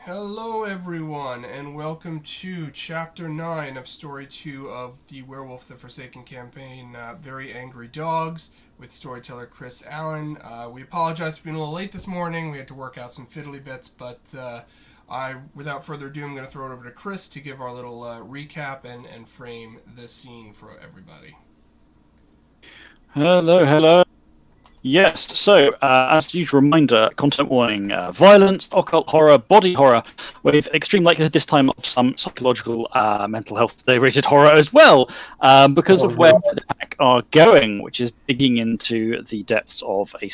Hello, everyone, and welcome to Chapter 9 of Story 2 of the Werewolf the Forsaken campaign, Very Angry Dogs, with storyteller Chris Allen. We apologize for being a little late this morning. We had to work out some fiddly bits, but without further ado, I'm going to throw it over to Chris to give our little recap and frame this scene for everybody. Hello, hello. Yes, so as usual, reminder, content warning, violence, occult horror, body horror, with extreme likelihood this time of some psychological mental health related horror as well, because of where the pack are going, which is digging into the depths of a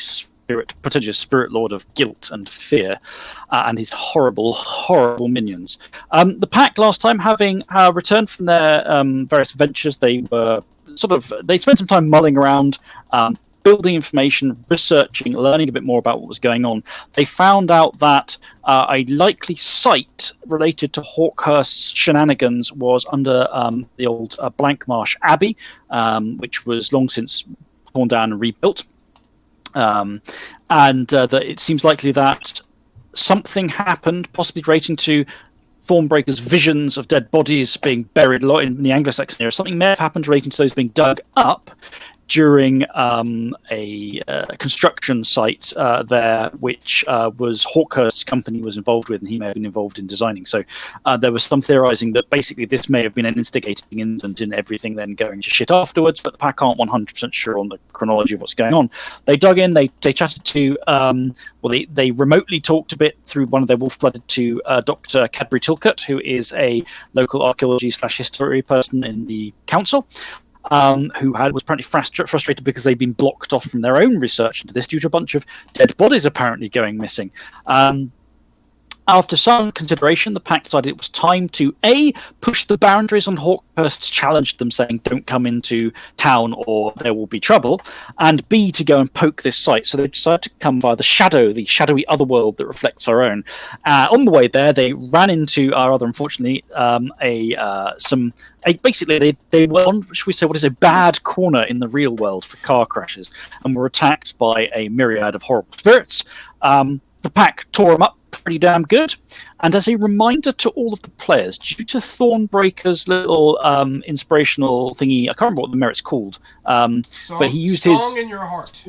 prodigious spirit lord of guilt and fear, and his horrible, horrible minions. The pack last time, having returned from their various ventures, they spent some time mulling around, building information, researching, learning a bit more about what was going on. They found out that a likely site related to Hawkhurst's shenanigans was under the old Blankmarsh Abbey, which was long since torn down and rebuilt. And that it seems likely that something happened, possibly relating to Thornbreaker's visions of dead bodies being buried a lot in the Anglo-Saxon era. Something may have happened relating to those being dug up during a construction site there, which was Hawkhurst's company was involved with, and he may have been involved in designing. So there was some theorizing that basically this may have been an instigating incident in everything then going to shit afterwards, but the pack aren't 100% sure on the chronology of what's going on. They dug in, they chatted to, they remotely talked a bit through one of their wolf-blooded to Dr. Cadbury Tilcott, who is a local archaeology/history person in the council. Who was apparently frustrated because they'd been blocked off from their own research into this due to a bunch of dead bodies apparently going missing. After some consideration, the pack decided it was time to A, push the boundaries on Hawkhurst's challenge them, saying don't come into town or there will be trouble, and B, to go and poke this site. So they decided to come via the shadowy otherworld that reflects our own. On the way there, they ran into our other, unfortunately, basically they were on, should we say, what is a bad corner in the real world for car crashes, and were attacked by a myriad of horrible spirits. The pack tore them up pretty damn good. And as a reminder to all of the players, due to Thornbreaker's little inspirational thingy, I can't remember what the merit's called, but he used Song in Your Heart.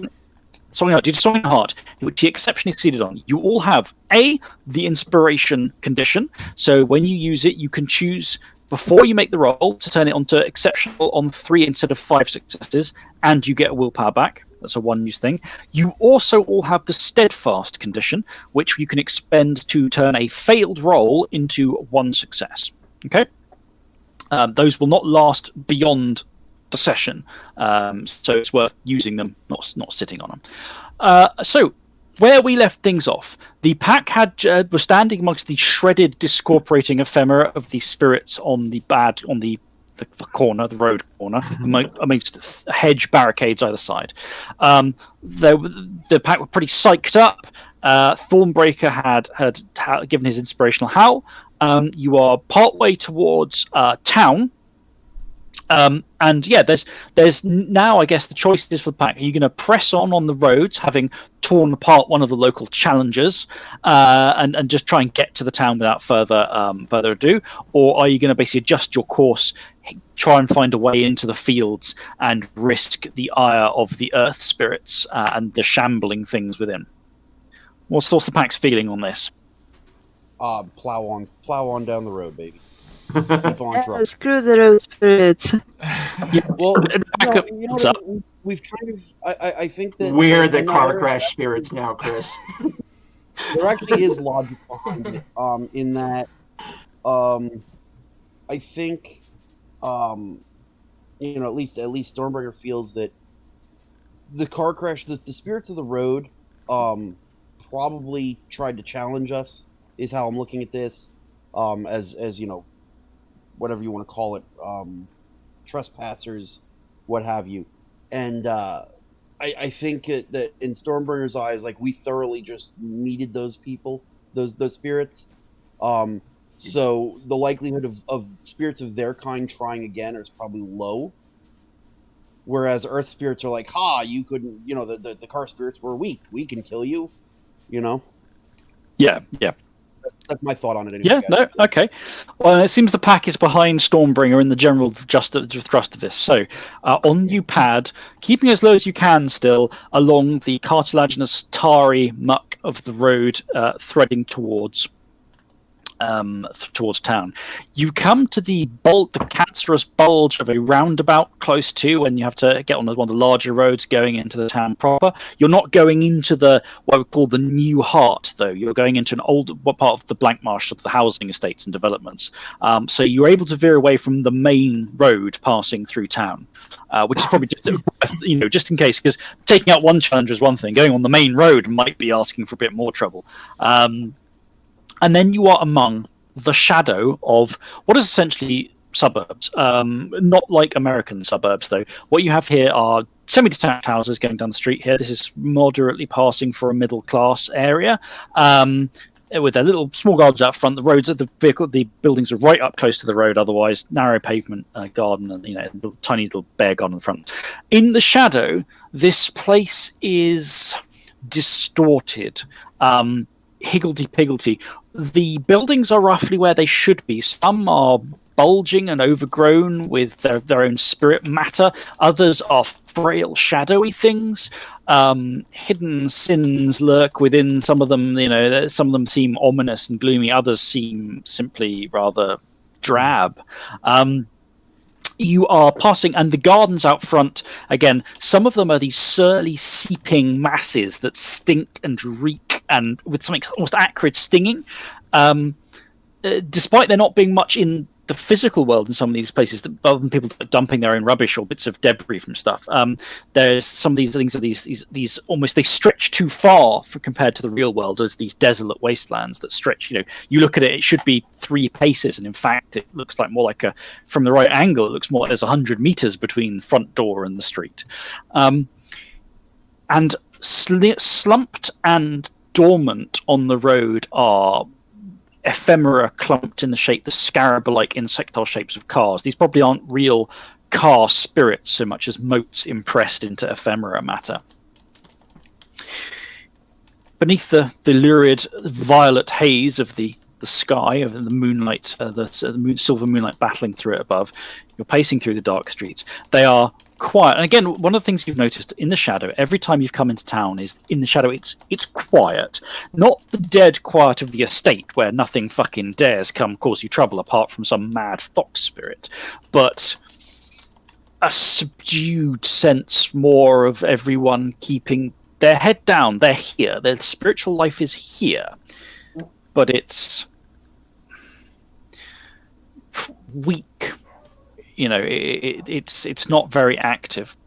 Song in Heart, did Song in Heart, which he exceptionally succeeded on. You all have the inspiration condition. So when you use it, you can choose before you make the roll to turn it onto exceptional on 3 instead of 5 successes, and you get a willpower back. That's a one-use thing. You also all have the steadfast condition, which you can expend to turn a failed roll into 1 success. Okay, those will not last beyond the session, so it's worth using them, not sitting on them. So where we left things off, the pack was standing amongst the shredded, discorporating ephemera of the spirits on the corner, the road corner, amongst hedge barricades either side. The pack were pretty psyched up. Thornbreaker had given his inspirational howl. You are partway towards town. And yeah, there's now, I guess, the choices for the pack. Are you going to press on the roads, having torn apart one of the local challengers, and just try and get to the town without further ado, or are you going to basically adjust your course, try and find a way into the fields, and risk the ire of the earth spirits and the shambling things within? What's the pack's feeling on this? Plow on down the road, baby. Keep on trucking. Screw the road spirits. Well, we've kind of. I think that we're the car crash spirits now, Chris. There actually is logic behind it. In that, I think, at least Stormbreaker feels that the car crash, the spirits of the road, probably tried to challenge us. Is how I'm looking at this. As whatever you want to call it, trespassers, what have you. And I think that in Stormbringer's eyes, like, we thoroughly just needed those people, those spirits. So the likelihood of spirits of their kind trying again is probably low. Whereas Earth spirits are like, you couldn't, the car spirits were weak. We can kill you, Yeah. That's my thought on it anyway. Yeah, guys. no, okay. Well, it seems the pack is behind Stormbringer in the general thrust of this. So, on you pad, keeping as low as you can still along the cartilaginous, tarry muck of the road, threading towards town. You come to the cancerous bulge of a roundabout close to, when you have to get on one of the larger roads going into the town proper. You're not going into what we call the new heart, though. You're going into an old part of the blank marsh of the housing estates and developments. So you're able to veer away from the main road passing through town. Which is probably just, just in case, because taking out one challenger is one thing. Going on the main road might be asking for a bit more trouble. And then you are among the shadow of what is essentially suburbs. Not like American suburbs, though. What you have here are semi-detached houses going down the street here. This is moderately passing for a middle-class area. With their little small gardens out front, the buildings are right up close to the road. Otherwise, narrow pavement garden, and tiny little bare garden in front. In the shadow, this place is distorted, higgledy-piggledy. The buildings are roughly where they should be. Some are bulging and overgrown with their own spirit matter. Others are frail, shadowy things. Hidden sins lurk within some of them. Some of them seem ominous and gloomy. Others seem simply rather drab. You are passing, and the gardens out front, again, some of them are these surly, seeping masses that stink and reek, and with something almost acrid stinging. Despite there not being much in the physical world in some of these places, other than people dumping their own rubbish or bits of debris from stuff, there's some of these things are these almost, they stretch too far compared to the real world as these desolate wastelands that stretch. You look at it should be 3 paces, and in fact it looks like more like from the right angle, it looks more like there's 100 meters between the front door and the street. And slumped and dormant on the road are ephemera clumped in the scarab-like insectile shapes of cars. These probably aren't real car spirits so much as motes impressed into ephemera matter. Beneath the lurid violet haze of the sky, of the moonlight, silver moonlight battling through it above, you're pacing through the dark streets. They are quiet. And again, one of the things you've noticed in the shadow, every time you've come into town, is in the shadow it's quiet. Not the dead quiet of the estate where nothing fucking dares come cause you trouble apart from some mad fox spirit, but a subdued sense more of everyone keeping their head down. They're here. Their spiritual life is here, but it's weak. It's not very active.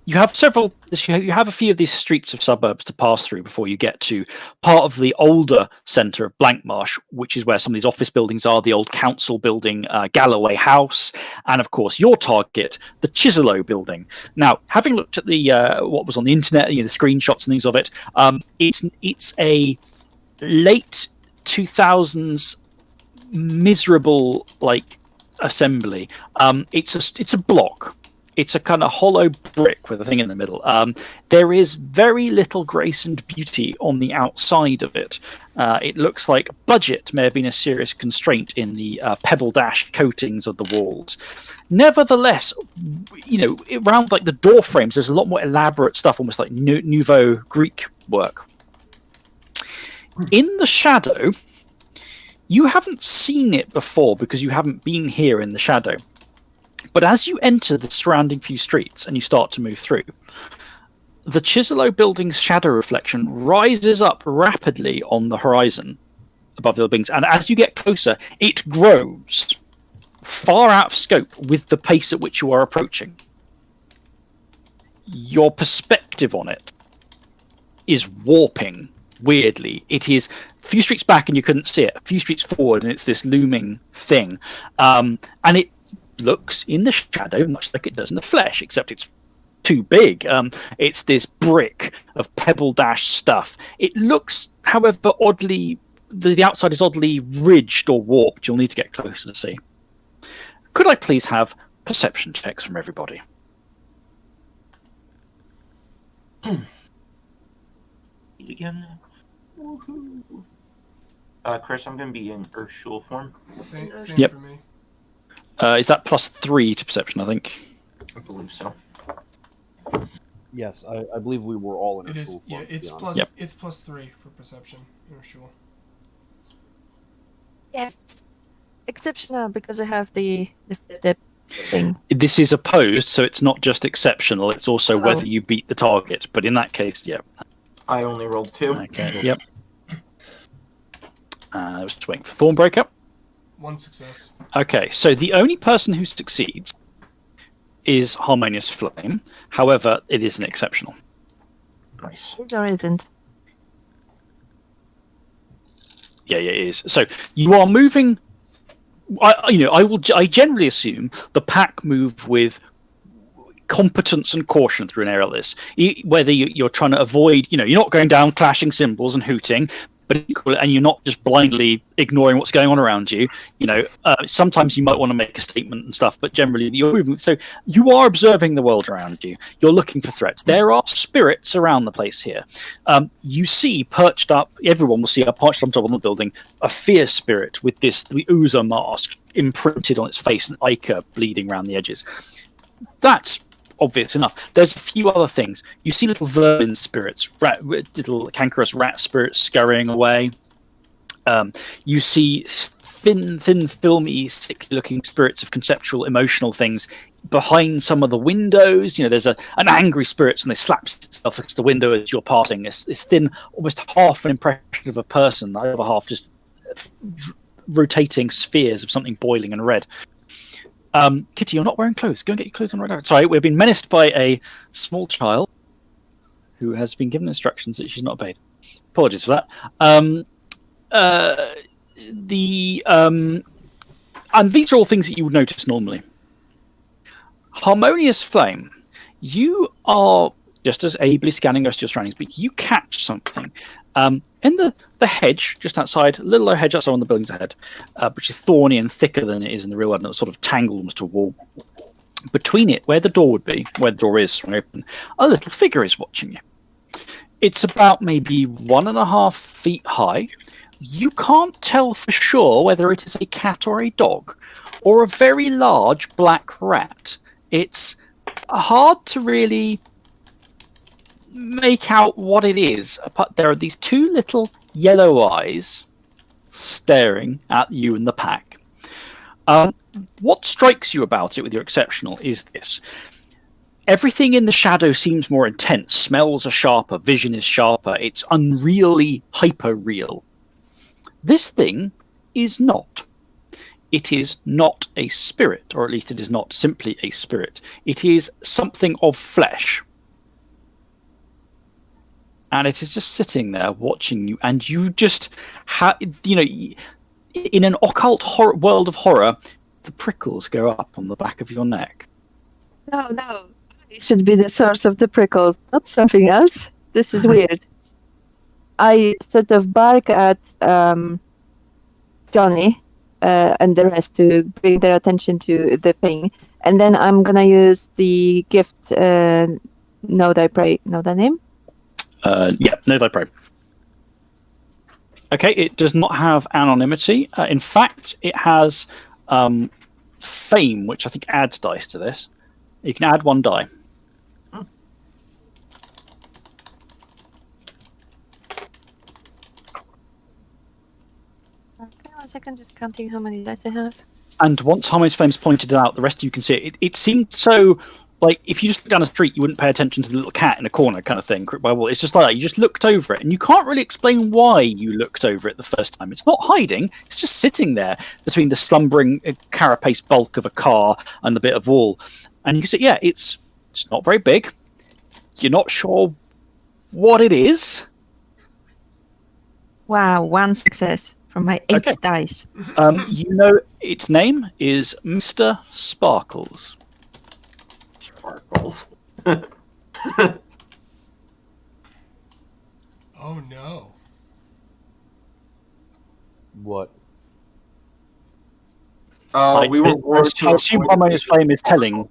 You have a few of these streets of suburbs to pass through before you get to part of the older centre of Blankmarsh, which is where some of these office buildings are, the old council building, Galloway House, and of course your target, the Chiselow building. Now, having looked at the what was on the internet, the screenshots and things of it, it's a late 2000s miserable assembly. It's a block. It's a kind of hollow brick with a thing in the middle. There is very little grace and beauty on the outside of it. It looks like budget may have been a serious constraint in the pebble dash coatings of the walls. Nevertheless, around the door frames, there's a lot more elaborate stuff, almost like Nouveau Greek work. In the shadow, you haven't seen it before because you haven't been here in the shadow. But as you enter the surrounding few streets and you start to move through, the Chiselow building's shadow reflection rises up rapidly on the horizon above the buildings. And as you get closer, it grows far out of scope with the pace at which you are approaching. Your perspective on it is warping weirdly. It is a few streets back and you couldn't see it, a few streets forward and it's this looming thing. And it looks in the shadow much like it does in the flesh, except it's too big. It's this brick of pebble dash stuff. It looks, however, oddly, the outside is oddly ridged or warped. You'll need to get closer to see. Could I please have perception checks from everybody? Again. Woohoo. Chris, I'm going to be in Urshul form. Same Yep. for me. Is that +3 to perception, I think? I believe so. Yes, I believe we were all in It a is. school Yeah, club, it's to be plus. honest. It's +3 for perception. You're sure. Yes. Exceptional because I have the thing. This is opposed, so it's not just exceptional, it's also Oh. whether you beat the target. But in that case, yeah. I only rolled 2. Okay, yep. Just waiting for Thornbreaker. 1 success. Okay, so the only person who succeeds is Harmonious Flame. However, it is an exceptional. Nice. Is or isn't? Yeah, it is. So you are moving. I generally assume the pack move with competence and caution through an area like this. Whether you're trying to avoid, you're not going down clashing cymbals and hooting, and you're not just blindly ignoring what's going on around you. Sometimes you might want to make a statement and stuff, but generally you're moving. So you are observing the world around you. You're looking for threats. There are spirits around the place here. You see perched up. Everyone will see perched on top of the building a fear spirit with the Uza mask imprinted on its face and ichor bleeding around the edges. That's obvious enough. There's a few other things. You see little vermin spirits, little cankerous rat spirits scurrying away. You see thin, filmy, sickly-looking spirits of conceptual, emotional things behind some of the windows. There's an angry spirit, and they slaps itself against the window as you're passing. This thin, almost half an impression of a person, the other half just rotating spheres of something boiling and red. Kitty, you're not wearing clothes. Go and get your clothes on right now. Sorry, we've been menaced by a small child who has been given instructions that she's not obeyed. Apologies for that. And these are all things that you would notice normally. Harmonious Flame, you are just as ably scanning the rest of your surroundings, but you catch something. In the hedge just outside, a little low hedge outside on the buildings ahead, which is thorny and thicker than it is in the real world, and it's sort of tangled almost to a wall. Between it, where the door would be, where the door is swung open, a little figure is watching you. It's about maybe 1.5 feet high. You can't tell for sure whether it is a cat or a dog, or a very large black rat. It's hard to really make out what it is. There are these two little yellow eyes staring at you and the pack. What strikes you about it with your exceptional is this. Everything in the shadow seems more intense. Smells are sharper, vision is sharper. It's unreally hyper-real. This thing is not. It is not a spirit, or at least it is not simply a spirit. It is something of flesh. And it is just sitting there watching you, and you just in an occult world of horror, the prickles go up on the back of your neck. No. It should be the source of the prickles, not something else. This is weird. I sort of bark at Johnny and the rest to bring their attention to the thing. And then I'm going to use the gift, Know Thy Prey. Know Thy Name? Know Thy Prey. Okay, it does not have anonymity. In fact, it has fame, which I think adds dice to this. You can add 1 die. Okay, 1 second, just counting how many dice I have. And once Harmony's Flame's pointed it out, the rest of you can see it. It seemed so, like, if you just look down the street, you wouldn't pay attention to the little cat in a corner kind of thing. It's just like that. You just looked over it, and you can't really explain why you looked over it the first time. It's not hiding. It's just sitting there between the slumbering carapace bulk of a car and the bit of wall. And you can see, yeah, it's not very big. You're not sure what it is. Wow, 1 success from my 8 dice. You know its name is Mr. Sparkles. Sparkles. Oh no. What? We were I assume Harmonious Flame is telling.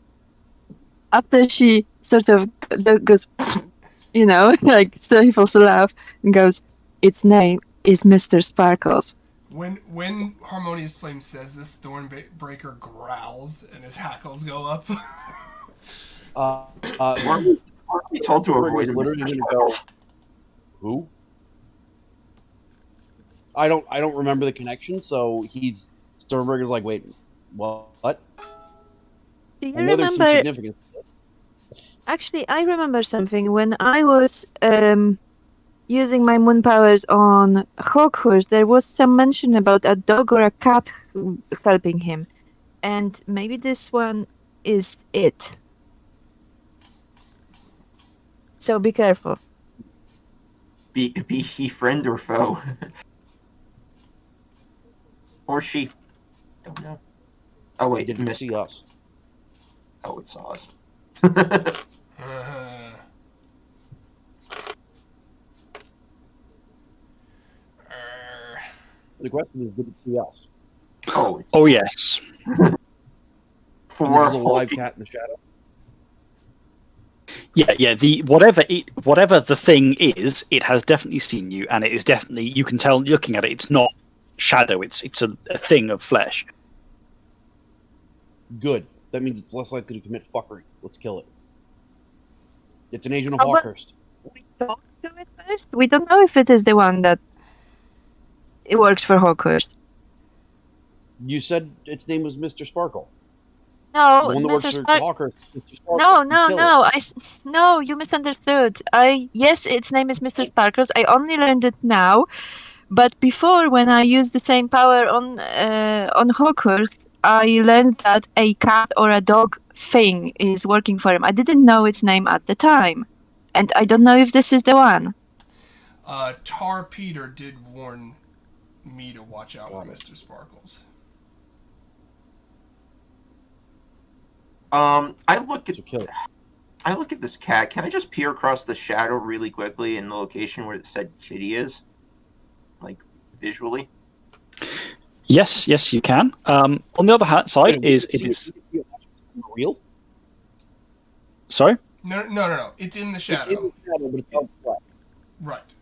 After she sort of goes, like stifles a laugh and goes, its name is Mr. Sparkles. When Harmonious Flame says this, Thornbreaker growls and his hackles go up. Aren't we told to avoid him? Literally going to go. Who? I don't remember the connection. So Stormberger's like, wait, what? Do you I know there's some remember? significance to this. Actually, I remember something when I was using my moon powers on Hawkhorse. There was some mention about a dog or a cat helping him, and maybe this one is it. So be careful. Be he friend or foe? Or she? Don't know. Oh wait, Did you missed. see us? Oh, it's us. The question is, did it see us? Oh, yes. for And there's a live cat in the shadow. Yeah. The whatever the thing is, it has definitely seen you, and it is definitely, you can tell looking at it. It's not shadow. It's a thing of flesh. Good. That means it's less likely to commit fuckery. Let's kill it. It's an agent of Oh, but- Hawkhurst. We talked to it first. We don't know if it is the one that it works for Hawkhurst. You said its name was Mr. Sparkle. No, The one that works Mr. for Spark. Hawkhurst. Mr. Sparkle. No, You no, kill no. it. No, you misunderstood. Yes, its name is Mr. Sparkles. I only learned it now, but before, when I used the same power on Hawkhurst, I learned that a cat or a dog thing is working for him. I didn't know its name at the time, and I don't know if this is the one. Tar Peter did warn me to watch out for Mr. Sparkles. I look So kill it. at this cat. Can I just peer across the shadow really quickly in the location where it said Kitty is? Like, visually? Yes, you can. On the other hand side Wait, is it is real. Sorry. No. It's in the shadow. It's in the shadow, but it's outside. Right.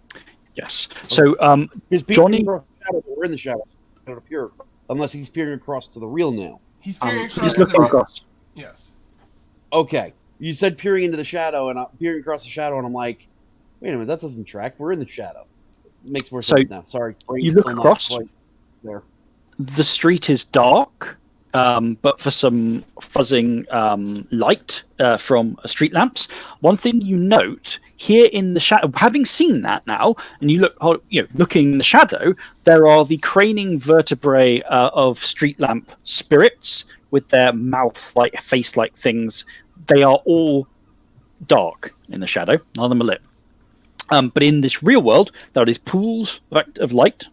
Yes. So He's Johnny. across the shadow, but we're in the shadow. Not appear, unless he's peering across to the real now. He's peering So across He's the looking room. across. Yes. Okay, you said peering into the shadow, and I'm peering across the shadow, and I'm like, wait a minute, that doesn't track. We're in the shadow. Makes more So sense now. Sorry. you look across. There. The street is dark, but for some fuzzing light from street lamps. One thing you note here in the shadow, having seen that now, and you look, looking in the shadow, there are the craning vertebrae of street lamp spirits with their mouth-like, face-like things. They are all dark in the shadow. None of them are lit. But in this real world, there are these pools of light,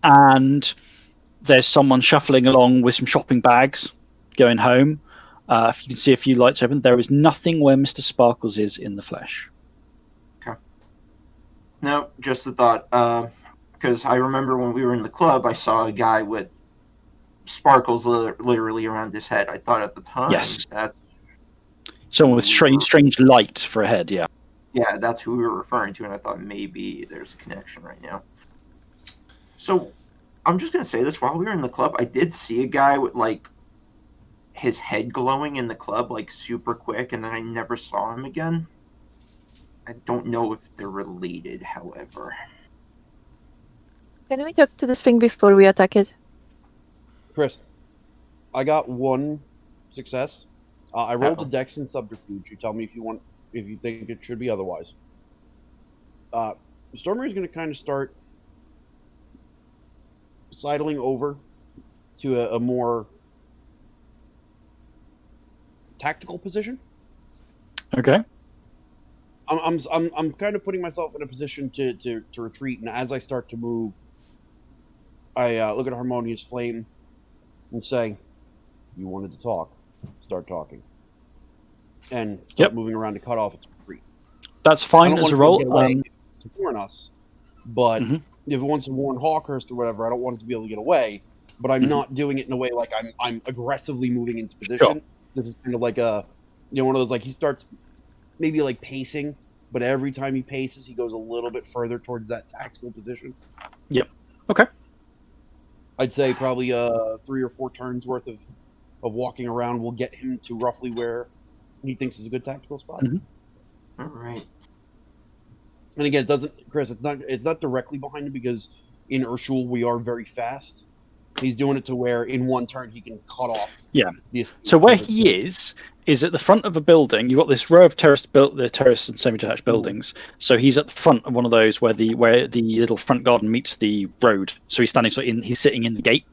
and there's someone shuffling along with some shopping bags going home. If you can see a few lights open, there is nothing where Mr. Sparkles is in the flesh. Okay. No, just a thought. Because I remember when we were in the club, I saw a guy with sparkles literally around his head. I thought at the time Yes. that's Someone with strange light for a head, yeah. Yeah, that's who we were referring to, and I thought maybe there's a connection right now. So, I'm just going to say this. While we were in the club, I did see a guy with, like, his head glowing in the club, like, super quick, and then I never saw him again. I don't know if they're related, however. Can we talk to this thing before we attack it? Chris, I got one success. I rolled a Uh-oh. dex and subterfuge. You tell me if you think it should be otherwise. Stormer is going to kind of start sidling over to a more tactical position. Okay. I'm kind of putting myself in a position to retreat, and as I start to move, I look at Harmonious Flame and say, "You wanted to talk. Start talking." And start moving around to cut off its retreat. That's I fine don't as want a it to roll. get away if it's to warn us, but if it wants to warn Hawkhurst or whatever, I don't want it to be able to get away. But I'm not doing it in a way like I'm aggressively moving into position. Sure. This is kind of like one of those, like, he starts maybe like pacing, but every time he paces, he goes a little bit further towards that tactical position. Yep. Okay. I'd say probably 3 or 4 turns worth of walking around will get him to roughly where he thinks is a good tactical spot. Mhm. All right. And again, it doesn't, Chris. It's not directly behind him because in Urshul we are very fast. He's doing it to where in one turn he can cut off. Yeah. The So where escape. he is at the front of a building. You've got this row of the terrace and semi-detached buildings. So he's at the front of one of those where the little front garden meets the road. So he's standing he's sitting in the gate.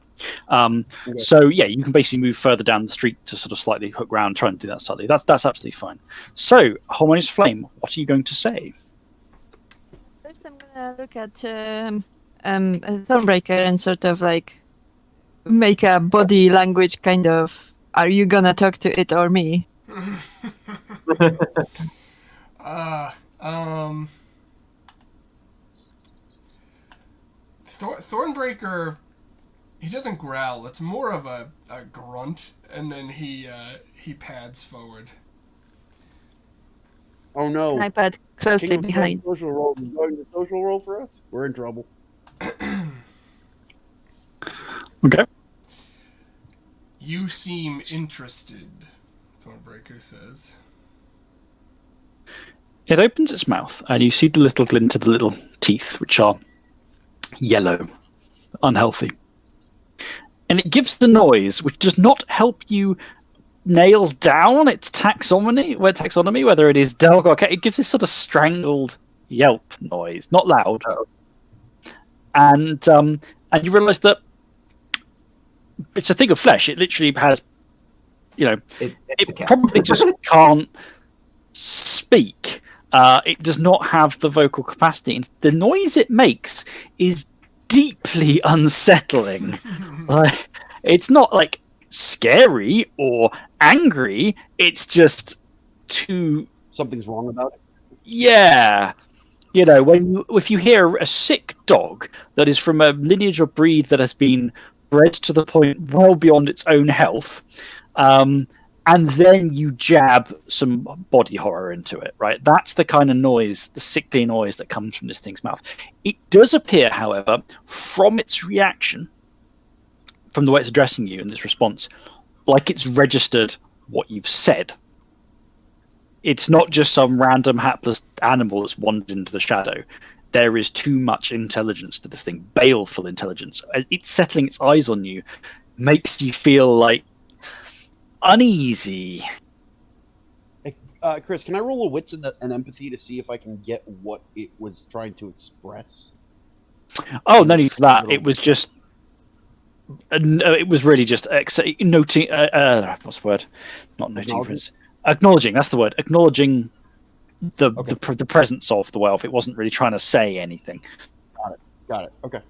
Okay. So yeah, you can basically move further down the street to sort of slightly hook round, try and do that slightly. That's absolutely fine. So Harmonious Flame, what are you going to say? First, I'm gonna look at Thornbreaker and sort of like make a body language kind of. Are you gonna talk to it or me? Thornbreaker, he doesn't growl. It's more of a grunt, and then he pads forward. Oh no! And I pad closely King of behind. social roll is going to social roll for us. We're in trouble. Okay. You seem interested, Thornbreaker says. It opens its mouth, and you see the little glint of the little teeth, which are yellow, unhealthy. And it gives the noise, which does not help you nail down its taxonomy, whether it is dog or cat. It gives this sort of strangled yelp noise, not loud. And you realise that it's a thing of flesh. It literally has, it probably just can't speak. It does not have the vocal capacity. And the noise it makes is deeply unsettling. It's not like scary or angry. It's just too. Something's wrong about it. Yeah. If you hear a sick dog that is from a lineage or breed that has been bred to the point well beyond its own health, and then you jab some body horror into it, right? That's the kind of noise, the sickly noise that comes from this thing's mouth. It does appear, however, from its reaction, from the way it's addressing you in this response, like it's registered what you've said. It's not just some random hapless animal that's wandered into the shadow. There is too much intelligence to this thing, baleful intelligence. It's settling its eyes on you, makes you feel like uneasy. Chris, can I roll a wits and empathy to see if I can get what it was trying to express? Oh, no need for that. It was just. It was really just noting. What's the word? Not noting. Acknowledging. That's the word. Acknowledging the presence of the werewolf. It wasn't really trying to say anything. Got it. Okay.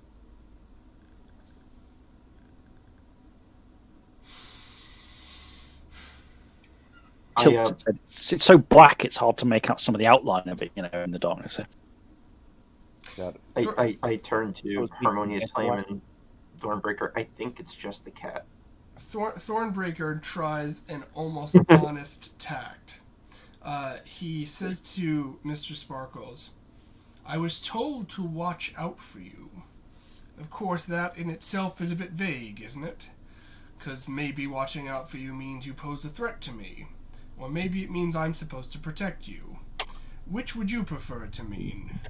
It's so black, it's hard to make out some of the outline of it, in the darkness. Got it. I turn to Harmonious Flame and Thornbreaker. I think it's just the cat. Thornbreaker tries an almost honest tact. He says to Mr. Sparkles, "I was told to watch out for you. Of course, that in itself is a bit vague, isn't it? Because maybe watching out for you means you pose a threat to me. Or maybe it means I'm supposed to protect you. Which would you prefer it to mean?"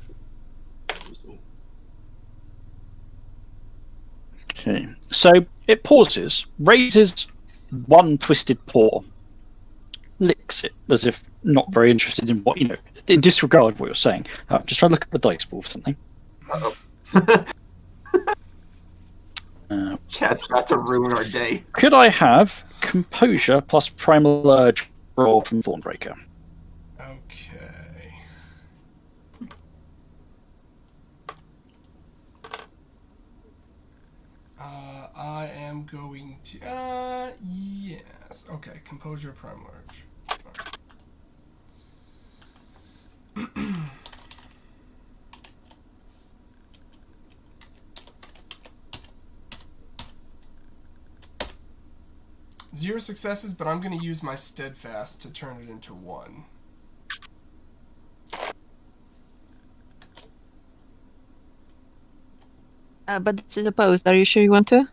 Okay, so it pauses, raises one twisted paw, licks it as if not very interested in what, in disregard of what you're saying. I'm just trying to look at the dice pool for something. Cat's about to ruin our day. Could I have Composure plus Primal Urge roll from Thornbreaker? Okay. I am going to... yes. Okay, Composure, Primal Urge. Zero successes, but I'm going to use my Steadfast to turn it into 1. But this is opposed. Are you sure you want to?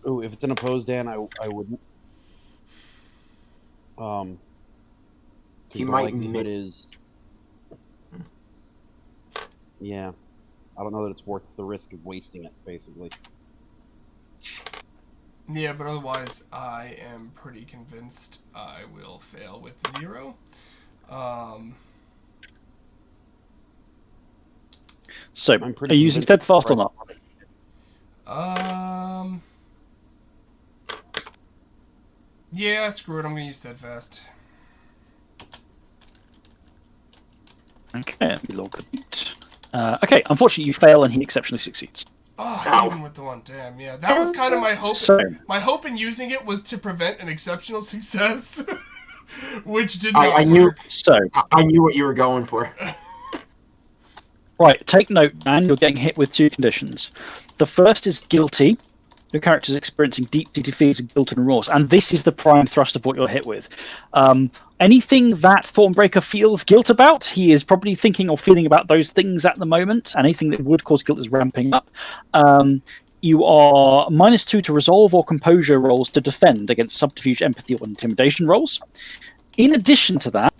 Oh, if it's an opposed Dan, I wouldn't. Because He the might likelihood mi- is, yeah, I don't know that it's worth the risk of wasting it. Basically, Yeah, but otherwise, I am pretty convinced I will fail with 0. So, I'm are pretty you using convinced. steadfast or not? Yeah, screw it. I'm gonna use steadfast. Okay, let me log the beat. Okay, unfortunately, you fail and he exceptionally succeeds. Oh, Ow. even with the 1, damn. Yeah, that was kind of my hope. So, My hope in using it was to prevent an exceptional success, which did not I knew. work. so I knew what you were going for. right, take note, man. You're getting hit with 2 conditions. The first is guilty. Your character is experiencing deep-seated feelings of guilt and remorse, and this is the prime thrust of what you're hit with. Anything that Thornbreaker feels guilt about, he is probably thinking or feeling about those things at the moment, and anything that would cause guilt is ramping up. You are -2 to resolve or composure rolls to defend against subterfuge, empathy, or intimidation rolls. In addition to that,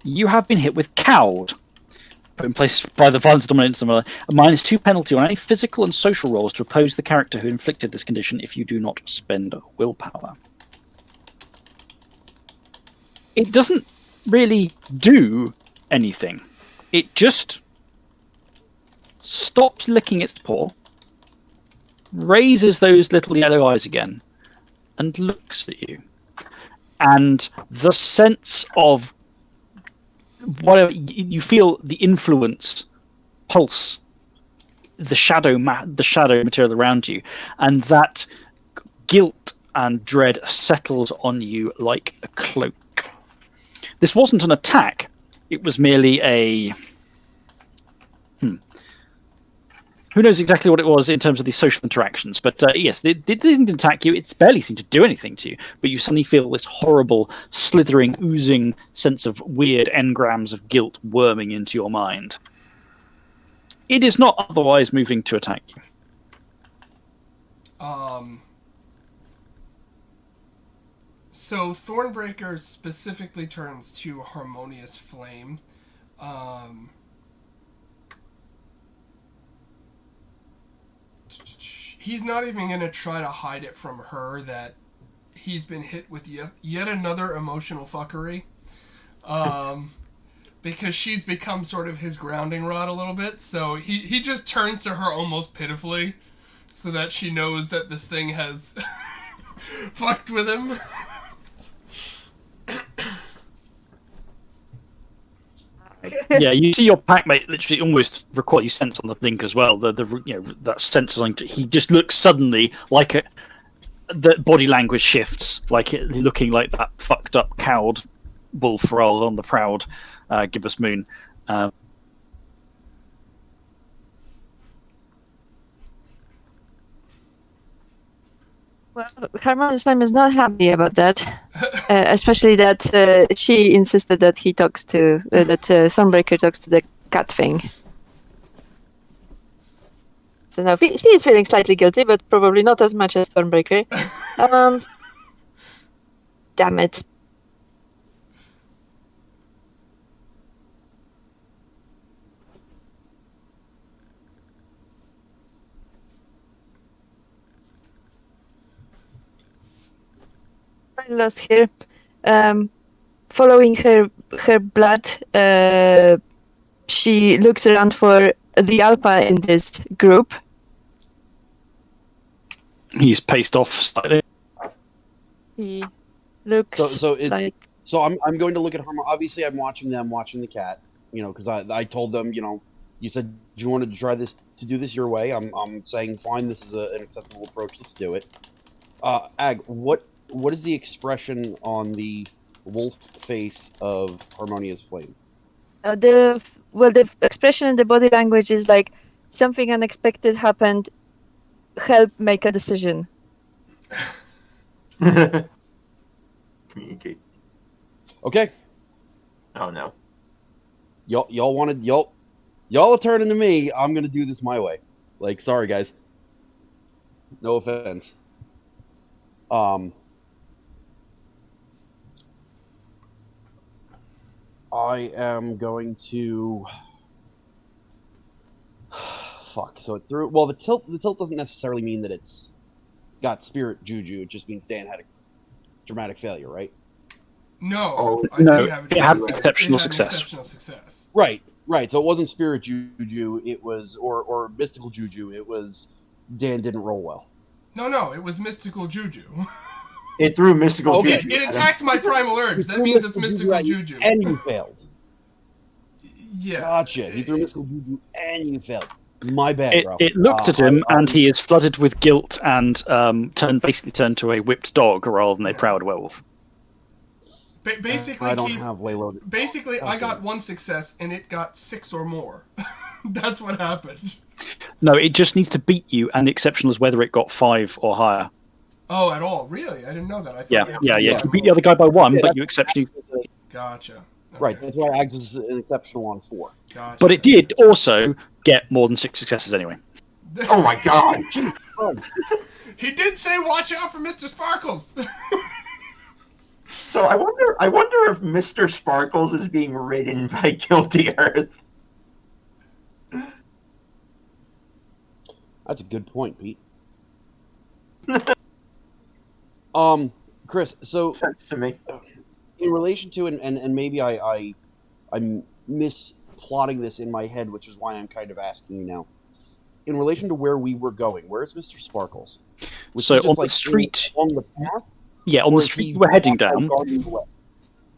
you have been hit with cowed, put in place by the violence dominant similar, a -2 penalty on any physical and social rolls to oppose the character who inflicted this condition if you do not spend willpower. It doesn't really do anything. It just stops licking its paw, raises those little yellow eyes again, and looks at you. And the sense of whatever you feel, the influence pulse the shadow material around you, and that guilt and dread settles on you like a cloak. This wasn't an attack, it was merely a who knows exactly what it was in terms of these social interactions, but yes, it didn't attack you. It barely seemed to do anything to you, but you suddenly feel this horrible, slithering, oozing sense of weird engrams of guilt worming into your mind. It is not otherwise moving to attack you. So Thornbreaker specifically turns to Harmonious Flame. He's not even going to try to hide it from her that he's been hit with yet another emotional fuckery. Because she's become sort of his grounding rod a little bit. So he just turns to her almost pitifully so that she knows that this thing has fucked with him. Yeah, you see your packmate literally almost recoil. You sense on the link as well. That sense of he just looks suddenly like the body language shifts, like it looking like that fucked up cowed wolf roll on the proud gibbous moon. Well, Harmonious Flame is not happy about that, especially that she insisted that he talks to that Thornbreaker talks to the cat thing. So now she is feeling slightly guilty, but probably not as much as Thornbreaker. Damn it. I lost her. Following her blood, she looks around for the alpha in this group. He's paced off slightly. He looks So I'm going to look at her. Obviously, I'm watching the cat. Because I told them, you said you wanted to try this to do this your way. I'm saying fine. This is an acceptable approach. Let's do it. Ag, what is the expression on the wolf face of Harmonious Flame? The expression in the body language is like something unexpected happened. Help make a decision. Communicate. Okay. Oh no. y'all are turning to me. I'm gonna do this my way. Like, sorry guys. No offense. I am going to. Fuck. So it threw. Well, the tilt doesn't necessarily mean that it's got spirit juju. It just means Dan had a dramatic failure, right? No, Oh, I No, didn't have it had it exceptional had an success. exceptional success. Right. So it wasn't spirit juju. It was or mystical juju. It was Dan didn't roll well. No, it was mystical juju. It threw mystical Okay. juju. It attacked my primal urge. That means it's mystical juju. And you failed. Yeah. Gotcha. He threw mystical juju and you failed. My bad, bro. It looked at him, and he is flooded with guilt and basically turned to a whipped dog rather than a proud werewolf. Basically, I don't Keith, have lay loaded. basically, I got one success and it got 6 or more. That's what happened. No, it just needs to beat you, and the exceptional is whether it got 5 or higher. Oh, at all? Really? I didn't know that. I thought Yeah. you You can beat the other guy by 1, but you exceptionally. Gotcha. Okay. Right. That's why Ags was an exceptional on 4. Gotcha. But it did also get more than 6 successes anyway. Oh my god! He did say, "Watch out for Mr. Sparkles." So I wonder if Mr. Sparkles is being ridden by Guilty Earth. That's a good point, Pete. Chris, so Sense to me. in relation to and maybe I'm misplotting this in my head, which is why I'm kind of asking you now. In relation to where we were going, where's Mr. Sparkles? Was So he just, on like, the street, along the path, yeah, on or the is street he you were heading outside down. guarding the way?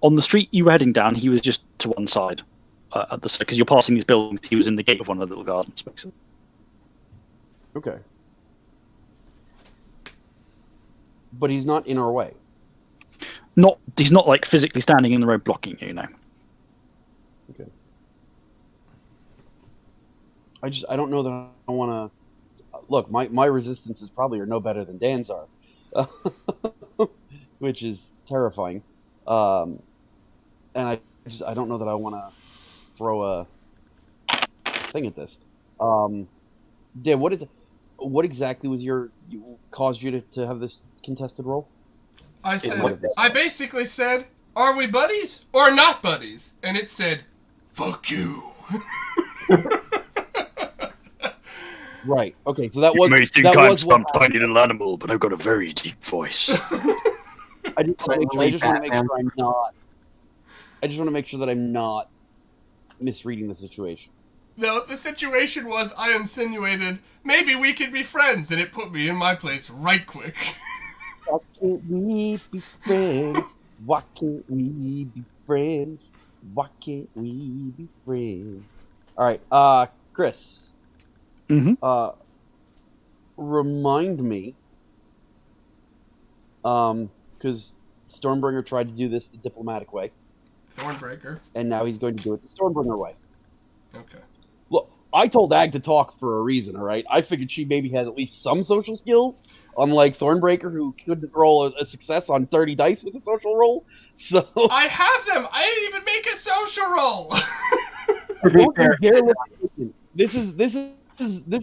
On the street you were heading down, he was just to one side at the because you're passing these buildings. He was in the gate of one of the little gardens, basically. Okay. But he's not in our way. He's not like physically standing in the road blocking you, no. Okay. I don't know that I want to. Look, my resistances probably are no better than Dan's are, which is terrifying. And I don't know that I want to throw a thing at this. Dan, what exactly was caused you to have this contested roll? I basically said, "Are we buddies or not buddies?" And it said, "Fuck you." Right. Okay. So that was. You may think that I'm was some what tiny little animal, but I've got a very deep voice. I just want to make sure I'm not. I just want to make sure that I'm not misreading the situation. No, the situation was I insinuated maybe we could be friends, and it put me in my place right quick. Why can't we be friends? Why can't we be friends? Why can't we be friends? All right, Chris. Mm-hmm. Remind me, because Stormbringer tried to do this the diplomatic way, Thornbreaker. and now he's going to do it the Stormbringer way. Okay. Look, I told Ag to talk for a reason, all right? I figured she maybe had at least some social skills, unlike Thornbreaker, who couldn't roll a success on 30 dice with a social roll. So I have them! I didn't even make a social roll! This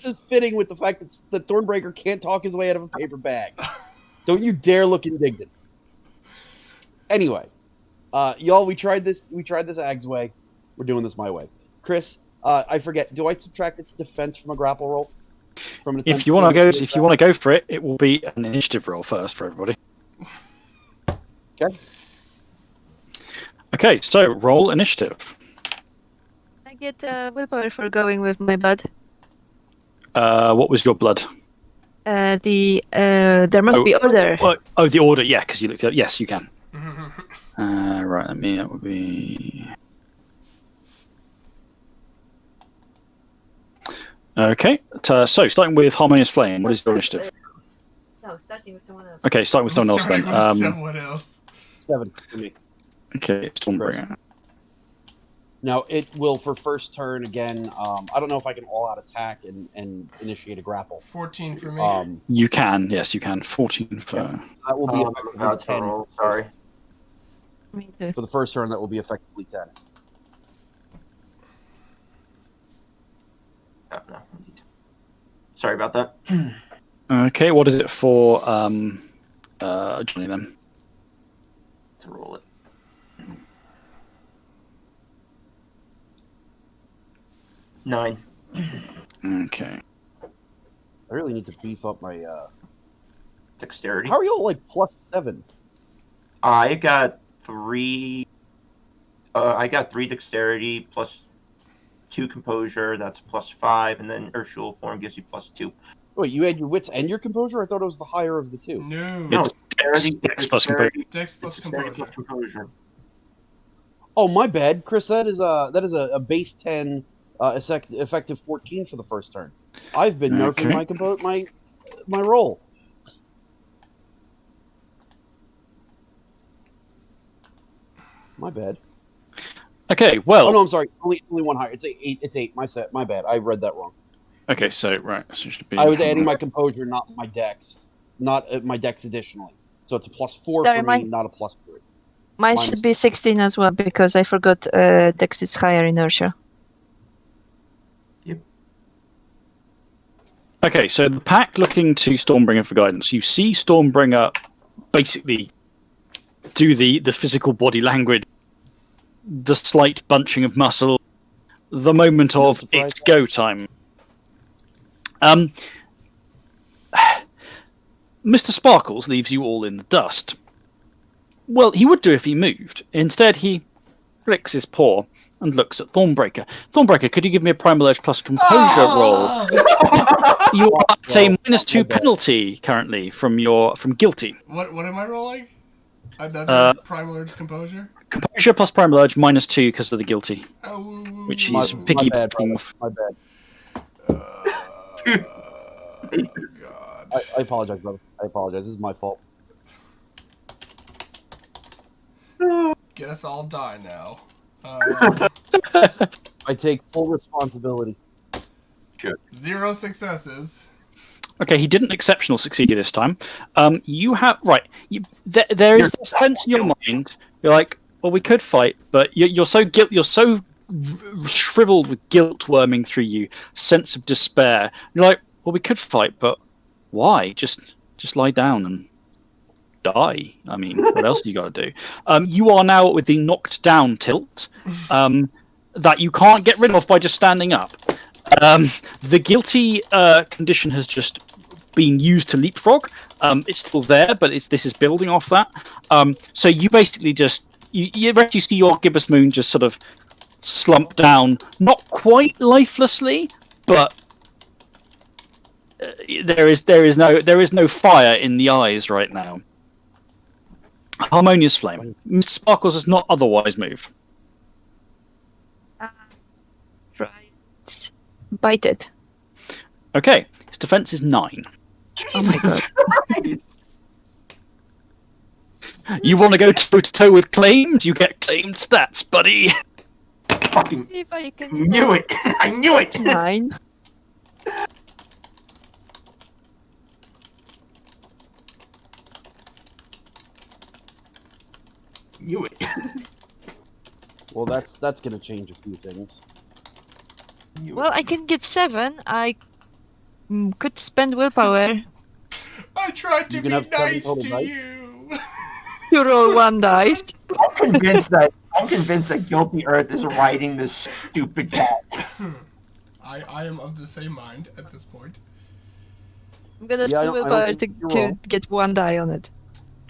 is fitting with the fact that Thornbreaker can't talk his way out of a paper bag. Don't you dare look indignant. Anyway, y'all, we tried this Ag's way. We're doing this my way. Chris, I forget. Do I subtract its defense from a grapple roll? If you want to go for it, it will be an initiative roll first for everybody. Okay. Okay, so roll initiative. I get willpower for going with my blood. What was your blood? There must be order. The order. Yeah, because you looked at. Yes, you can. Right. That would be. Okay. So starting with Harmonious Flame, what is your initiative? No, starting with someone else. Okay, starting with someone else then. Someone else. 7 for me. Okay, Stormbringer. Now it will for first turn again. I don't know if I can all out attack and initiate a grapple. 14 for me. You can, yes, you can. 14 for. That will be God, 10. Sorry. Me too. For the first turn, that will be effectively 10. Oh, no. Sorry about that. Okay, what is it for Johnny then? To roll it. Nine. Okay. I really need to beef up my. Dexterity. How are you all like +7? I got 3. I got 3 dexterity plus 2 composure. That's +5, and then Ursula form gives you +2. Wait, you had your wits and your composure? I thought it was the higher of the two. No. No, It's dexterity, Dex plus composure. Dex plus dexterity composure. plus composure. Oh, my bad, Chris. That is a base 10, effective 14 for the first turn. I've been nerfing Okay. my roll. My bad. Okay, well. Oh no, I'm sorry. Only one higher. It's 8. It's 8. My bad. I read that wrong. Okay, so right, so it should be. I was adding my composure, not my dex, not my dex additionally. So it's a +4 Sorry, for me, not a +3. Mine Mine should is- be 16 as well because I forgot Dex is higher inertia. Okay, so the pack looking to Stormbringer for guidance. You see Stormbringer basically do the physical body language, the slight bunching of muscle, the moment of it's go time. Mr. Sparkles leaves you all in the dust. Well, he would do if he moved. Instead, he flicks his paw and looks at Thornbreaker. Thornbreaker, could you give me a Primal Urge plus composure roll? You are at a -2 penalty currently from guilty. What am I rolling? Another Primal Urge composure? Composure plus Primal Urge -2 because of the guilty, Oh, which My he's bad, piggybacking off. my bad. God. I apologize, brother. I apologize. This is my fault. Guess I'll die now. I take full responsibility. 0 successes. Okay, he didn't exceptional succeed you this time. You have right. There is this sense in your mind. You're like, well, we could fight, but you're so shriveled with guilt worming through you, sense of despair. You're like, well, we could fight, but why? Just lie down and die. I mean, what else have you got to do? You are now with the knocked down tilt that you can't get rid of by just standing up. The guilty condition has just been used to leapfrog. It's still there, but this is building off that. So you basically just you see your gibbous moon just sort of slump down, not quite lifelessly, but there is no fire in the eyes right now. Harmonious flame. Mr. Sparkles has not otherwise moved. Right. Bite it. Okay, his defense is 9. Oh my god. Christ. You want to go toe to toe with claimed? You get claimed stats, buddy. Fucking If I can knew it. I knew it. 9. Knew it. Well, that's gonna change a few things. Well, I can get 7. I could spend willpower I tried to You be can have 7 nice total to dice? you. to roll 1 dice. I'm convinced that Guilty Earth is riding this stupid cat. I am of the same mind at this point. I'm gonna Yeah, I spend don't willpower think you're to wrong. get 1 die on it.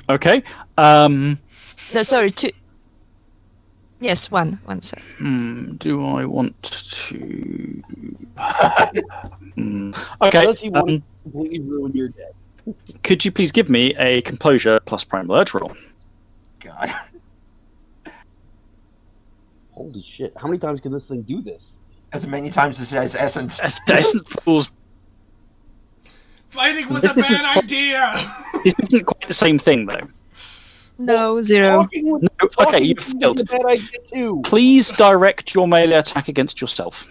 Okay. No, sorry, 2. Yes, 1. 1, sorry. Do I want to? Okay. Does he want to completely ruin your day? Could you please give me a composure plus primal urge roll? God. Holy shit! How many times can this thing do this? As many times as it has essence. Decent fools. Fighting was This a isn't bad quite- idea. This isn't quite the same thing, though. No, 0. Talking with, No, okay, talking you've seems failed. like a bad idea too. Please direct your melee attack against yourself.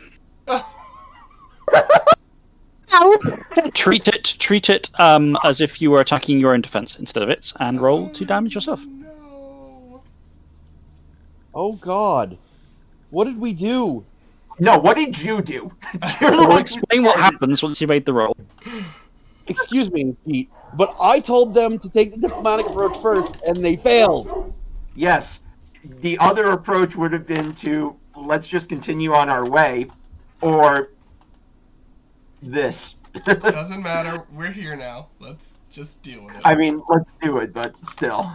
Treat it as if you were attacking your own defense instead of it, and roll to damage yourself. No. Oh God, what did we do? No, what did you do? You're the We'll one who explain what started. happens once you made the roll. Excuse me, Pete, but I told them to take the diplomatic approach first, and they failed. Yes. The other approach would have been to let's just continue on our way, or this. Doesn't matter. We're here now. Let's just deal with it. I mean, let's do it, but still.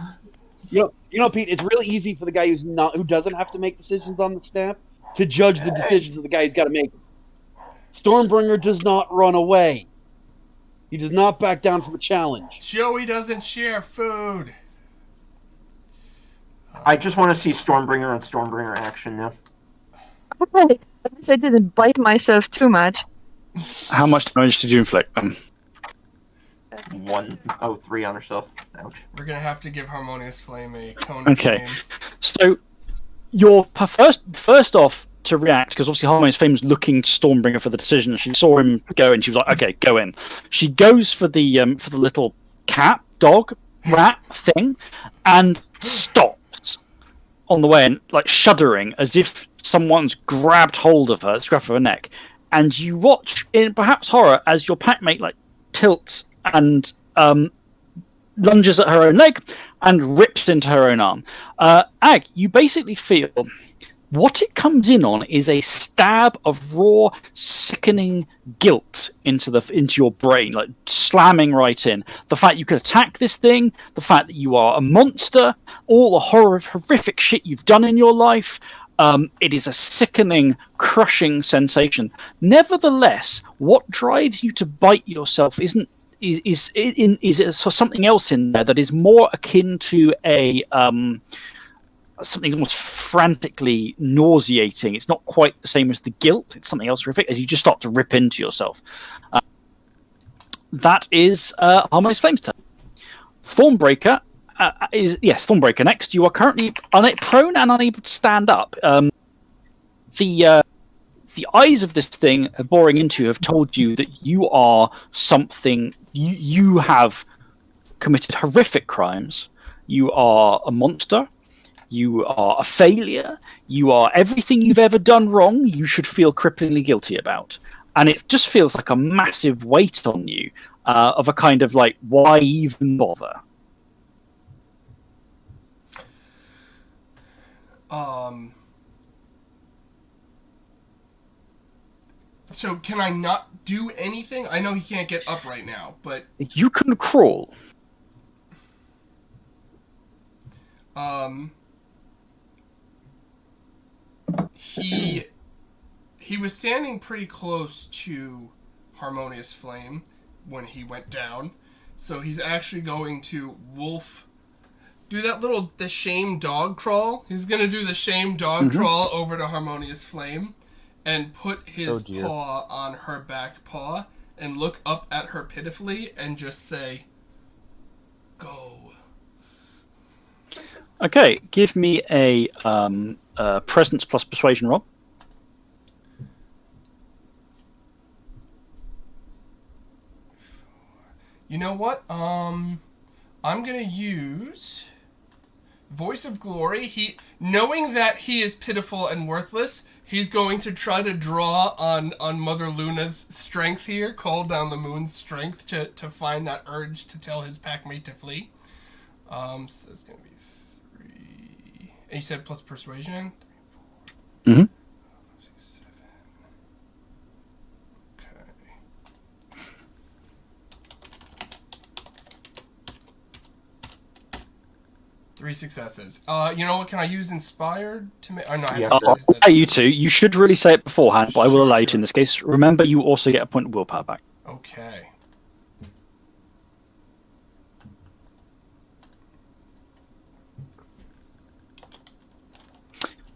You know, Pete. It's really easy for the guy who doesn't have to make decisions on the staff to judge the decisions of the guy who's got to make them. Stormbringer does not run away. He does not back down from a challenge. Joey doesn't share food. I just want to see Stormbringer and Stormbringer action now. Okay, at least I didn't bite myself too much. How much damage did you inflict them? 103 on herself. Ouch. We're gonna have to give Harmonious Flame a cone Okay. of shame. So, you're first off to react, because obviously Harmonious Flame's looking to Stormbringer for the decision. She saw him go, and she was like, "Okay, go in." She goes for the little cat, dog, rat thing, and stops on the way, and like shuddering as if someone's grabbed hold of her, scruff of her neck. And you watch in perhaps horror as your packmate like tilts and lunges at her own leg and rips into her own arm. Ag, you basically feel what it comes in on is a stab of raw, sickening guilt into your brain, like slamming right in. The fact you could attack this thing, the fact that you are a monster, all the horrific shit you've done in your life. It is a sickening, crushing sensation. Nevertheless, what drives you to bite yourself is something else in there that is more akin to a something almost frantically nauseating. It's not quite the same as the guilt. It's something else horrific as you just start to rip into yourself. That is Harmonious Flame's turn. Thornbreaker Thornbreaker next. You are currently prone and unable to stand up. The eyes of this thing boring into you have told you that you are something. You have committed horrific crimes. You are a monster. You are a failure. You are everything you've ever done wrong. You should feel cripplingly guilty about. And it just feels like a massive weight on you of a kind of like, why even bother? So can I not do anything? I know he can't get up right now, but you can crawl. He was standing pretty close to Harmonious Flame when he went down, so he's actually going to wolf do the shame dog crawl. He's gonna do the shame dog crawl over to Harmonious Flame and put his paw on her back paw and look up at her pitifully and just say, "Go." Okay, give me a presence plus persuasion roll. You know what? I'm gonna use Voice of Glory. Knowing that he is pitiful and worthless, he's going to try to draw on Mother Luna's strength here, call down the moon's strength to find that urge to tell his packmate to flee. So it's gonna be 3. And you said plus persuasion? 3, 4, 5, 6, 7. Okay. 3 successes. You know what? Can I use Inspired to make? Oh, no, I have to I'll use that. allow you to. You should really say it beforehand, but I will Sure, allow you to sure. in this case. Remember, you also get a point of willpower back. Okay.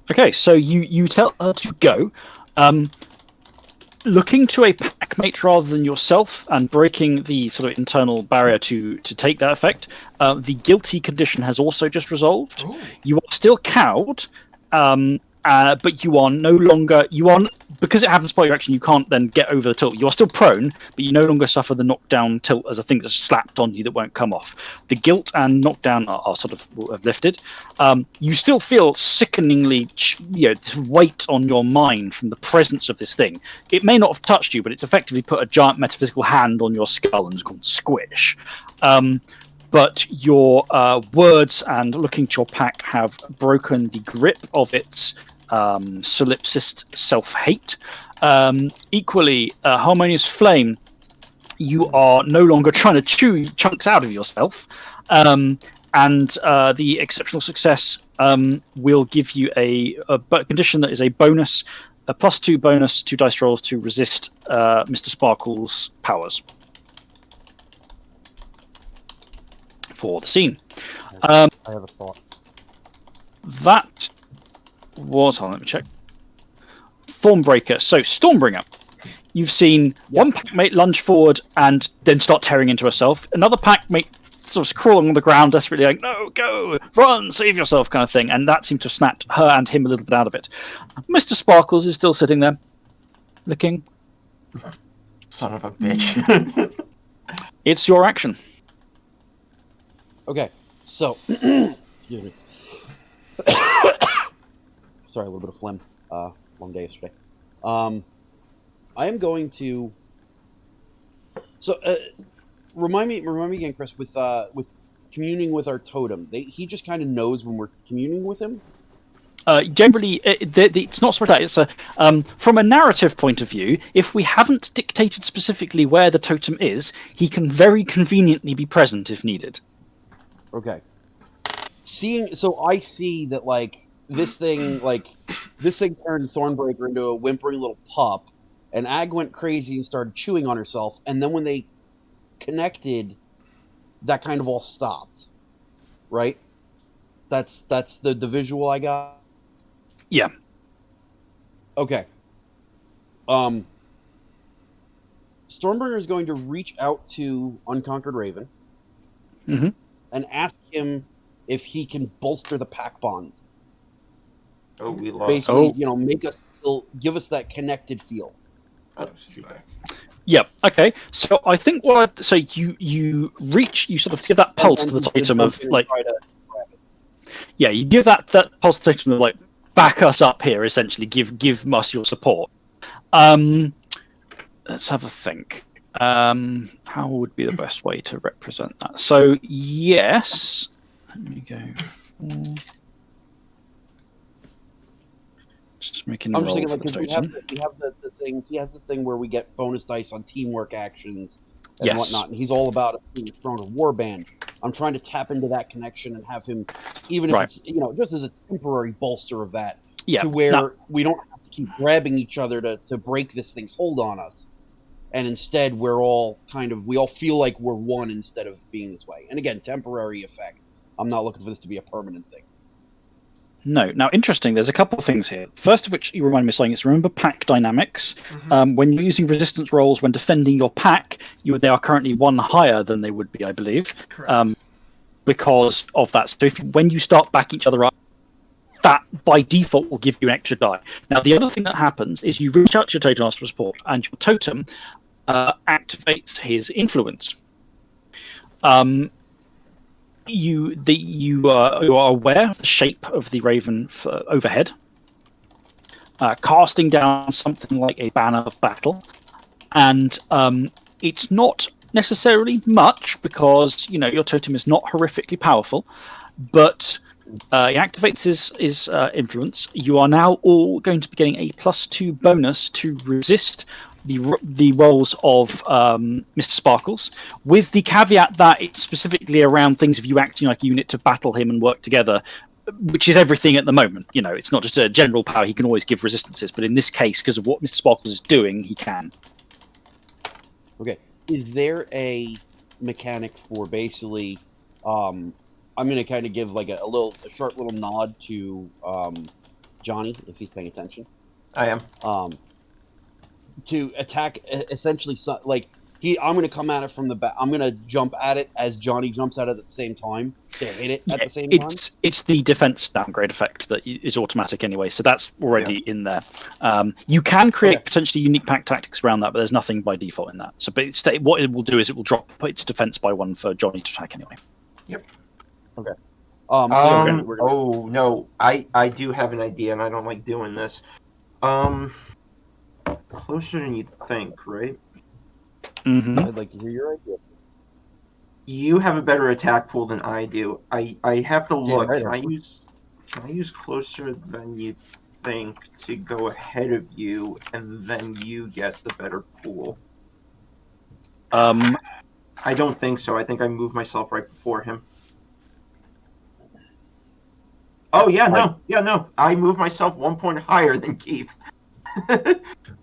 Okay, so you tell her to go. Looking to a packmate rather than yourself and breaking the sort of internal barrier to take that effect, the guilty condition has also just resolved. Ooh. You are still cowed, but you are no longer because it happens by your action. You can't then get over the tilt. You are still prone, but you no longer suffer the knockdown tilt as a thing that's slapped on you that won't come off. The guilt and knockdown are sort of have lifted. You still feel sickeningly, this weight on your mind from the presence of this thing. It may not have touched you, but it's effectively put a giant metaphysical hand on your skull and gone squish. But your words and looking to your pack have broken the grip of its solipsist self-hate. Equally, Harmonious Flame, you are no longer trying to chew chunks out of yourself, and the exceptional success will give you a condition that is a bonus, a +2 bonus to dice rolls to resist Mr. Sparkle's powers for the scene. I have a thought. That was, let me check. Thornbreaker. So Stormbringer. You've seen one packmate lunge forward and then start tearing into herself. Another packmate sort of crawling on the ground, desperately like, no, go, run, save yourself, kind of thing. And that seemed to have snapped her and him a little bit out of it. Mr. Sparkles is still sitting there, looking. Son of a bitch. It's your action. Okay, so excuse me. Sorry, a little bit of phlegm. Long day yesterday. I am going to. So, remind me again, Chris. With communing with our totem, he just kind of knows when we're communing with him. Generally, it's not sort of that. It's from a narrative point of view. If we haven't dictated specifically where the totem is, he can very conveniently be present if needed. Okay. So I see that this thing turned Thornbreaker into a whimpering little pup, and Ag went crazy and started chewing on herself, and then when they connected, that kind of all stopped. Right? That's the visual I got. Yeah. Okay. Stormbringer is going to reach out to Unconquered Raven. Mm-hmm. And ask him if he can bolster the pack bond. Oh, we lost. Basically, make us give us that connected feel. Oh, she's back. Yeah. Okay. So I think you sort of give that pulse to the totem of like. Yeah, you give that pulse to the totem of like, back us up here. Essentially, give us your support. Let's have a think. How would be the best way to represent that? So yes, let me go. Just making. I'm just thinking we have the thing. He has the thing where we get bonus dice on teamwork actions and whatnot, and he's all about being a stronger warband. I'm trying to tap into that connection and have him, even if it's just as a temporary bolster of that, to where we don't have to keep grabbing each other to break this thing's hold on us. And instead, we all feel like we're one instead of being this way. And again, temporary effect. I'm not looking for this to be a permanent thing. No. Now, interesting, there's a couple of things here. First of which, you remind me of saying, remember pack dynamics. Mm-hmm. When you're using resistance rolls, when defending your pack, they are currently one higher than they would be, I believe. Correct. Because of that. So when you start backing each other up, that by default will give you an extra die. Now, the other thing that happens is you reach out to your totem for support, and your totem activates his influence. You are aware of the shape of the raven overhead, casting down something like a banner of battle, and it's not necessarily much because your totem is not horrifically powerful, but he activates his influence. You are now all going to be getting a +2 bonus to resist the rolls of Mr. Sparkles, with the caveat that it's specifically around things of you acting like a unit to battle him and work together, which is everything at the moment. It's not just a general power. He can always give resistances, but in this case, because of what Mr. Sparkles is doing, he can. Okay. Is there a mechanic for basically... I'm going to kind of give like a short little nod to Johnny, if he's paying attention. I am. To attack essentially, like I'm going to come at it from the back. I'm going to jump at it as Johnny jumps at it at the same time to hit it at the same time. It's the defense downgrade effect that is automatic anyway, so that's already in there. You can create potentially unique pack tactics around that, but there's nothing by default in that. So, but what it will do is it will drop its defense by 1 for Johnny to attack anyway. Yep. Okay. Oh no, I do have an idea, and I don't like doing this. Closer than you think, right? Mm-hmm. I'd like to hear your idea. You have a better attack pool than I do. I have to look. Right. Can I use closer than you think to go ahead of you, and then you get the better pool? I don't think so. I think I moved myself right before him. Oh yeah, no. I moved myself 1 point higher than Keith.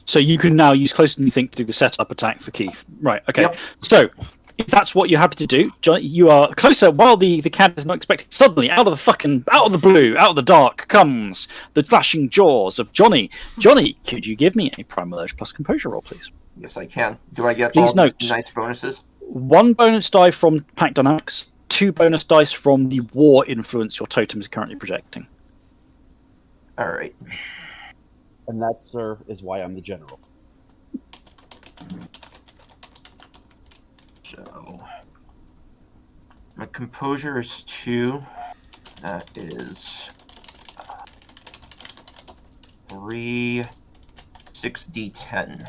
So you can now use closer than you think to do the setup attack for Keith. Right, okay. Yep. So if that's what you're happy to do, Johnny, you are closer while the cat is not expecting. Suddenly, out of the blue, out of the dark, comes the flashing jaws of Johnny. Johnny, could you give me a Primal Urge plus Composure roll, please? Yes, I can. Do I get Please all note. these nice bonuses? 1 bonus die from Pack Dynamics, 2 bonus dice from the war influence your totem is currently projecting. All right. And that, sir, is why I'm the general. So my composure is 2. That is 3, 6d10.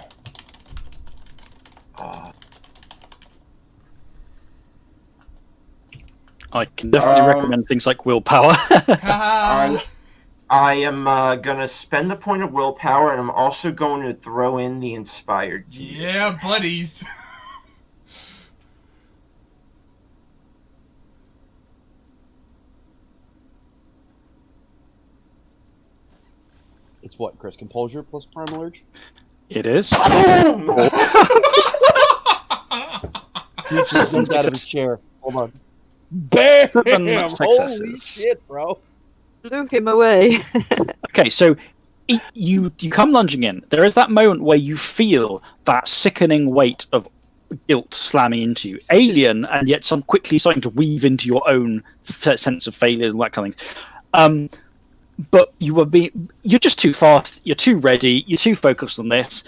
I can definitely recommend things like willpower. I am going to spend the point of willpower, and I'm also going to throw in the inspired. Yeah, buddies. It's what, Chris? Composure plus Primal Urge? It is. He just jumped out of his chair. Hold on. Bam! 7 Holy successes. shit, bro. Blew him away. Okay, so you come lunging in. There is that moment where you feel that sickening weight of guilt slamming into you, alien, and yet some quickly starting to weave into your own sense of failure and that kind of thing. But you're just too fast. You're too ready. You're too focused on this.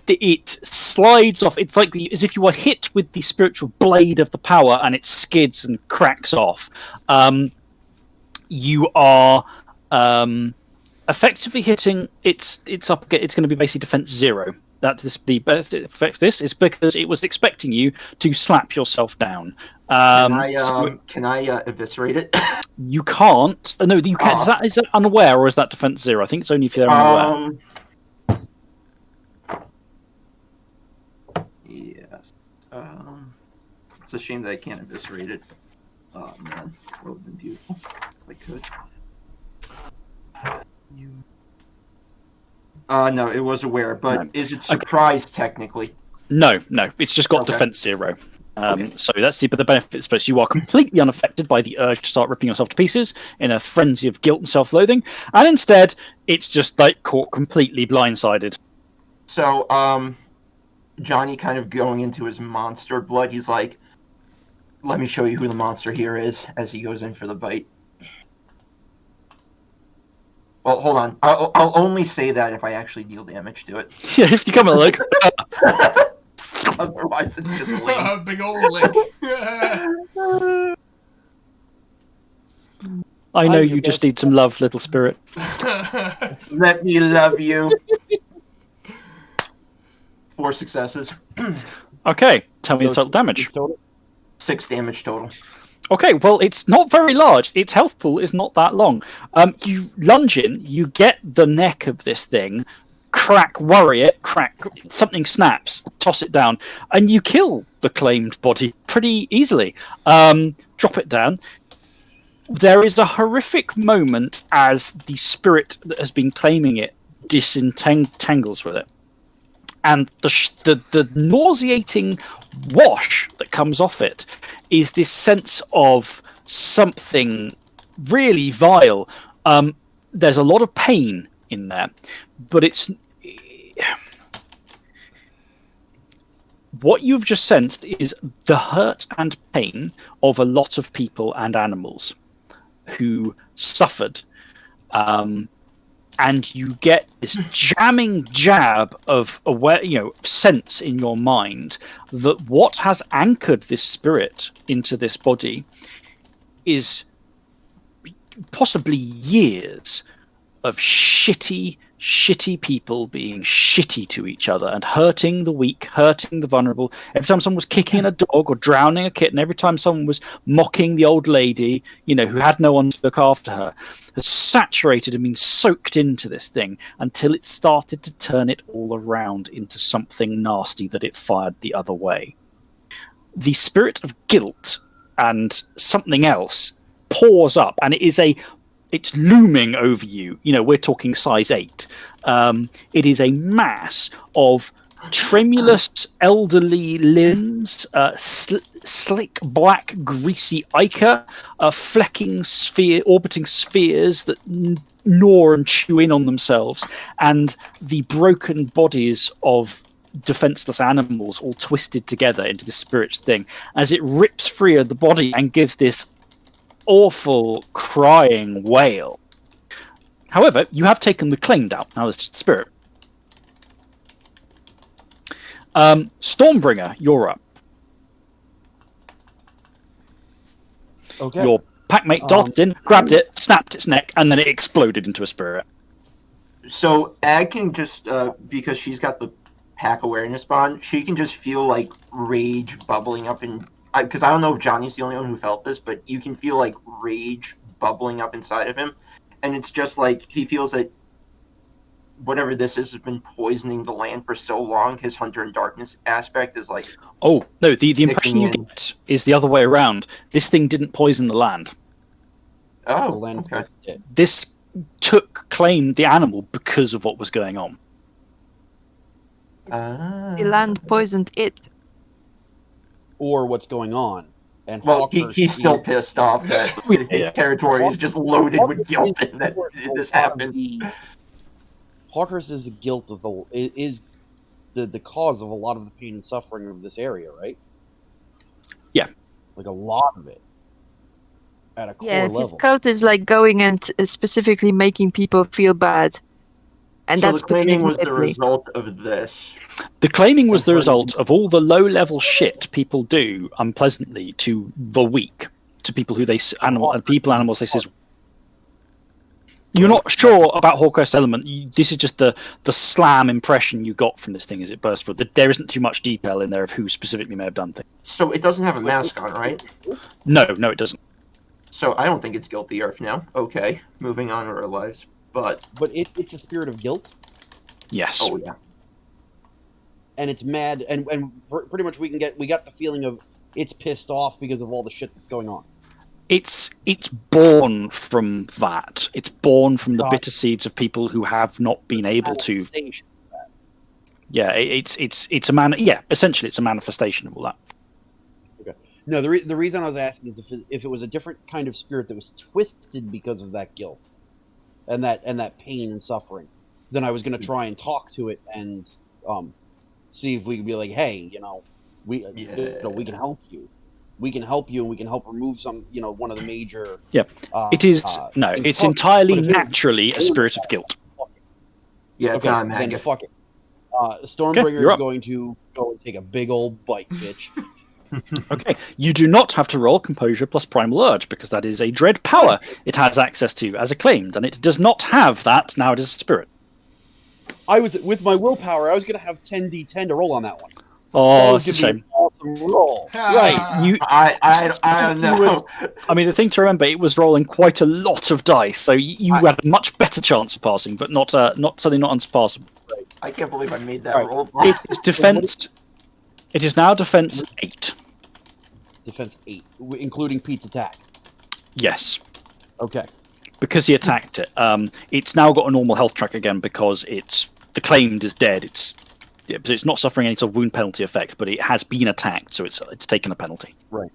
It slides off. It's like as if you were hit with the spiritual blade of the power, and it skids and cracks off. You are effectively hitting. It's up. It's going to be basically defense 0. The benefit of this is because it was expecting you to slap yourself down. Can I eviscerate it? You can't. No, you can't. Is that unaware or is that defense 0? I think it's only if they're unaware. Yes. It's a shame that I can't eviscerate it. Oh man, that would have been beautiful if I could. No, it was aware, but no. Is it surprised technically? No, it's just got defense 0. So that's the benefits, but you are completely unaffected by the urge to start ripping yourself to pieces in a frenzy of guilt and self-loathing, and instead it's just like caught completely blindsided. So, Johnny kind of going into his monster blood, he's like, let me show you who the monster here is, as he goes in for the bite. Well, hold on. I'll only say that if I actually deal damage to it. Yeah, if you come and look. Otherwise, it's just lame. Big old lick. I know you just need some love, little spirit. Let me love you. 4 successes. Okay, tell me the total damage. 6 damage total. Okay, well, it's not very large. Its health pool is not that long. You lunge in, you get the neck of this thing, worry it, something snaps, toss it down, and you kill the claimed body pretty easily. Drop it down. There is a horrific moment as the spirit that has been claiming it disentangles with it. And the nauseating wash that comes off it is this sense of something really vile. There's a lot of pain in there, but what you've just sensed is the hurt and pain of a lot of people and animals who suffered. And you get this jamming jab of sense in your mind that what has anchored this spirit into this body is possibly years of shitty people being shitty to each other and hurting the weak, hurting the vulnerable. Every time someone was kicking a dog or drowning a kitten, every time someone was mocking the old lady, who had no one to look after her, has saturated and been soaked into this thing until it started to turn it all around into something nasty that it fired the other way. The spirit of guilt and something else pours up, and it's looming over you. We're talking size 8. It is a mass of tremulous elderly limbs, slick black greasy ichor, orbiting spheres that gnaw and chew in on themselves, and the broken bodies of defenseless animals all twisted together into this spirit thing as it rips free of the body and gives this awful crying wail. However, you have taken the claimed out. Now there's just the spirit. Stormbringer, you're up. Okay. Your packmate darted in, grabbed it, snapped its neck, and then it exploded into a spirit. So Ag can just, because she's got the pack awareness bond, she can just feel like rage bubbling up in. Because I don't know if Johnny's the only one who felt this, but you can feel like rage bubbling up inside of him, and it's just like he feels that whatever this is has been poisoning the land for so long. His Hunter in Darkness aspect is like. Oh no! The impression you get is the other way around. This thing didn't poison the land. Oh, okay. This claimed the animal because of what was going on. The land poisoned it. Or what's going on. And well, he's still pissed off that his territory is just loaded with guilt and that this happened. Hawkhurst is the guilt of the cause of a lot of the pain and suffering of this area, right? Yeah. Like a lot of it. At a core level. His cult is like going and specifically making people feel bad. And so that's the claiming was the result of this. The claiming was the result of all the low-level shit people do unpleasantly to the weak, to people who animals. This is. You're not sure about Hawkhurst element. This is just the slam impression you got from this thing as it burst forth. There isn't too much detail in there of who specifically may have done things. So it doesn't have a mask on, right? No, it doesn't. So I don't think it's guilty Earth now. Okay, moving on with our lives. But it's a spirit of guilt? Yes. Oh, yeah. And it's mad, and pretty much we got the feeling of it's pissed off because of all the shit that's going on. It's born from that. It's born from the bitter seeds of people who have not been able to. Yeah, it's a man. Yeah, essentially, it's a manifestation of all that. Okay. No, the reason I was asking is if it was a different kind of spirit that was twisted because of that guilt, and that pain and suffering, then I was going to try and talk to it and see if we could be like, hey, we can help you. We can help you, and we can help remove some, one of the major. Yeah, it is it's entirely naturally a spirit of guilt. Yeah, it's not then fuck it. Stormbringer is going to go and take a big old bite, bitch. Okay, you do not have to roll Composure plus Primal Urge because that is a dread power it has access to as acclaimed, and it does not have that now. It is a spirit. I was with my willpower. I was going to have 10d10 to roll on that one. Oh, that's a shame. Awesome roll. Right. I don't know. I mean, the thing to remember, it was rolling quite a lot of dice, so you had a much better chance of passing, but not certainly not unsurpassable. Right. I can't believe I made that roll. It is defense. It is now defense 8. Defense 8, including Pete's attack. Yes. Okay. Because he attacked it. It's now got a normal health track again because the claimed is dead. But it's not suffering any sort of wound penalty effect, but it has been attacked, so it's taken a penalty. Right.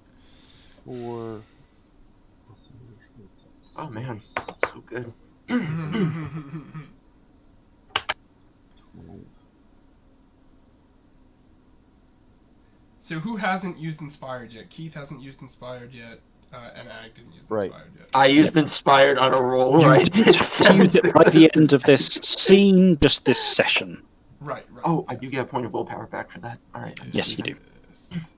Oh man, that's so good. So who hasn't used Inspired yet? Keith hasn't used Inspired yet, and Ag didn't use Right. Inspired yet. I used Inspired on a roll You where I did did 7 use it by the successes. end of this scene, just this session. Right. Oh, I yes. do get a point of willpower back for that. All right. Yes, you do. Yes.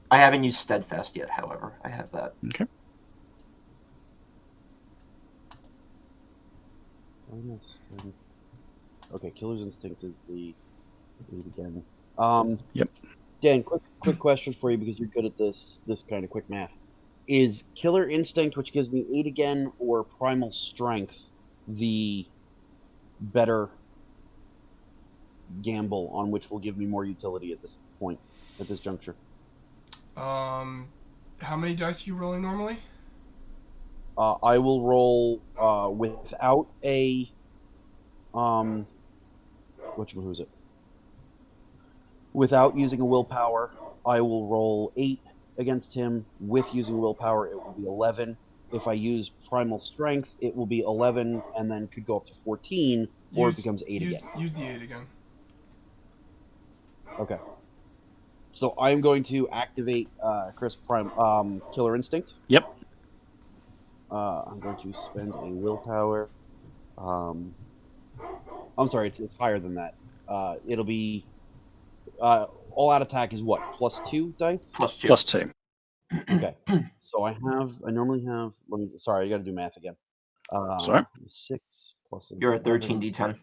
I haven't used Steadfast yet, however. I have that. Okay. Okay, Killer's Instinct is the lead again. Yep. Dan, quick question for you because you're good at this kind of quick math. Is Killer Instinct, which gives me 8 again, or Primal Strength the better gamble on which will give me more utility at this point, at this juncture? How many dice are you rolling normally? I will roll without a who's it? Without using a willpower, I will roll 8 against him. With using willpower, it will be 11. If I use Primal Strength, it will be 11, and then could go up to 14, or it becomes 8 again. Use the 8 again. Okay. So I'm going to activate Chris Killer Instinct. Yep. I'm going to spend a willpower. I'm sorry, it's higher than that. It'll be all out attack is what? +2 dice? +2. +2. Okay. So I normally have. Sorry, I got to do math again. Sorry. 6 plus. You're at 11 13d10.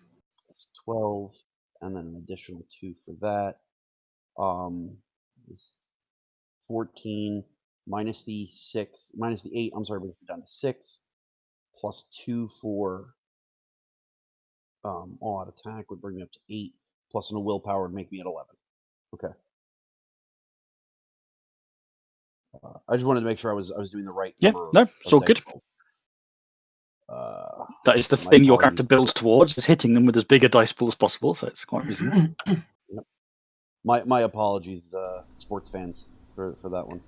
plus 12, and then an additional 2 for that. Is 14 minus the 6 minus the 8. I'm sorry, brings me down to 6 plus 2 for all out attack would bring me up to 8, plus a willpower would make me at 11. Okay. I just wanted to make sure I was doing the right Yeah, number. no, it's all good. That is the thing your character builds towards, is hitting them with as big a dice pool as possible, so it's quite reasonable. Yep. My apologies, sports fans, for that one.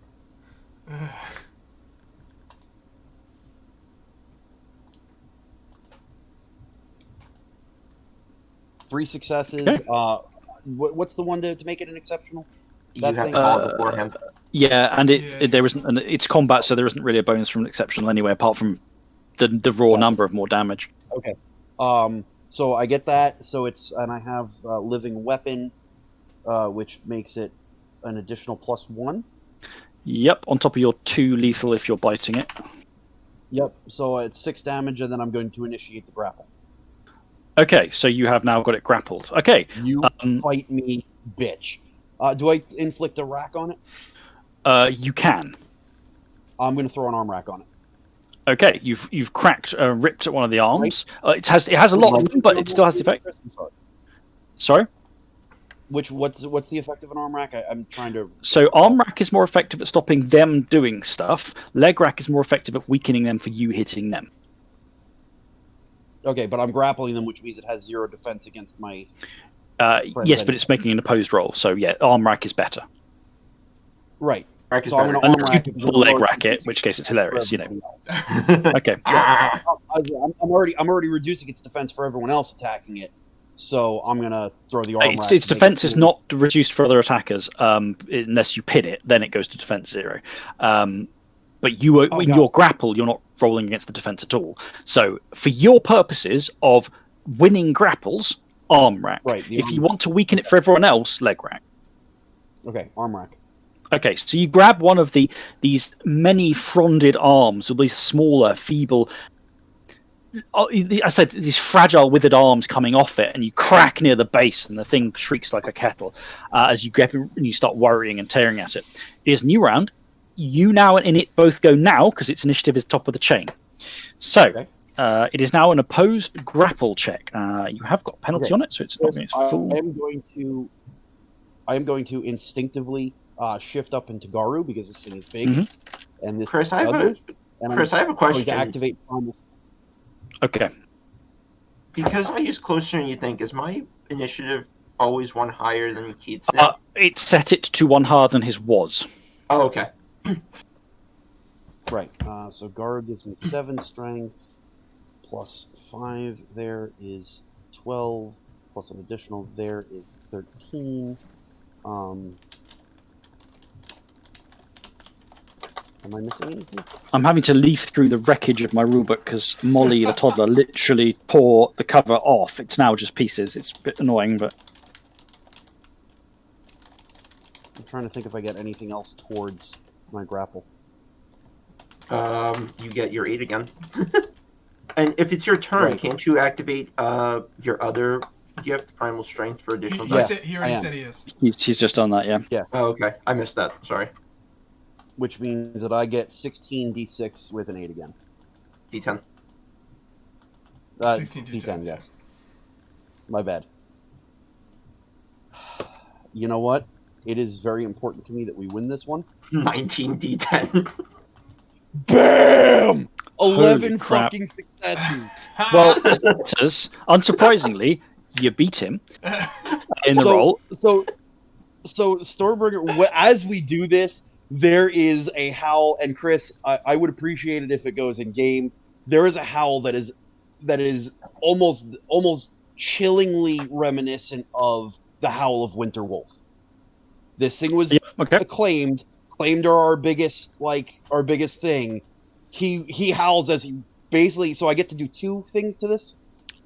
3 successes. Okay. What's the one to make it an exceptional? You have to call it beforehand. Yeah, and there isn't, and it's combat, so there isn't really a bonus from an exceptional anyway, apart from the raw number of more damage. Okay. So I get that. So and I have living weapon, which makes it an additional +1. Yep, on top of your 2 lethal if you're biting it. Yep. So it's 6 damage, and then I'm going to initiate the grapple. Okay, so you have now got it grappled. Okay. You fight me, bitch. Do I inflict a rack on it? You can. I'm going to throw an arm rack on it. Okay, you've cracked, ripped at one of the arms. It has a lot of them, but it still has the effect. Sorry. What's the effect of an arm rack? I'm trying to. So arm rack is more effective at stopping them doing stuff. Leg rack is more effective at weakening them for you hitting them. Okay, but I'm grappling them, which means it has 0 defense against my. Yes, but it's making an opposed roll. So yeah, arm rack is better. Right. Rack is So I'm better. going to arm Unless rack you pull leg rack it, in which case it's hilarious, you know. Okay. Yeah, I'm already reducing its defense for everyone else attacking it. So I'm gonna throw the arm rack. Its defense is not reduced for other attackers unless you pin it. Then it goes to defense 0. But when you're grappled, you're not rolling against the defense at all. So for your purposes of winning grapples, arm rack. Right. If you want to weaken it for everyone else, leg rack. Okay, arm rack. Okay, so you grab one of these many fronded arms, or these smaller, feeble. I said these fragile, withered arms coming off it, and you crack near the base, and the thing shrieks like a kettle as you grab it and you start worrying and tearing at it. It is a new round. You now and it both go now because its initiative is top of the chain. So it is now an opposed grapple check. You have got a penalty on it, so it's not going to full. I am going to instinctively shift up into Garu because this thing is big, and this Chris, I have a question. To activate Okay. Because I use closer than you think, is my initiative always one higher than Keith's? It set it to 1 higher than his was. Oh, okay. Right. So Garu gives me 7 strength, plus 5 there is 12, plus an additional there is 13. Am I missing anything? I'm having to leaf through the wreckage of my rulebook because Molly, the toddler, literally tore the cover off. It's now just pieces. It's a bit annoying, but I'm trying to think if I get anything else towards my grapple. You get your 8 again. And if it's your turn, Right. can't you activate your other gift, Primal Strength, for additional dice? He already said he is. he's just done that, yeah. Oh, okay. I missed that. Sorry. Which means that I get 16 d6 with an 8 again. D10. 16 to 10, yes. My bad. You know what? It is very important to me that we win this one. 19 D10. BAM! 11 crap. fucking successes. Well, for starters, unsurprisingly, you beat him in the roll. So Stormbringer, as we do this, there is a howl, and Chris, I would appreciate it if it goes in game. There is a howl that is almost chillingly reminiscent of the howl of Winter Wolf. This thing was claimed are our biggest thing. He howls as he basically. So I get to do 2 things to this.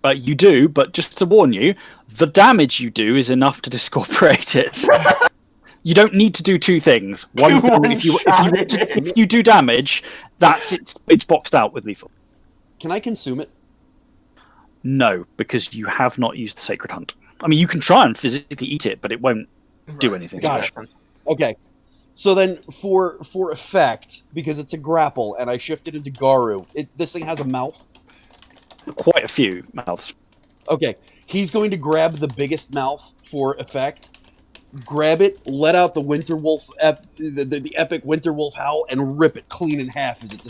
You do, but just to warn you, the damage you do is enough to discorporate it. You don't need to do 2 things. One thing, if you do damage, that's it's boxed out with lethal. Can I consume it? No, because you have not used the Sacred Hunt. I mean, you can try and physically eat it, but it won't do anything special. Okay. So then, for effect, because it's a grapple, and I shift it into Garu, this thing has a mouth? Quite a few mouths. Okay. He's going to grab the biggest mouth for effect, grab it, let out the Winter Wolf, the epic Winter Wolf howl, and rip it clean in half as it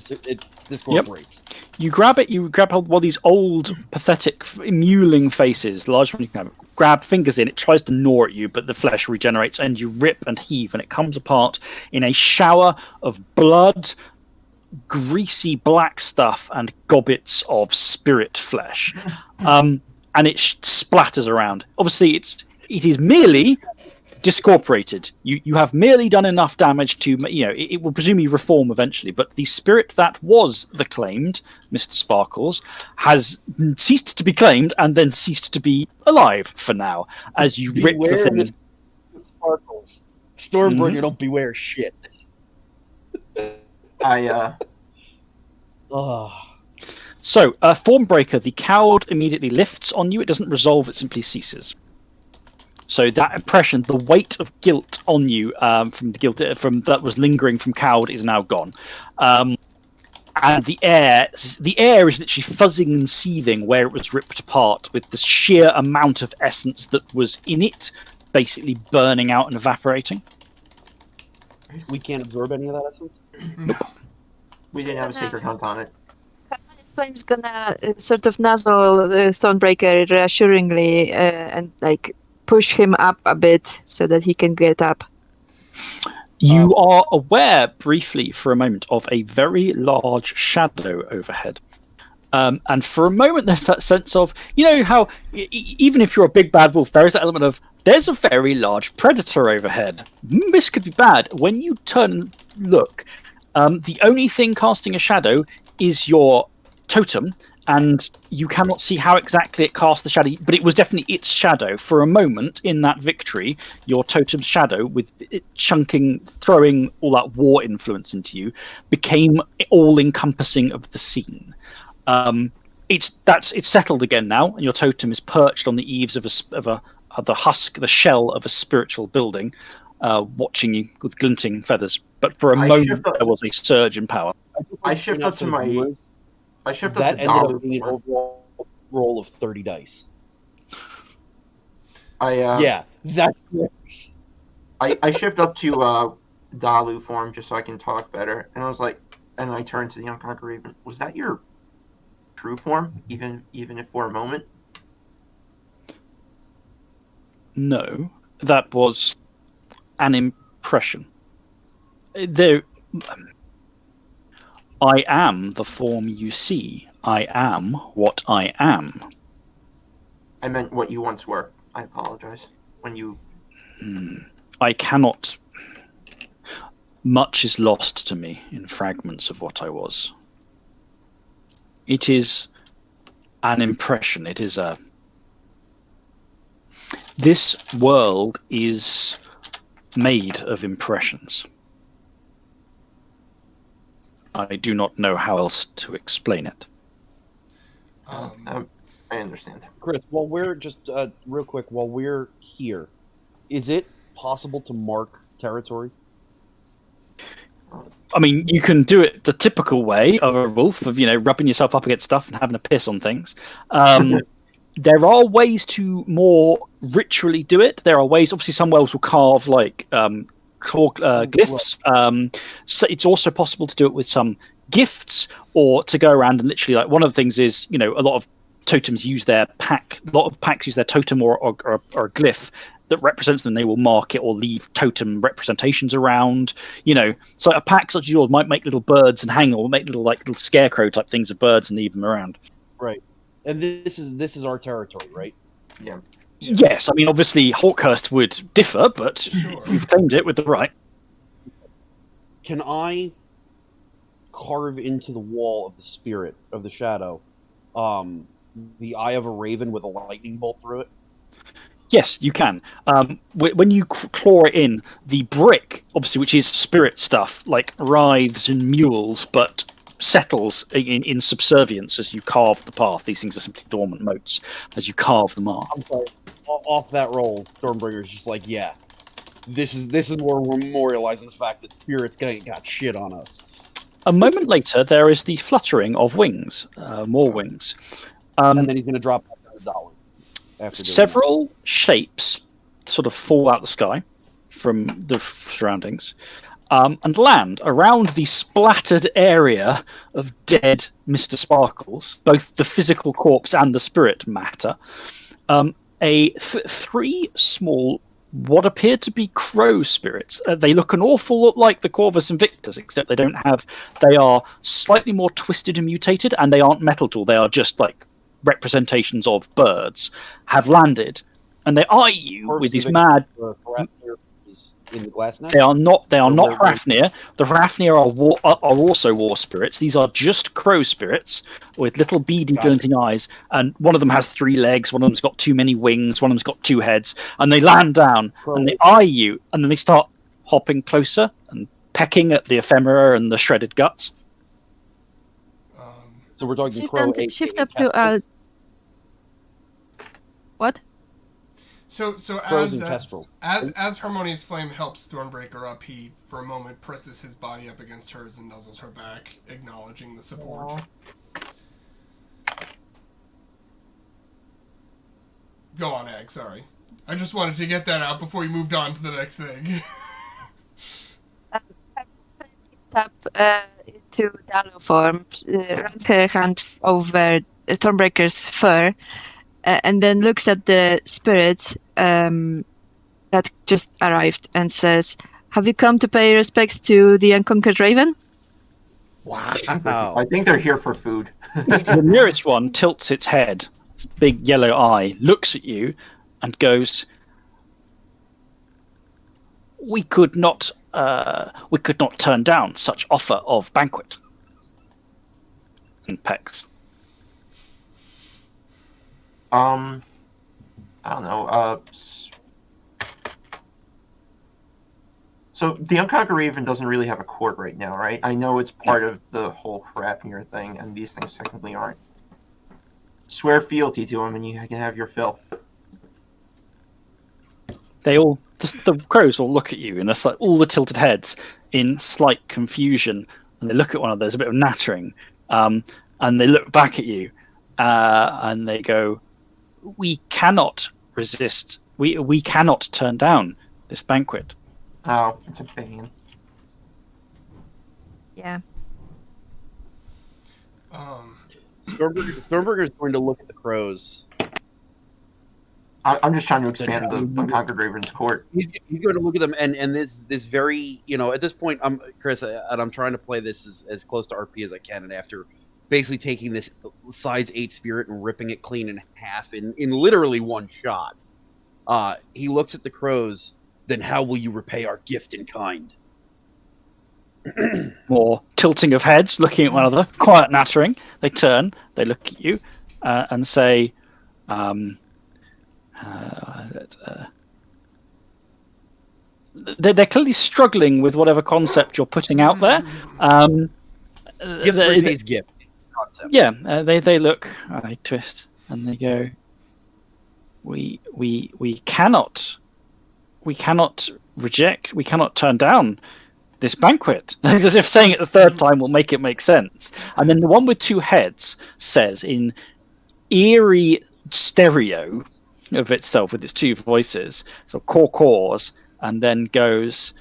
discorporates. Yep. You grab one of these old, pathetic, mewling faces, large one you can grab fingers in, it tries to gnaw at you, but the flesh regenerates, and you rip and heave, and it comes apart in a shower of blood, greasy black stuff, and gobbets of spirit flesh. And it splatters around. Obviously, it is merely discorporated. You have merely done enough damage to, it will presumably reform eventually, but the spirit that was the claimed Mr. Sparkles has ceased to be claimed and then ceased to be alive for now as you rip the thing. Mr. Sparkles. Stormbringer, don't beware shit. So, Formbreaker, the coward immediately lifts on you. It doesn't resolve, it simply ceases. So that impression, the weight of guilt on you from that was lingering from Cowed is now gone, and the air is literally fuzzing and seething where it was ripped apart, with the sheer amount of essence that was in it basically burning out and evaporating. We can't absorb any of that essence. Nope. We didn't have a Sacred Hunt on it. Flame's gonna sort of nuzzle Thornbreaker reassuringly and push him up a bit so that he can get up. You are aware briefly for a moment of a very large shadow overhead. And for a moment there's that sense of, how even if you're a big bad wolf, there is that element of, there's a very large predator overhead. This could be bad. When you turn and look, the only thing casting a shadow is your totem, and you cannot see how exactly it cast the shadow, but it was definitely its shadow. For a moment in that victory, your totem's shadow, with it throwing all that war influence into you, became all-encompassing of the scene. It's settled again now, and your totem is perched on the eaves of the shell of a spiritual building, watching you with glinting feathers. But for a moment, there was a surge in power. I shift up to my. I shift up that to ended up being an overall roll of 30 dice. Yeah, that's gross. I shift up to Dalu form just so I can talk better, and I was like, and I turned to the Unconquered Raven. Was that your true form, even if for a moment? No, that was an impression. I am the form you see. I am what I am. I meant what you once were. I apologize. When you... I cannot... much is lost to me in fragments of what I was. It is an impression. It is a... This world is made of impressions. I do not know how else to explain it. I understand. Chris, while we're just real quick, while we're here, is it possible to mark territory? I mean, you can do it the typical way of a wolf, of rubbing yourself up against stuff and having a piss on things. There are ways to more ritually do it. There are ways. Obviously, some wells will carve like glyphs. So it's also possible to do it with some gifts, or to go around and literally, like, one of the things is, a lot of totems use their pack. A lot of packs use their totem or a glyph that represents them. They will mark it or leave totem representations around. So a pack such as yours might make little birds and hang, or make little scarecrow type things of birds and leave them around. Right. And this is our territory, right? Yeah. Yes, I mean, obviously Hawkhurst would differ, but Sure. you've claimed it with the right. Can I carve into the wall of the spirit of the shadow the eye of a raven with a lightning bolt through it? Yes, you can. When you claw it in, the brick, obviously, which is spirit stuff, like writhes and mules, but settles in subservience as you carve the path. These things are simply dormant motes as you carve them off. I'm sorry. Off that roll, Stormbringer's just like, yeah, this is where we're memorializing the fact that spirits got shit on us. A moment later, there is the fluttering of wings, more wings. And then he's going to drop $100 after doing Several shapes sort of fall out the sky from the surroundings and land around the splattered area of dead Mr. Sparkles, both the physical corpse and the spirit matter. Three small, what appear to be crow spirits. They look an awful lot like the Corvus Invictus, except they are slightly more twisted and mutated, and they aren't metal tool. They are just like representations of birds, have landed, and they eye you with these mad... in the glass nest? They are not Hrafnir. The Hrafnir are also war spirits. These are just crow spirits with little beady glinting eyes, and one of them has 3 legs, one of them's got too many wings, one of them's got 2 heads, and they land down and they eye you, and then they start hopping closer and pecking at the ephemera and the shredded guts. So we're talking shift up to what? So as Harmonious Flame helps Thornbreaker up, he for a moment presses his body up against hers and nuzzles her back, acknowledging the support. Aww. Go on, Egg, sorry. I just wanted to get that out before you moved on to the next thing. Tap to Dallo form, run her hand over Thornbreaker's fur, and then looks at the spirit that just arrived and says, "Have you come to pay respects to the unconquered raven?" Wow. I think they're here for food. The nearest one tilts its head, big yellow eye, looks at you, and goes, We could not turn down such offer of banquet. And pecks. I don't know. So the Unconquered Raven doesn't really have a court right now, right? I know it's part of the whole Hrafnir thing, and these things technically aren't. Swear fealty to him, and you can have your fill. The crows all look at you, and it's like all the tilted heads in slight confusion, and they look at one another. There's a bit of nattering, and they look back at you, and they go, "We cannot resist. We cannot turn down this banquet." Oh, it's a pain. Yeah. Stormberger is going to look at the crows. I'm just trying to expand the Unconquered Raven's court. He's going to look at them, and this very, at this point, Chris, and I'm trying to play this as close to RP as I can, and after basically taking this size 8 spirit and ripping it clean in half in literally one shot, he looks at the crows. Then how will you repay our gift in kind? More tilting of heads, looking at one another, quiet nattering. They turn, they look at you, and say, they're clearly struggling with whatever concept you're putting out there. Gift repays gift concept. Yeah, they look, they twist, and they go, we cannot reject, we cannot turn down this banquet. As if saying it the third time will make it make sense. And then the one with two heads says in eerie stereo of itself with its two voices, so caws, and then goes,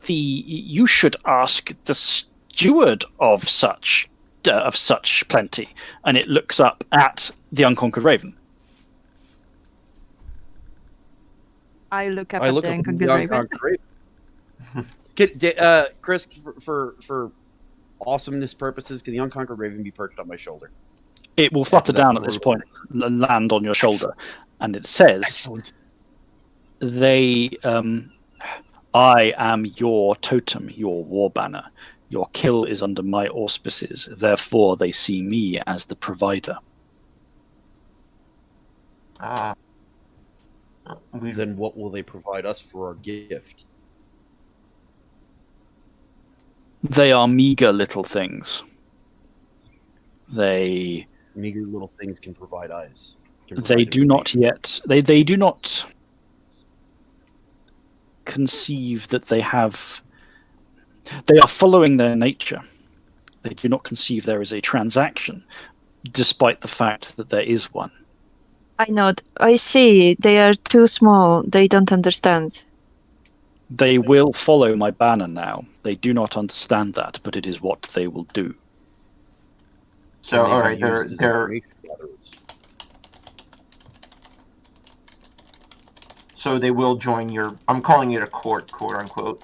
you should ask the steward of such plenty. And it looks up at the Unconquered Raven. I look up I at look the up at Unconquered the Raven. Unconquered Raven. Chris, for awesomeness purposes, can the Unconquered Raven be perched on my shoulder? It will flutter down at this point and land on your shoulder. And it says, Excellent. I am your totem, your war banner. Your kill is under my auspices. Therefore, they see me as the provider. Then what will they provide us for our gift? They are meager little things. Meager little things can provide eyes. They do not yet. They do not conceive that they have. They are following their nature. They do not conceive there is a transaction, despite the fact that there is one. I nod. I see. They are too small. They don't understand. They will follow my banner now. They do not understand that, but it is what they will do. So, all right, they're so they will join your. I'm calling it a court, quote unquote.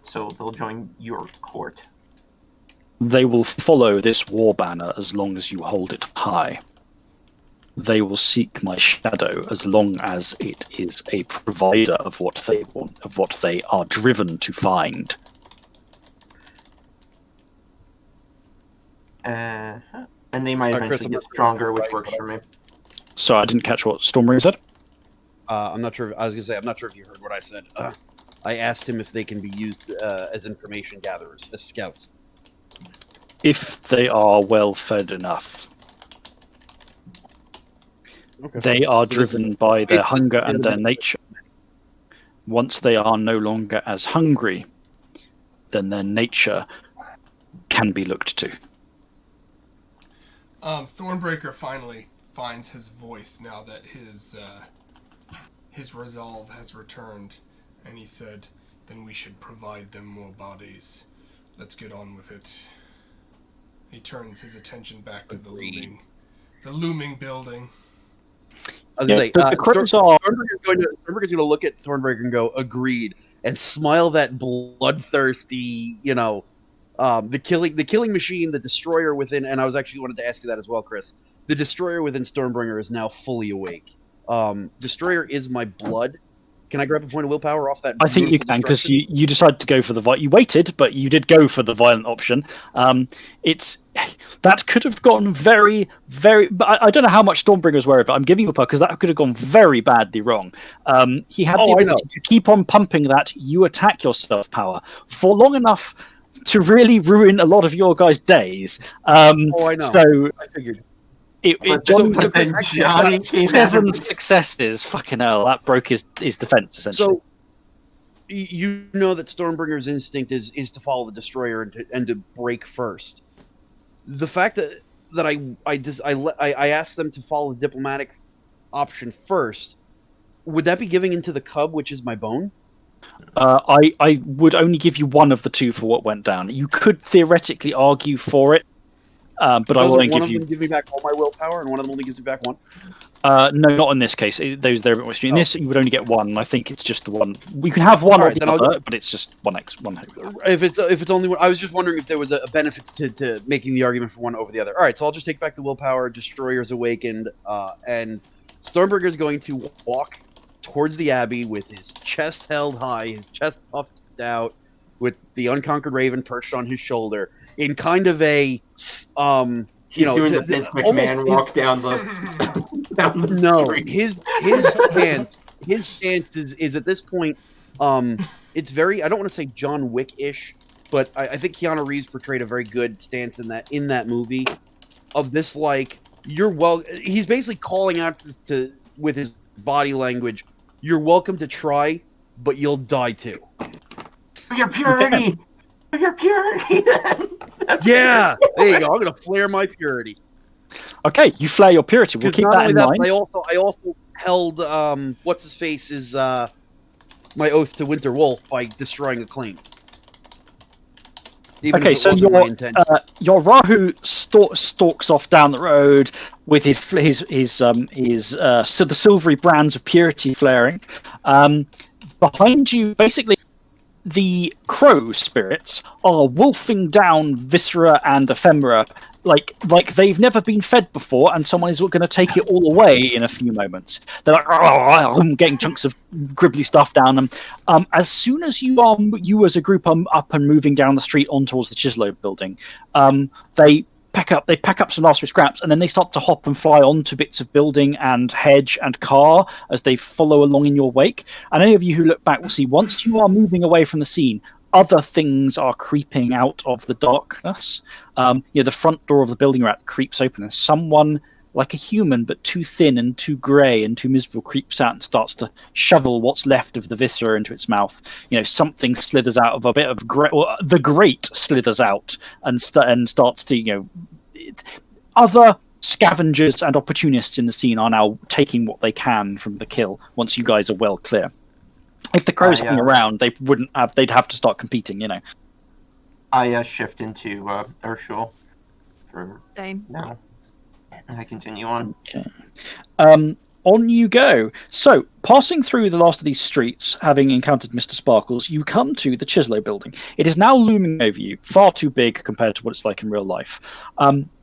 So they'll join your court. They will follow this war banner as long as you hold it high. They will seek my shadow as long as it is a provider of what they want, of what they are driven to find. And they might eventually get stronger, which works for me. So I didn't catch what Stormbringer said. I'm not sure. I was gonna say I'm not sure if you heard what I said. I asked him if they can be used as information gatherers, as scouts. If they are well fed enough. Okay. They are driven by their hunger and their nature. Once they are no longer as hungry, then their nature can be looked to. Thornbreaker finally finds his voice now that his resolve has returned, and he said, "Then we should provide them more bodies. Let's get on with it." He turns his attention back to the looming building. Stormbringer is going to look at Thornbreaker and go, "Agreed," and smile that bloodthirsty, the killing machine, the destroyer within. And I was actually wanted to ask you that as well, Chris. The destroyer within Stormbringer is now fully awake. Destroyer is my blood. Can I grab a point of willpower off that? I think you can, because you decided to go for the you waited, but you did go for the violent option. That could have gone very, very. But I don't know how much Stormbringer's aware of it. I'm giving you a because that could have gone very badly wrong. He had the ability to keep on pumping that you attack yourself power for long enough to really ruin a lot of your guys' days. I know. So I figured. Johnny 7 successes. Fucking hell, that broke his defense essentially. So you know that Stormbringer's instinct is to follow the destroyer and to break first. The fact that I asked them to follow the diplomatic option first, would that be giving into the cub, which is my bone? I would only give you one of the two for what went down. You could theoretically argue for it. But I won't give you. One of them give me back all my willpower, and one of them only gives me back one. No, not in this case. They're a bit more extreme. In this, you would only get one. I think it's just the one. We can have one or the other, but it's just one. If it's only one, I was just wondering if there was a benefit to making the argument for one over the other. All right, so I'll just take back the willpower. Destroyer's awakened, and Stormbringer's going to walk towards the Abbey with his chest held high, his chest puffed out, with the unconquered raven perched on his shoulder in kind of a He's doing the Vince McMahon walk down the down the street. His stance is at this point, it's very, I don't want to say John Wick-ish, but I think Keanu Reeves portrayed a very good stance in that movie of this, like, he's basically calling out to with his body language, you're welcome to try, but you'll die too. For your purity! For your purity! Yeah! There you go. I'm going to flare my purity. Okay, you flare your purity. We'll keep that in mind. I also held, what's-his-face is, my oath to Winter Wolf by destroying a claim. Okay, so your Rahu stalks off down the road with his the silvery brands of purity flaring. Behind you, basically, the crow spirits are wolfing down viscera and ephemera like they've never been fed before, and someone is going to take it all away in a few moments. They're like getting chunks of gribbly stuff down them. As soon as you as a group are up and moving down the street on towards the Chislo building, they pack up some last scraps, and then they start to hop and fly onto bits of building and hedge and car as they follow along in your wake. And any of you who look back will see, once you are moving away from the scene, other things are creeping out of the darkness. The front door of the building rat creeps open, and someone, like a human but too thin and too grey and too miserable, creeps out and starts to shovel what's left of the viscera into its mouth. Something slithers out of a bit of the grate slithers out and starts to, other scavengers and opportunists in the scene are now taking what they can from the kill once you guys are well clear. If the crows hang around, they wouldn't have. They'd have to start competing, I shift into Urshul for Same. now, and I continue on. Okay. On you go. So, passing through the last of these streets, having encountered Mr. Sparkles, you come to the Chislo building. It is now looming over you, far too big compared to what it's like in real life.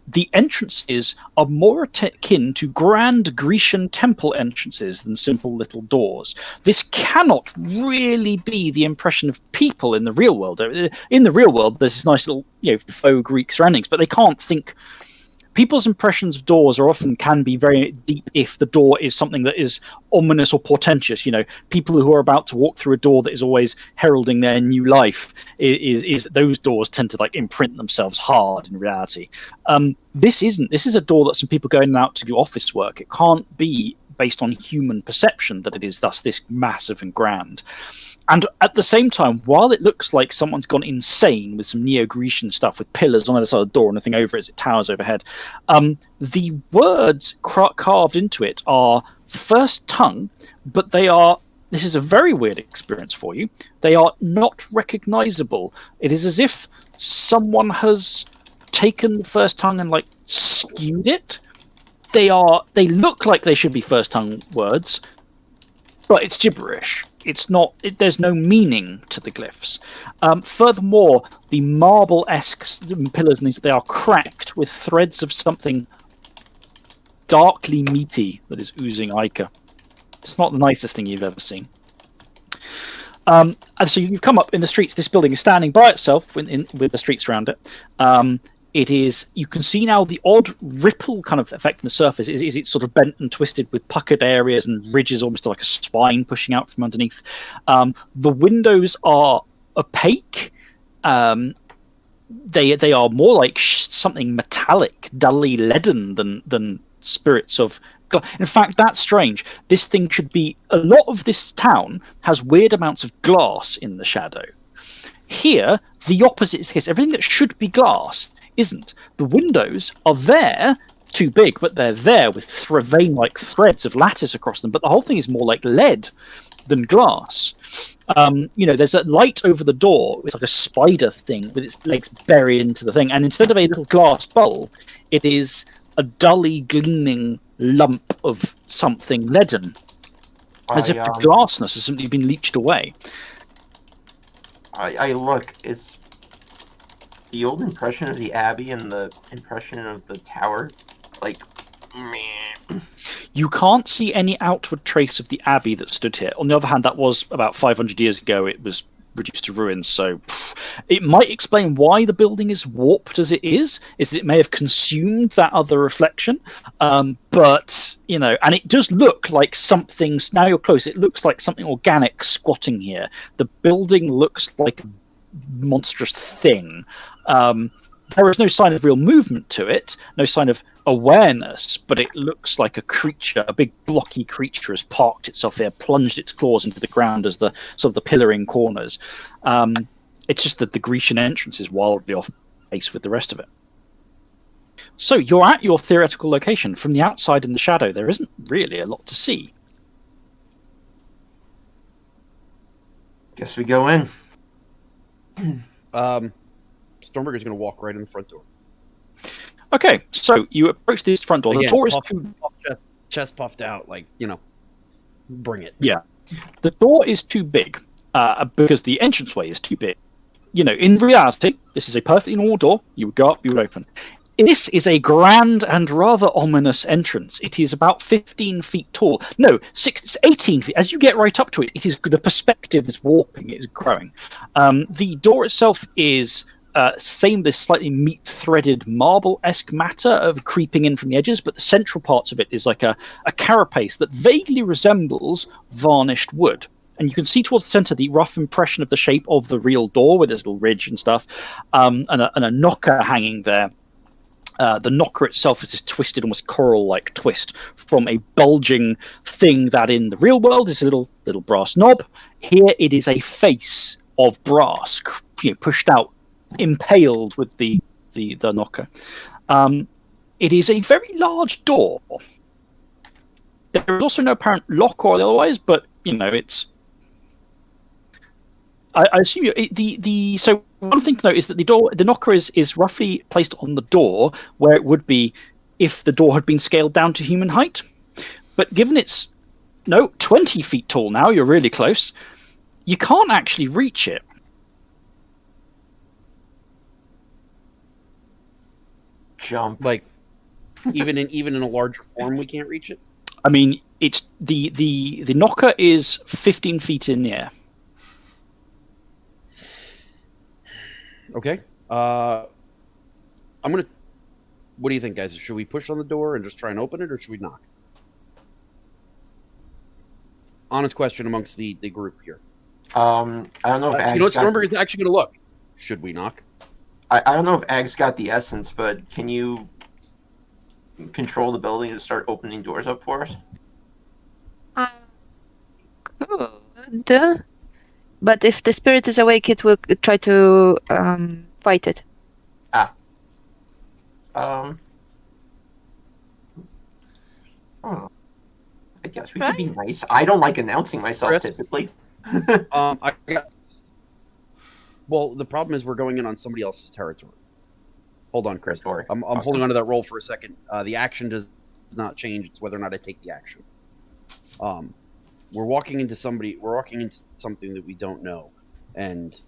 The entrances are more akin to grand Grecian temple entrances than simple little doors. This cannot really be the impression of people in the real world. In the real world, there's this nice little, faux Greek surroundings, but they can't think. People's impressions of doors can be very deep if the door is something that is ominous or portentous. People who are about to walk through a door that is always heralding their new life, is those doors tend to imprint themselves hard in reality. This isn't. This is a door that some people going out to do office work. It can't be based on human perception that it is thus this massive and grand. And at the same time, while it looks like someone's gone insane with some Neo-Grecian stuff with pillars on the other side of the door and nothing over it as it towers overhead, the words carved into it are first tongue, but this is a very weird experience for you, they are not recognizable. It is as if someone has taken the first tongue and skewed it. They look like they should be first tongue words, but it's gibberish. It's not. There's no meaning to the glyphs. Furthermore, the marble-esque pillars and these, they are cracked with threads of something darkly meaty that is oozing ichor. It's not the nicest thing you've ever seen. And so you've come up in the streets. This building is standing by itself with the streets around it. It is. You can see now the odd ripple kind of effect in the surface. Is it sort of bent and twisted with puckered areas and ridges, almost like a spine pushing out from underneath. The windows are opaque. They are more like something metallic, dully leaden than spirits of. In fact, that's strange. This thing should be. A lot of this town has weird amounts of glass in the shadow. Here, the opposite is the case. Everything that should be glass isn't. The windows are there, too big, but they're there with vein-like threads of lattice across them. But the whole thing is more like lead than glass. There's a light over the door. It's like a spider thing with its legs buried into the thing. And instead of a little glass bowl, it is a dully gleaming lump of something leaden. As if the glassness has simply been leached away. I look, it's the old impression of the Abbey and the impression of the tower, meh. You can't see any outward trace of the Abbey that stood here. On the other hand, that was about 500 years ago. It was reduced to ruins. So it might explain why the building is warped as it is it may have consumed that other reflection. But, and it does look like something, now you're close, it looks like something organic squatting here. The building looks like a monstrous thing. There is no sign of real movement to it, no sign of awareness, but it looks like a creature, a big blocky creature has parked itself here, plunged its claws into the ground as the sort of the pillaring corners. It's just that the Grecian entrance is wildly off base with the rest of it. So you're at your theoretical location. From the outside in the shadow, there isn't really a lot to see. Guess we go in. Stormberger's going to walk right in the front door. Okay, so you approach this front door. Again, the door is too... chest puffed out, bring it. Yeah. The door is too big because the entranceway is too big. In reality, this is a perfectly normal door. You would go up, you would open. This is a grand and rather ominous entrance. It is about 15 feet tall. No, it's 18 feet. As you get right up to it, the perspective is warping, it is growing. The door itself is... this slightly meat-threaded marble-esque matter of creeping in from the edges, but the central parts of it is like a carapace that vaguely resembles varnished wood. And you can see towards the center the rough impression of the shape of the real door with this little ridge and stuff, and a knocker hanging there. The knocker itself is this twisted, almost coral-like twist from a bulging thing that in the real world is a little brass knob. Here it is a face of brass, pushed out, impaled with the knocker. It is a very large door. There is also no apparent lock or otherwise, but it's. I assume so. One thing to note is that the knocker is roughly placed on the door where it would be if the door had been scaled down to human height. But given it's 20 feet tall now, you're really close. You can't actually reach it. Jump. Even in a larger form, we can't reach it. I mean, it's the knocker is 15 feet in the air. Okay. I'm gonna. What do you think, guys? Should we push on the door and just try and open it, or should we knock? Honest question amongst the group here. I don't know if Ag's Stormberg is actually going to look. Should we knock? I don't know if Ag's got the essence, but can you control the building to start opening doors up for us? Could. But if the spirit is awake, it will try to fight it. Oh. I guess we could be nice. I don't like announcing myself Chris? typically. Well, the problem is we're going in on somebody else's territory. Hold on, Chris. Sorry. I'm holding onto that roll for a second. The action does not change. It's whether or not I take the action. We're walking into something that we don't know, and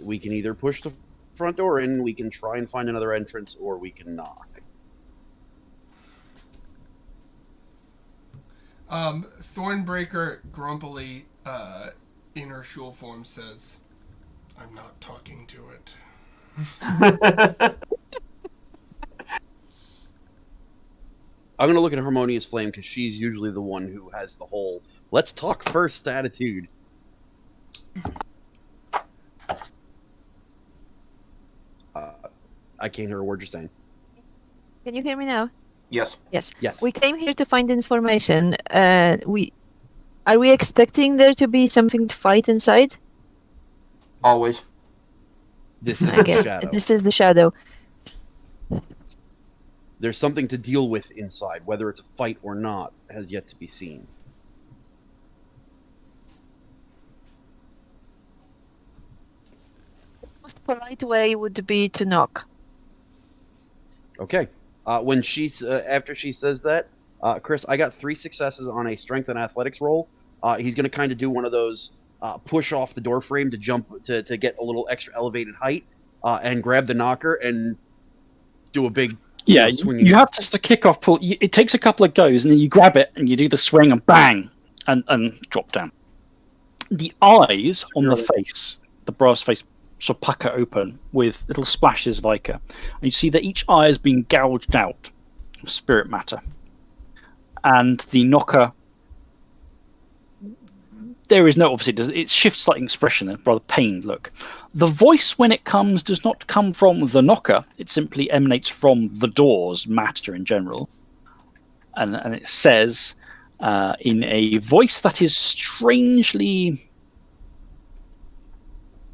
we can either push the front door in, we can try and find another entrance, or we can knock. Thornbreaker grumpily, in her shul form, says, "I'm not talking to it." I'm going to look at Harmonious Flame because she's usually the one who has the whole "let's talk first" attitude. I can't hear a word you're saying. Can you hear me now? Yes. Yes. Yes. We came here to find information. Are we expecting there to be something to fight inside? Always. This is I the guess shadow. this is the shadow. There's something to deal with inside. Whether it's a fight or not has yet to be seen. The most polite way would be to knock. Okay. When after she says that, Chris, I got 3 successes on a strength and athletics roll. He's going to kind of do one of those push off the door frame to jump to get a little extra elevated height and grab the knocker and do a big swinging. You have to kick off pull. It takes a couple of goes, and then you grab it and you do the swing and bang and drop down. The eyes on the face, the brass face, sort of pucker open with little splashes of ichor. And you see that each eye has been gouged out of spirit matter. And the knocker, there is no, obviously, it shifts slightly in expression, a rather pained look. The voice, when it comes, does not come from the knocker. It simply emanates from the door's matter in general. And it says, in a voice that is strangely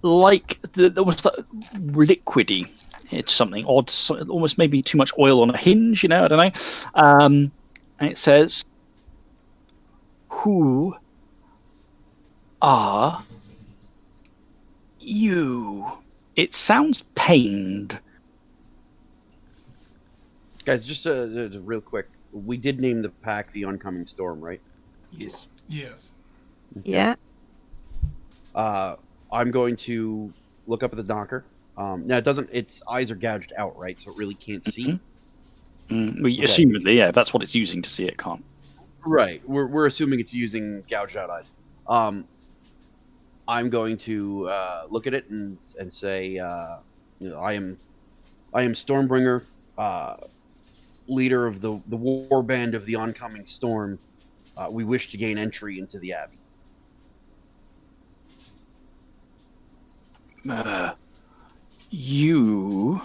like almost like liquidy. It's something odd, almost maybe too much oil on a hinge, I don't know. And it says, "Who are you?" It sounds pained. Guys, just real quick. We did name the pack the Oncoming Storm, right? Yes. Yes. Okay. Yeah. I'm going to look up at the knocker. Now it doesn't. Its eyes are gouged out, right? So it really can't see. Assumedly, yeah. If that's what it's using to see, it can't. Right. We're assuming it's using gouged out eyes. I'm going to look at it and say, I am Stormbringer, leader of the war band of the oncoming storm. We wish to gain entry into the abbey. You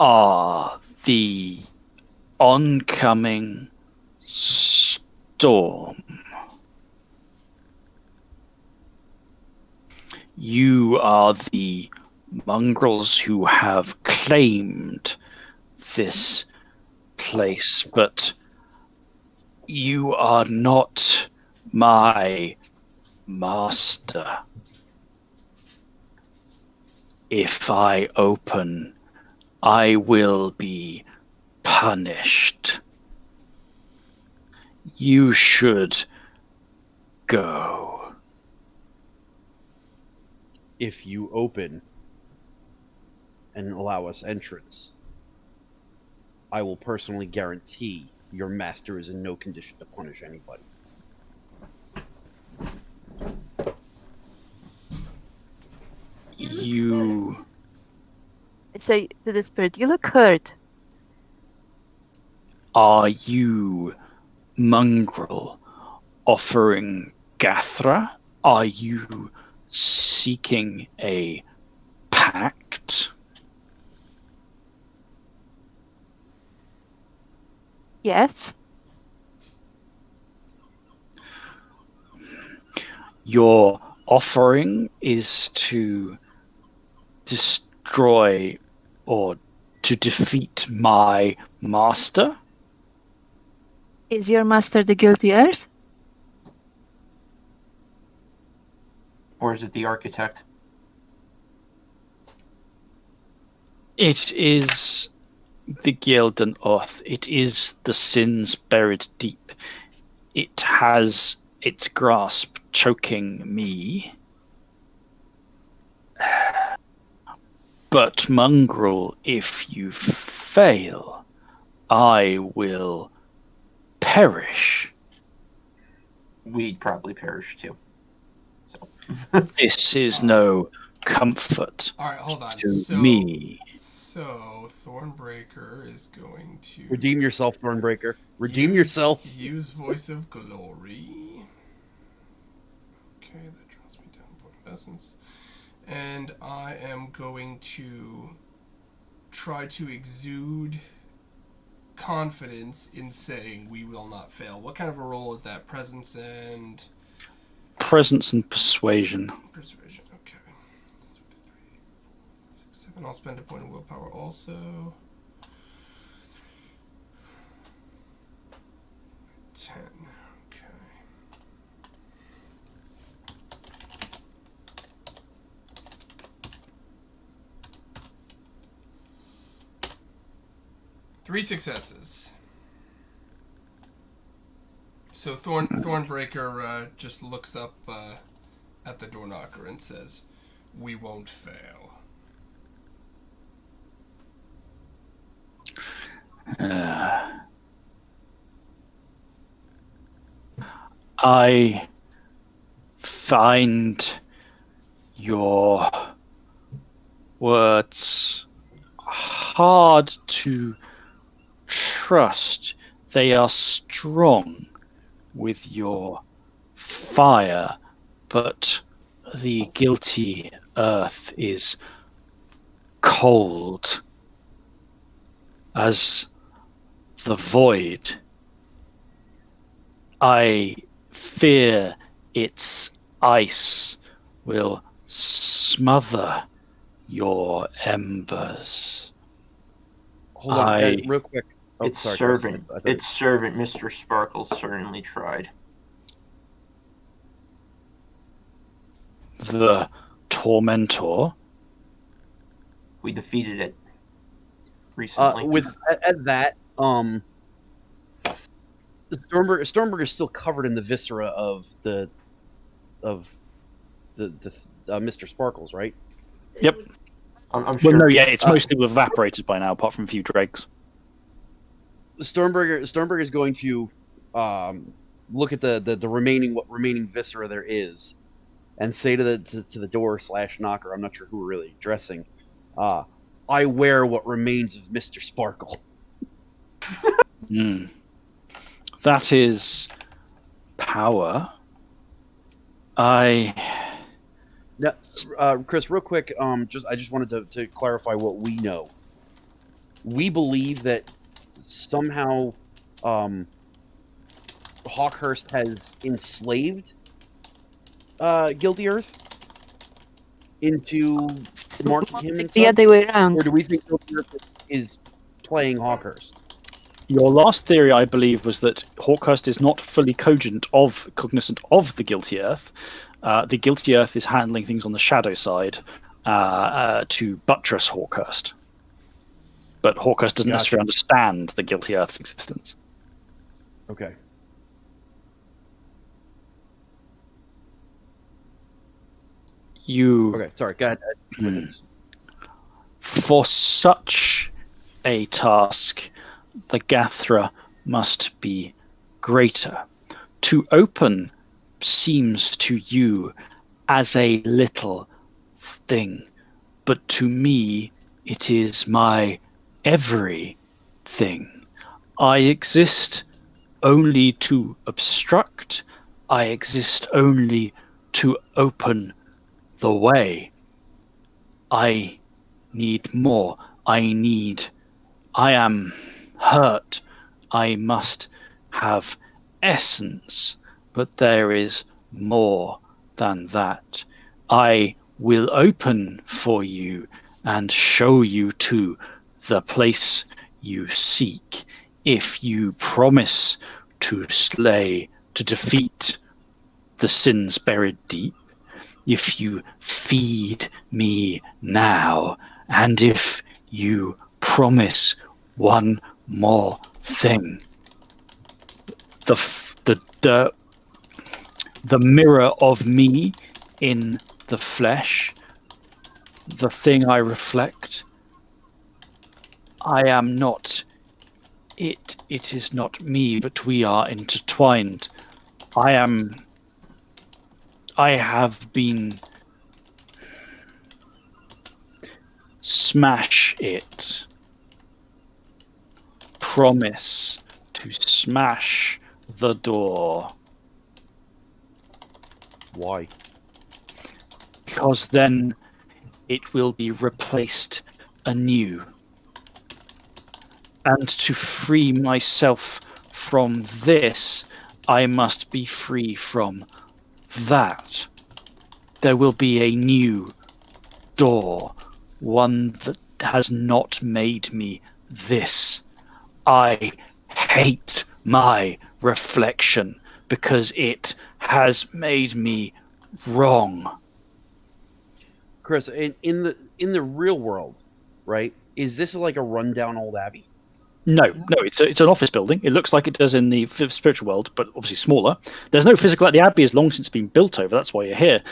are the oncoming storm. You are the mongrels who have claimed this place, but you are not my master. If I open, I will be punished. You should go. If you open and allow us entrance, I will personally guarantee your master is in no condition to punish anybody. You... I'd say to the spirit, you look hurt. Are you mongrel offering Gathra? Are you seeking a pact? Yes. Your offering is to destroy or to defeat my master? Is your master the guilty earth? Or is it the architect? It is the Gildan Oath. It is the sins buried deep. It has its grasp choking me. But mongrel, if you fail, I will perish. We'd probably perish too. So. This is no comfort. All right, hold on. To me. So Thornbreaker is going to Redeem yourself, Thornbreaker. Redeem yourself. Use Voice of Glory. Okay, that drops me down point of essence. And I am going to try to exude confidence in saying we will not fail. What kind of a roll is that? Presence and Persuasion. Persuasion, okay. 7. I'll spend a point of willpower also. 10. Okay. Three successes. So Thornbreaker just looks up at the door knocker and says, "We won't fail." I find your words hard to trust. They are strong with your fire, but the guilty earth is cold as the void. I fear its ice will smother your embers. Hold on, real quick. Oh, Its sorry, servant, Chris. its servant, Mr. Sparkles, certainly tried. The Tormentor. We defeated it recently. At that, the Stormberg is still covered in the viscera of the Mr. Sparkles, right? Yep. I'm sure. Well, no, yeah, it's mostly evaporated by now, apart from a few dregs. Stormberg is going to look at the remaining viscera there is, and say to the door / knocker, I'm not sure who we're really addressing, I wear what remains of Mr. Sparkle. That is power. Now, Chris, real quick, I just wanted to clarify what we know. We believe that somehow Hawkhurst has enslaved Guilty Earth into marking him and the other way around. or do we think Guilty Earth is playing Hawkhurst? Your last theory, I believe, was that Hawkhurst is not fully cognizant of the Guilty Earth. The Guilty Earth is handling things on the shadow side to buttress Hawkhurst. But Hawkhurst doesn't necessarily understand the Guilty Earth's existence. Okay. Okay, sorry, go ahead. For such a task, the Gathra must be greater. To open seems to you as a little thing, but to me it is my everything. I exist only to obstruct. I exist only to open the way. I need more. I am hurt. I must have essence, but there is more than that. I will open for you and show you to the place you seek if you promise to defeat the sins buried deep, if you feed me now, and if you promise one more thing. The mirror of me in the flesh, the thing I reflect, I am not it. It is not me, but we are intertwined. I have been... Smash it. Promise to smash the door. Why? Because then it will be replaced anew. And to free myself from this, I must be free from that. There will be a new door, one that has not made me this. I hate my reflection because it has made me wrong. Chris, in the real world, right? Is this like a rundown old abbey? No, it's an office building. It looks like it does in the spiritual world, but obviously smaller. There's no physical. The abbey has long since been built over. That's why you're here.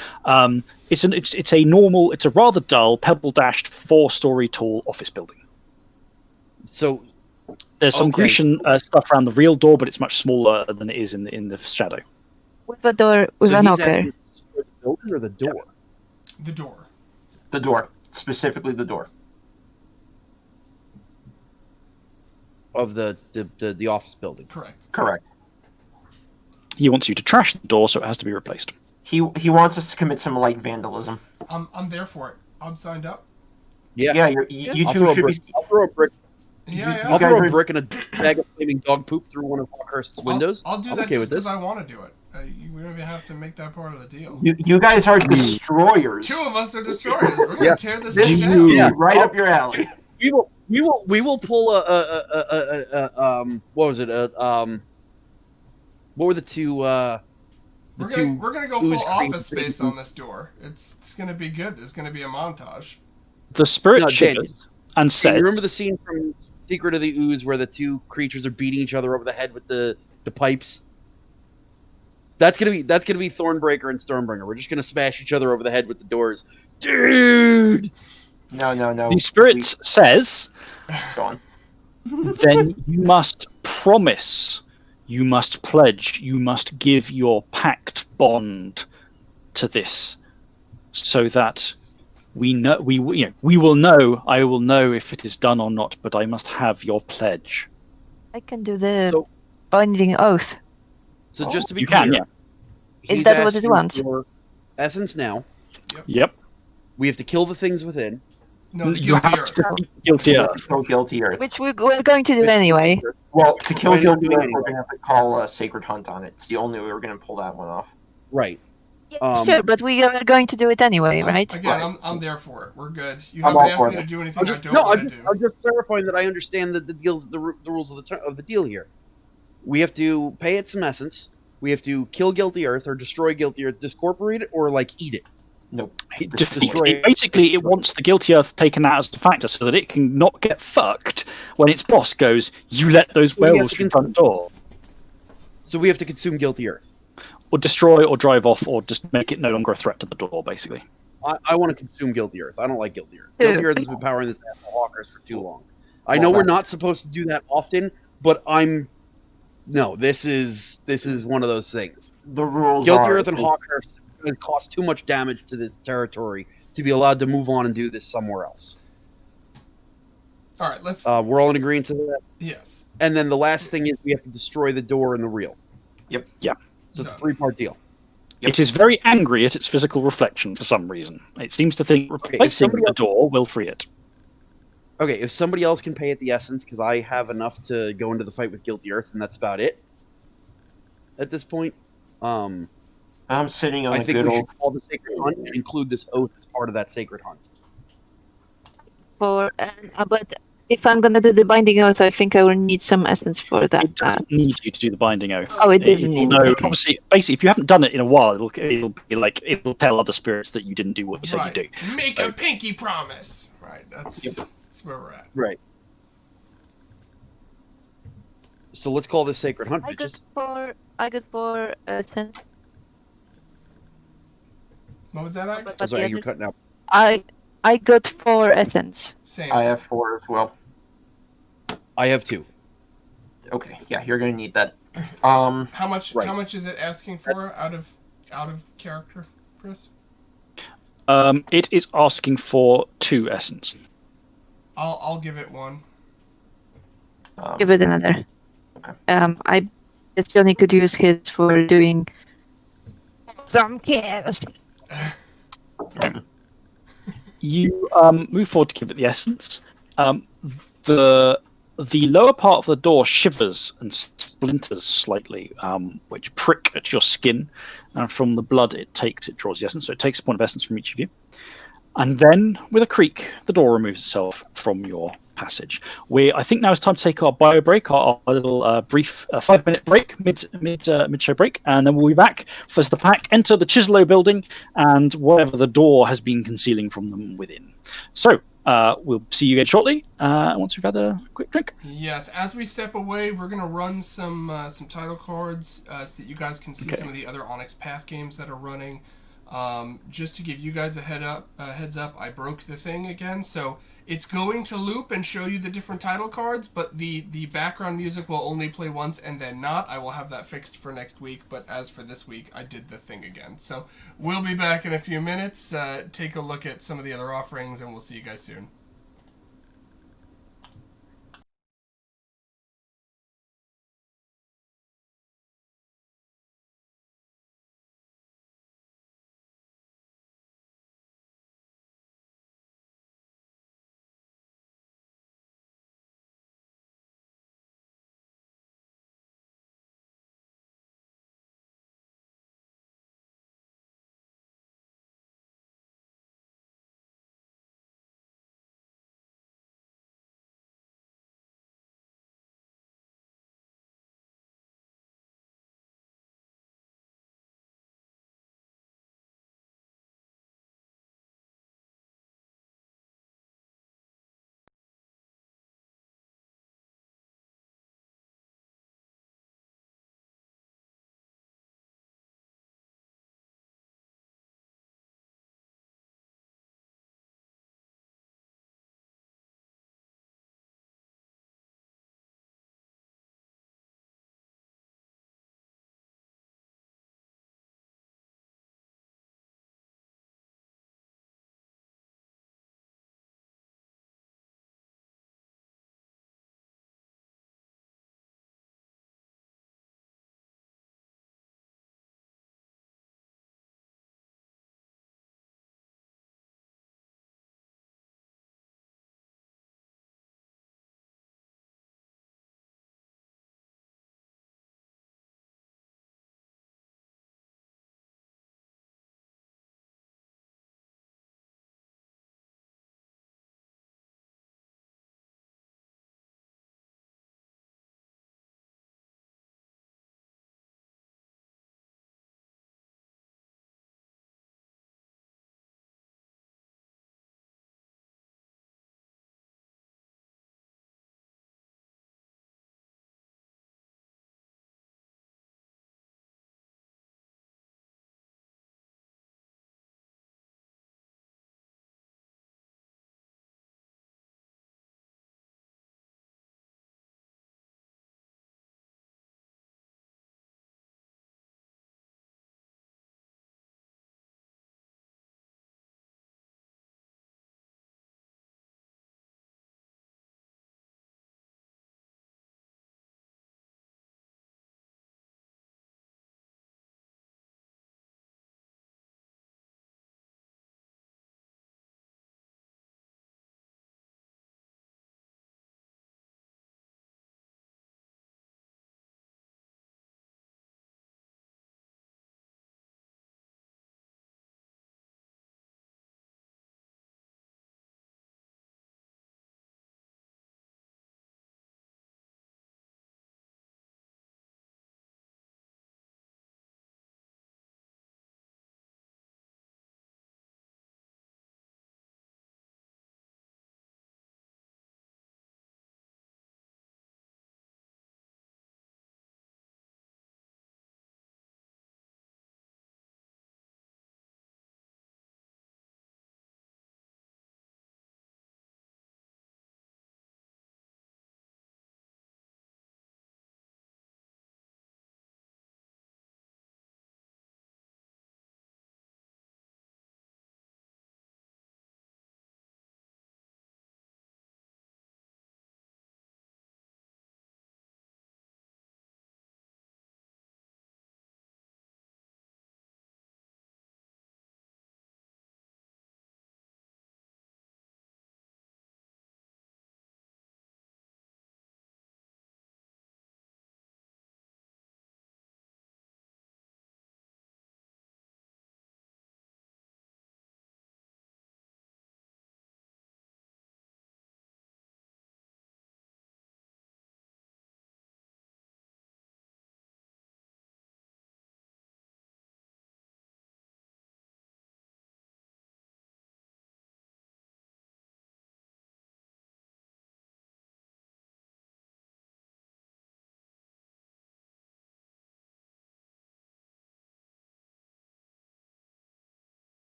It's a rather dull, pebble dashed, 4-story tall office building. So there's some Grecian stuff around the real door, but it's much smaller than it is in the shadow. With a door with a knocker. building or the door? The door. The door. Specifically the door. Of the office building. Correct. Correct. He wants you to trash the door, so it has to be replaced. He wants us to commit some light vandalism. I'm there for it. I'm signed up. Yeah, you two should be. I'll throw a brick. Yeah, I'll yeah. throw a brick and a bag of flaming dog poop through one of Hawkhurst's windows. I'll do I'm that okay just with this. because I want to do it. We don't even have to make that part of the deal. You guys are destroyers. Two of us are destroyers. We're gonna Yeah. tear this This thing is down. Yeah. right up your alley. We will pull what was it? What were the two? We're gonna go ooze full office cream- space on this door. It's gonna be good. There's gonna be a montage. The spirit No, Dan, shivers and Hey, says, you remember the scene from Secret of the Ooze where the two creatures are beating each other over the head with the pipes? That's gonna be Thornbreaker and Stormbringer. We're just gonna smash each other over the head with the doors, dude. No. the spirit says, Go on. then you must promise, you must pledge, you must give your pact bond to this, so that we know we will know. I will know if it is done or not, but I must have your pledge. I can do the So- binding oath. So just to be You clear, can, yeah. Is he's that what it asking wants? for essence now. Yep. We have to kill the things within. No, the You guilty have earth. to defeat guilty earth. Kill guilty earth. Which we're going to do anyway. Well, to kill Why not guilty doing earth, anyway? we're gonna have to call a sacred hunt on it. It's the only way we're gonna pull that one off. Right. Sure, but we are going to do it anyway, right? Again, Right. I'm there for it. We're good. You I'm haven't all asked for me to it. do anything I don't No, want to do. I'm just clarifying that I understand that the rules of the deal here. We have to pay it some essence. We have to kill guilty earth or destroy guilty earth, discorporate it, or like eat it. Nope. Destroy- Basically, it wants the guilty earth taken out as a factor so that it can not get fucked when its boss goes, "You let those We have werewolves to through the front door," So we have to consume guilty earth. or destroy, or drive off, or just make it no longer a threat to the door. Basically, I want to consume guilty earth. I don't like guilty earth. Yeah. Guilty earth has been powering this asshole Hawkers for too long. I know we're not supposed to do that often, but this is one of those things. The rules Guilty are Earth and Hawkhurst it costs too much damage to this territory to be allowed to move on and do this somewhere else. All right, let's. We're all in agreement to that. Yes. And then the last thing is we have to destroy the door and the reel. Yep. Yeah. So it's a Done. 3-part deal. Yep. it is very angry at its physical reflection for some reason. It seems to think replacing somebody the else- door will free it. Okay, if somebody else can pay it the essence, because I have enough to go into the fight with Guilty Earth, and that's about it. At this point, I'm sitting on I a think good we old. should call the Sacred Hunt and include this oath as part of that Sacred Hunt. But if I'm gonna do the binding oath, I think I will need some essence for that. It doesn't need you to do the binding oath. Oh, it doesn't will need it, know- okay. Obviously, basically, if you haven't done it in a while, it'll be like it'll tell other spirits that you didn't do what you said Right. you do. Make a pinky promise. Right. That's where we're at. Right. So let's call this Sacred Hunt, I got bitches. four essence. What was that? But That's the right, you're others- cutting out. I got 4 essence. Same. I have 4 as well. I have 2. Okay, yeah, you're gonna need that. How much? Right. How much is it asking for out of character, Chris? It is asking for 2 essence. I'll give it 1. Give it another. Okay. I guess Johnny could use his for doing some chaos. You move forward to give it the essence. The lower part of the door shivers and splinters slightly, which prick at your skin, and from the blood it draws the essence. So it takes a point of essence from each of you, and then with a creak, the door removes itself from your passage. I think now it's time to take our bio break, our little brief 5-minute break, mid show break, and then we'll be back. First, the pack enter the Chiselo building and whatever the door has been concealing from them within. So we'll see you again shortly once we've had a quick drink. Yes. As we step away, we're gonna run some title cards so that you guys can see some of the other Onyx Path games that are running. Just to give you guys a heads up, I broke the thing again, so it's going to loop and show you the different title cards, but the background music will only play once and then not. I will have that fixed for next week, but as for this week, I did the thing again. So we'll be back in a few minutes, take a look at some of the other offerings, and we'll see you guys soon.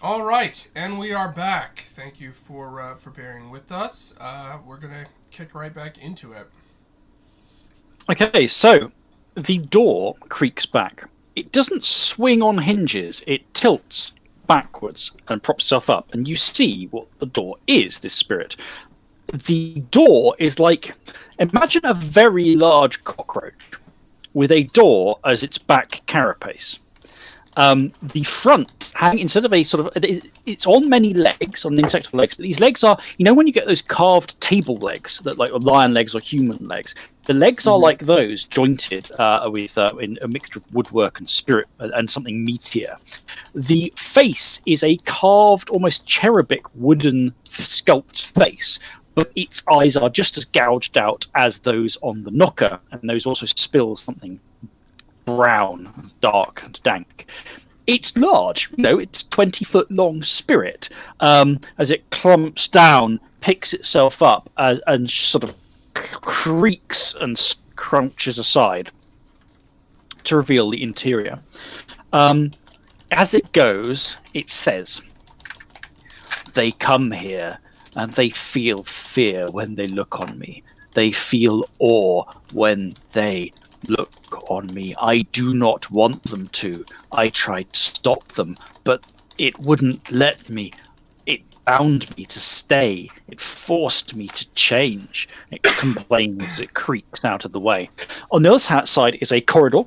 All right, and we are back. Thank you for bearing with us. We're gonna kick right back into it. Okay, so the door creaks back. It doesn't swing on hinges. It tilts backwards and props itself up, and you see what the door is. This spirit. The door is like, imagine a very large cockroach with a door as its back carapace. The front hang instead of a sort of it's on many legs, on insect legs, but these legs are, you know, when you get those carved table legs that like lion legs or human legs, the legs are like those, jointed with in a mixture of woodwork and spirit and something meatier. The face is a carved, almost cherubic wooden sculpted face, but its eyes are just as gouged out as those on the knocker, and those also spill something brown, dark, and dank. It's large, you know, it's 20-foot long spirit. As it clumps down, picks itself up and sort of creaks and crunches aside to reveal the interior. As it goes, it says, "They come here and they feel fear when they look on me. They feel awe when they look on me. I do not want them to. I tried to stop them, but it wouldn't let me. It bound me to stay. It forced me to change." It complains, it creaks out of the way. On the other side is a corridor.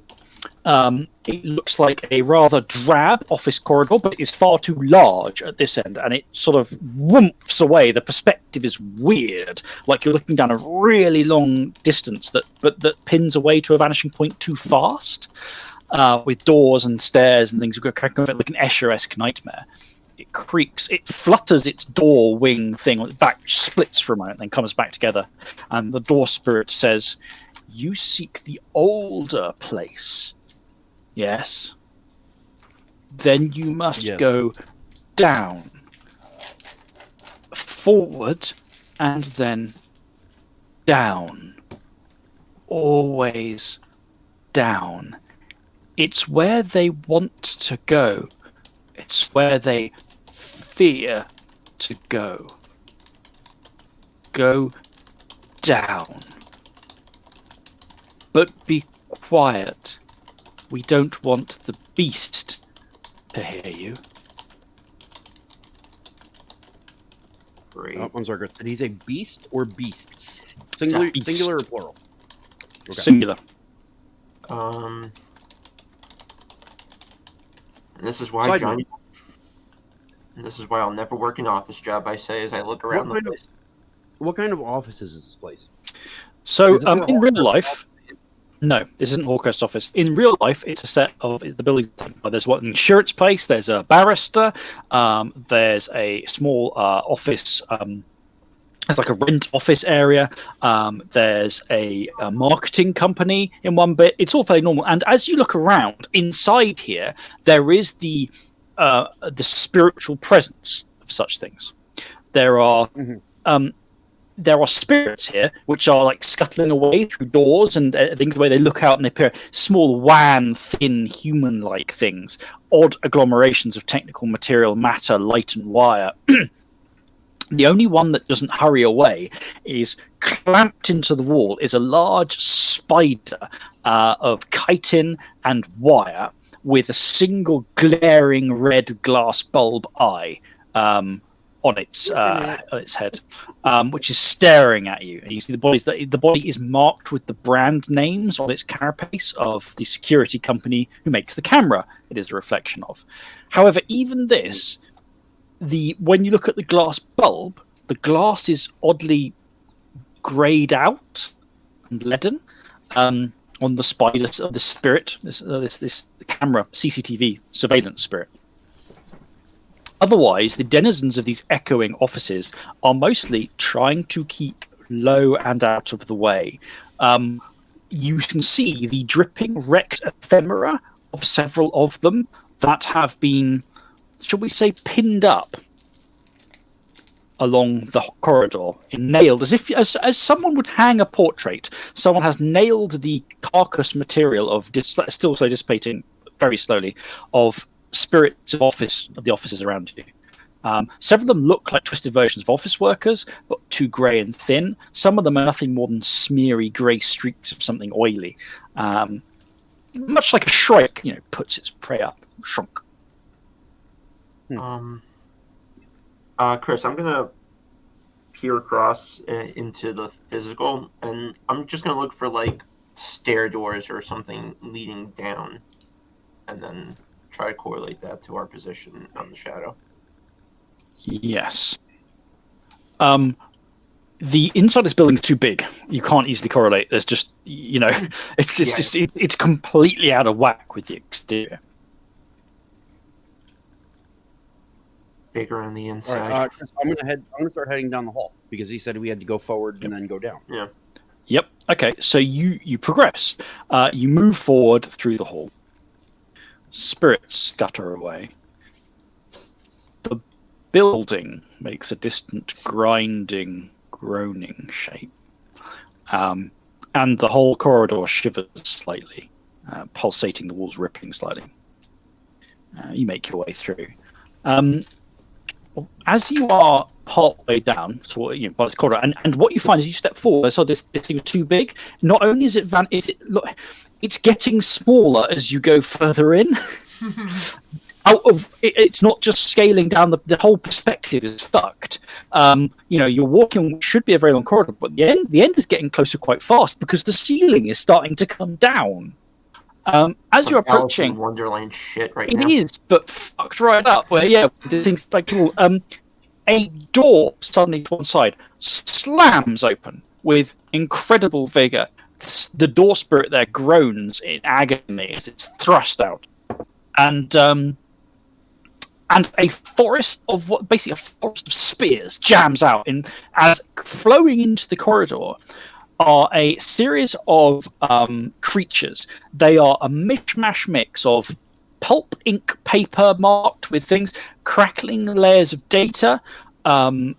It looks like a rather drab office corridor, but it is far too large at this end, and it sort of whoomps away. The perspective is weird, like you're looking down a really long distance that pins away to a vanishing point too fast, with doors and stairs and things. Kind of like an Escher-esque nightmare. It creaks, it flutters its door wing thing, the back splits for a moment, then comes back together, and the door spirit says, "You seek the older place. Yes. Then you must go down, forward, and then down. Always down. It's where they want to go. It's where they fear to go. Go down. But be quiet. We don't want the beast to hear you." Great. One second. Did he say beast or beasts? Singular, Beast. singular or plural? Okay. Singular. And this is why Johnny. And this is why I'll never work an office job. I say as I look around the place. What kind of office is this place? So, Is it for in real Hawkeye life, no, this isn't Hawkhurst office. In real life, it's a set of the buildings. There's an insurance place. There's a barrister. There's a small office. It's like a rent office area. There's a marketing company in one bit. It's all fairly normal. And as you look around inside here, there is the spiritual presence of such things. There are spirits here which are like scuttling away through doors and things. The way they look out and they appear small, wan, thin, human-like things, odd agglomerations of technical material, matter, light, and wire. The only one that doesn't hurry away is clamped into the wall is a large spider of chitin and wire with a single glaring red glass bulb eye on its head, which is staring at you. And you see the body is marked with the brand names on its carapace of the security company who makes the camera it is a reflection of. However, even this, when you look at the glass bulb, the glass is oddly greyed out and leaden on the spider of the spirit, this camera CCTV surveillance spirit. Otherwise, the denizens of these echoing offices are mostly trying to keep low and out of the way. You can see the dripping wrecked ephemera of several of them that have been, shall we say, pinned up along the corridor, nailed as someone would hang a portrait. Someone has nailed the carcass material of still so dissipating very slowly of spirits of the offices around you. Several of them look like twisted versions of office workers, but too grey and thin. Some of them are nothing more than smeary grey streaks of something oily. Much like a shrike, puts its prey up. Shrunk. Chris, I'm gonna peer across into the physical, and I'm just gonna look for like stair doors or something leading down, and then try to correlate that to our position on the shadow. Yes. The inside of this building is too big. You can't easily correlate. There's just, it's completely out of whack with the exterior. Bigger on the All inside. right, Chris, I'm gonna start heading down the hall because he said we had to go forward and then go down. Yeah. Yep. Okay. So you progress. You move forward through the hall. Spirits scatter away. The building makes a distant grinding, groaning shape, and the whole corridor shivers slightly, pulsating. The walls rippling slightly. You make your way through. As you are part way down by this corridor, and what you find as you step forward, so this thing is too big. Not only is it's getting smaller as you go further in. It's not just scaling down. The whole perspective is fucked. You're walking what should be a very long corridor, but the end is getting closer quite fast because the ceiling is starting to come down. As you're approaching, Alice in Wonderland shit right now. it is, but fucked right up. Where the thing's like cool. A door suddenly to one side slams open with incredible vigor. The door spirit there groans in agony as it's thrust out, and a forest of spears jams out, as flowing into the corridor are a series of creatures. They are a mishmash mix of pulp ink paper marked with things, crackling layers of data, and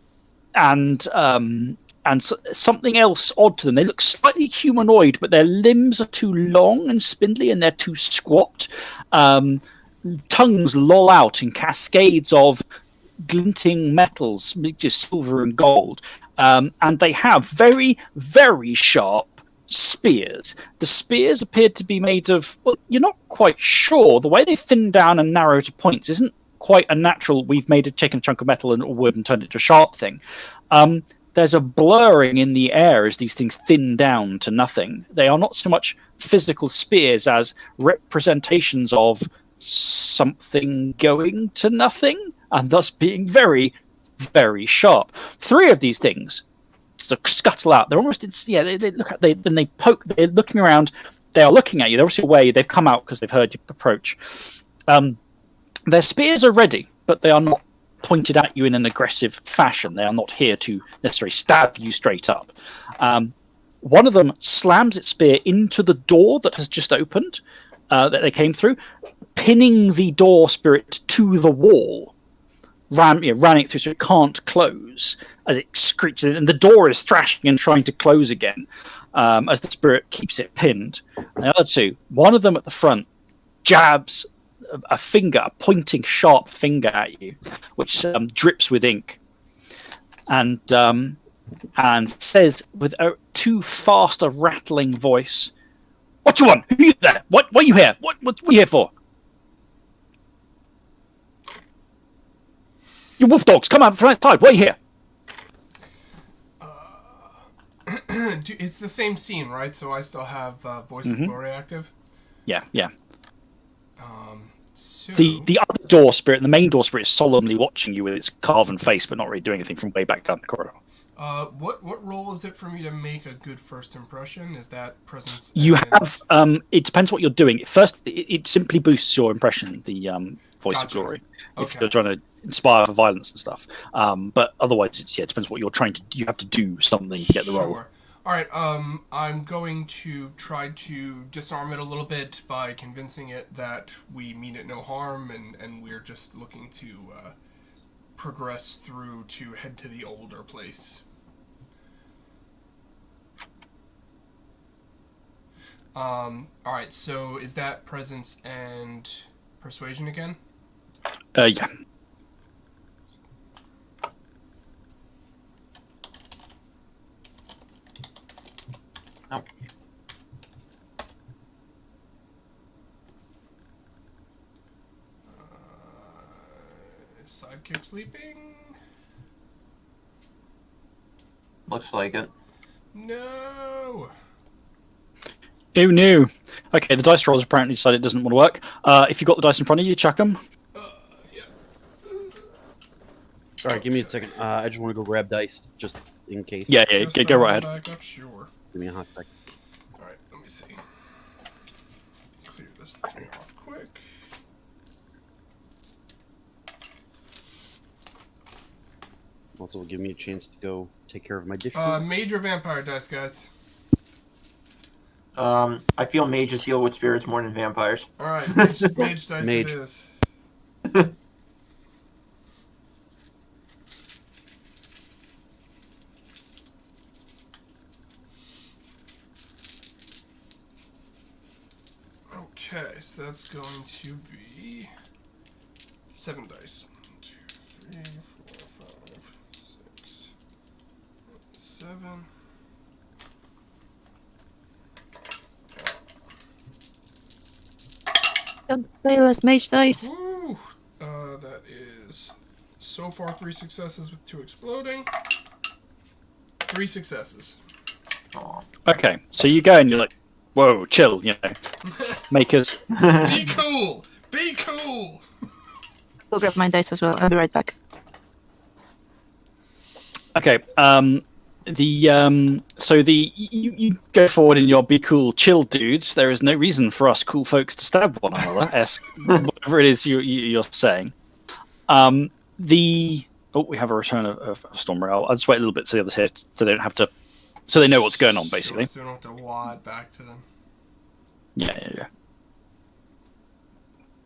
something else odd to them. They look slightly humanoid, but their limbs are too long and spindly, and they're too squat. Tongues loll out in cascades of glinting metals, just silver and gold. And they have very, very sharp spears. The spears appeared to be made of, well, you're not quite sure. The way they thin down and narrow to points isn't quite a natural, we've taken a chunk of metal and wood and turned it into a sharp thing. There's a blurring in the air as these things thin down to nothing. They are not so much physical spears as representations of something going to nothing, and thus being very, very sharp. 3 of these things scuttle out. They're almost they poke. They're looking around. They are looking at you. They're obviously away. They've come out because they've heard you approach. Their spears are ready, but they are not pointed at you in an aggressive fashion. They are not here to necessarily stab you straight up. One of them slams its spear into the door that has just opened, that they came through, pinning the door spirit to the wall, ran it through so it can't close as it screeches, and the door is thrashing and trying to close again as the spirit keeps it pinned. And the other 2, one of them at the front jabs a pointing sharp finger at you, which drips with ink, and says with a too fast a rattling voice, "What you want? Who are you there? What are you here? What are you here for? You wolf dogs, come out from outside. What are you here?" It's the same scene, right? So I still have Voice of Glory active? Yeah. So... The other door spirit, the main door spirit, is solemnly watching you with its carven face, but not really doing anything from way back down the corridor. What role is it for me to make a good first impression? Is that presence? You have. It depends what you're doing. First, it simply boosts your impression. The Voice of Glory, if you're trying to inspire for violence and stuff. But otherwise, it depends what you're trying to. You have to do something to get the role. All right. I'm going to try to disarm it a little bit by convincing it that we mean it no harm, and we're just looking to progress through to head to the older place. All right. So is that presence and persuasion again? Yeah. Oh. Sidekick sleeping? Looks like it. No! Oh no. Okay, the dice rolls apparently decided it doesn't want to work. If you've got the dice in front of you, chuck them. Yeah. Sorry, give me a second. I just want to go grab dice, just in case. Yeah, Just go right ahead. back up, sure. Give me a hot second. Alright, let me see. Clear this thing off quick. Also, give me a chance to go take care of my dishes. Major vampire dice, guys. I feel mages deal with spirits more than vampires. Alright, mage dice Mage. it is. Okay, so that's going to be 7 dice. 1, 2, 3, 4, 5, 6, 7. Don't fail us, mage dice. Woo! That is so far 3 successes with 2 exploding. 3 successes. Aw. Okay, so you go and you're like, whoa, chill, you know. Makers. Be cool! Be cool! Go grab my dice as well. I'll be right back. Okay, you go forward in your be cool, chill dudes. There is no reason for us cool folks to stab one another, whatever it is you're saying. We have a return of Storm Morale. I'll just wait a little bit so the others here, so they don't have to, so they know what's going on, basically. So we don't have to wad back to them. Yeah.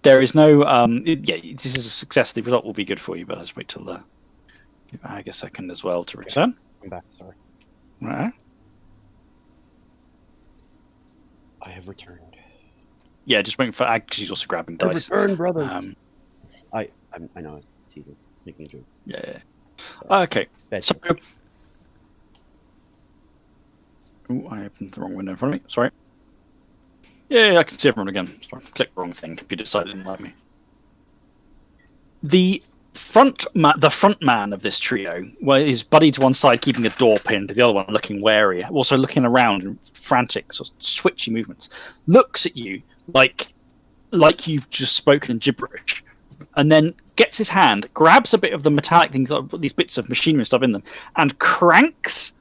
There is no, this is a success. The result will be good for you, but let's wait till give Ag a second as well to return. I'm back, sorry. All right. I have returned. Yeah, just waiting for Ag because she's also grabbing dice. Return, brothers! I know, I was teasing, making a joke. Yeah. Okay. Bad So, joke. I opened the wrong window in front of me. Sorry. Yeah, I can see everyone again. Sorry, clicked the wrong thing. Computer decided it didn't like me. The front man of this trio, well, his buddy to one side keeping a door pinned, the other one looking wary, also looking around in frantic, sort of switchy movements, looks at you like you've just spoken in gibberish, and then gets his hand, grabs a bit of the metallic things, these bits of machinery and stuff in them, and cranks.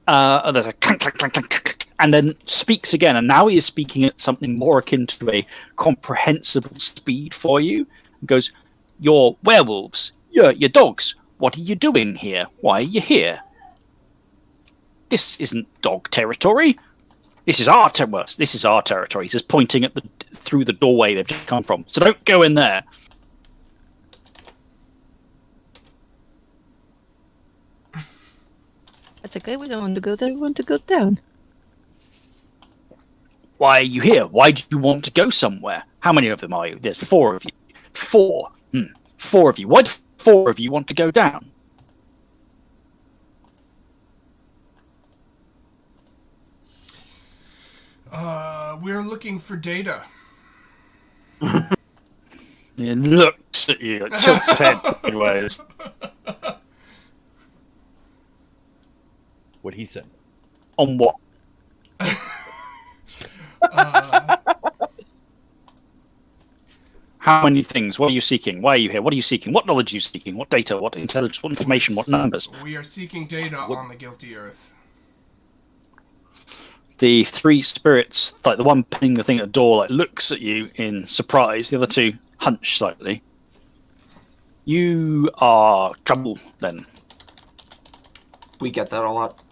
There's a clank, clank, clank, clank, clank, and then speaks again. And now he is speaking at something more akin to a comprehensible speed for you. He goes, "You're werewolves. You're dogs. What are you doing here? Why are you here? This isn't dog territory. This is our This is our territory." He's just pointing at through the doorway they've just come from. So don't go in there. That's okay, we don't want to go there, we want to go down. Why are you here? Why do you want to go somewhere? How many of them are you? There's 4 of you. 4. 4 of you. Why do 4 of you want to go down? We're looking for data. He looks at you, tilts his head sideways. What he said. On what? How many things? What are you seeking? Why are you here? What are you seeking? What knowledge are you seeking? What data? What intelligence? What information? What numbers? We are seeking data on the guilty earth. The 3 spirits, like the one pinning the thing at the door, like looks at you in surprise. The other 2 hunch slightly. You are trouble, then. We get that a lot.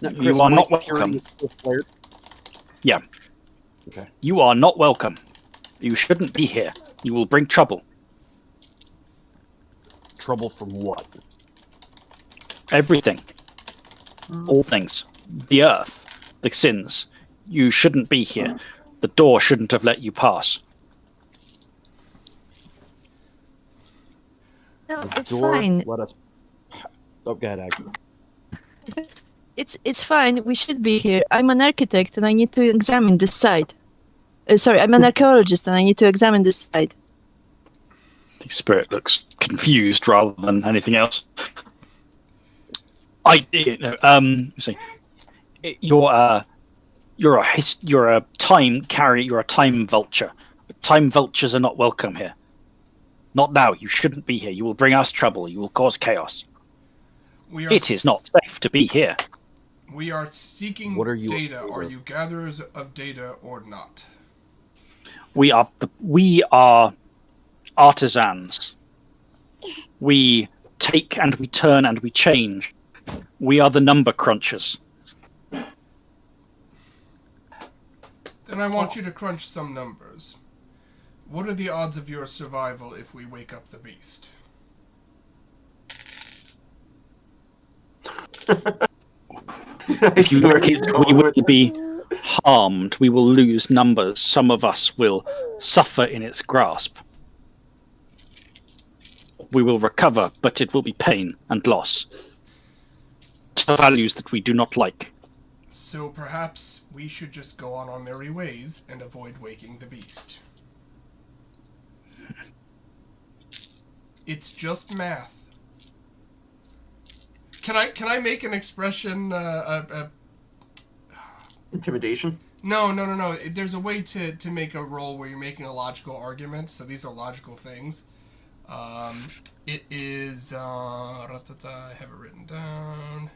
You are not welcome. Yeah. Okay. You are not welcome. You shouldn't be here. You will bring trouble. Trouble from what? Everything. All things. The earth. The sins. You shouldn't be here. The door shouldn't have let you pass. No, The it's door fine. let us. Oh, go ahead, Aggie. It's fine. We should be here. I'm an architect and I need to examine this site. Sorry, I'm an archaeologist and I need to examine this site. The spirit looks confused rather than anything else. See, you're a time carrier. You're a time vulture. Time vultures are not welcome here. Not now. You shouldn't be here. You will bring us trouble. You will cause chaos. It is not safe to be here. We are seeking data. Are you gatherers of data or not? We are artisans. We take and we turn and we change. We are the number crunchers. Then I want you to crunch some numbers. What are the odds of your survival if we wake up the beast? If you look at, we will be harmed. We will lose numbers. Some of us will suffer in its grasp. We will recover, but it will be pain and loss. Two values that we do not like. So perhaps we should just go on our merry ways and avoid waking the beast. It's just math. Can I make an expression? Intimidation? No. There's a way to make a roll where you're making a logical argument. So these are logical things. It is. I have it written down.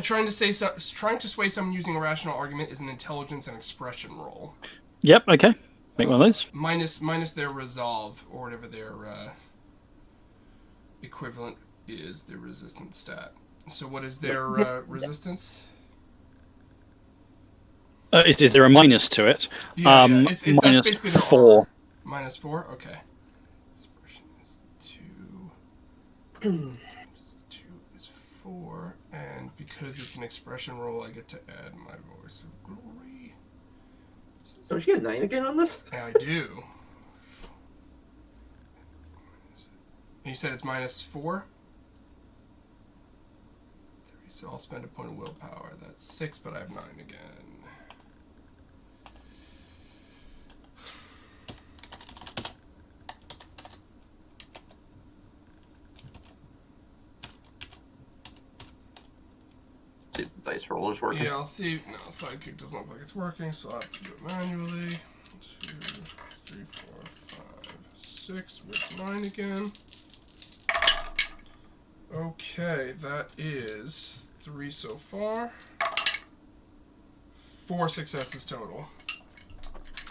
Trying to sway someone using a rational argument is an intelligence and expression roll. Yep. Okay. Make one of those. Minus their resolve or whatever their equivalent is, their resistance stat. So what is their resistance? Is there a minus to it? Yeah. It's minus that's basically their 4. armor. Minus 4. Okay. Expression is 2. 2 is 4, and because it's an expression roll, I get to add my voice of glory. Don't you get 9 again on this? Yeah, I do. You said it's minus 4? So I'll spend a point of willpower. That's 6, but I have 9 again. The dice roll is working. Yeah, I'll see. No, Sidekick doesn't look like it's working, so I'll have to do it manually. 2, 3, 4, 5, 6 with 9 again. Okay, that is 3 so far. 4 successes total.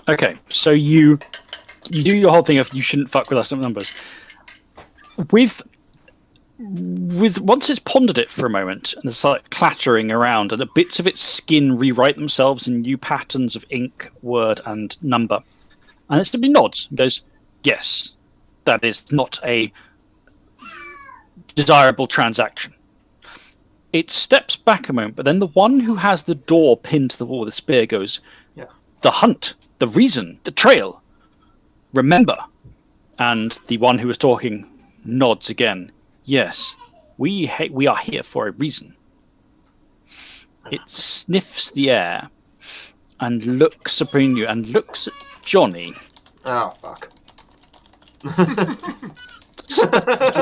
Okay, so you do your whole thing of you shouldn't fuck with us numbers. With once it's pondered it for a moment, and it's like clattering around, and the bits of its skin rewrite themselves in new patterns of ink, word, and number. And it simply nods and goes, yes, that is not a desirable transaction. It steps back a moment, but then the one who has the door pinned to the wall with the spear goes, Yeah. the hunt, the reason, the trail. Remember. And the one who was talking nods again. Yes, we are here for a reason. It sniffs the air and looks upon you and looks at Johnny. Oh, fuck.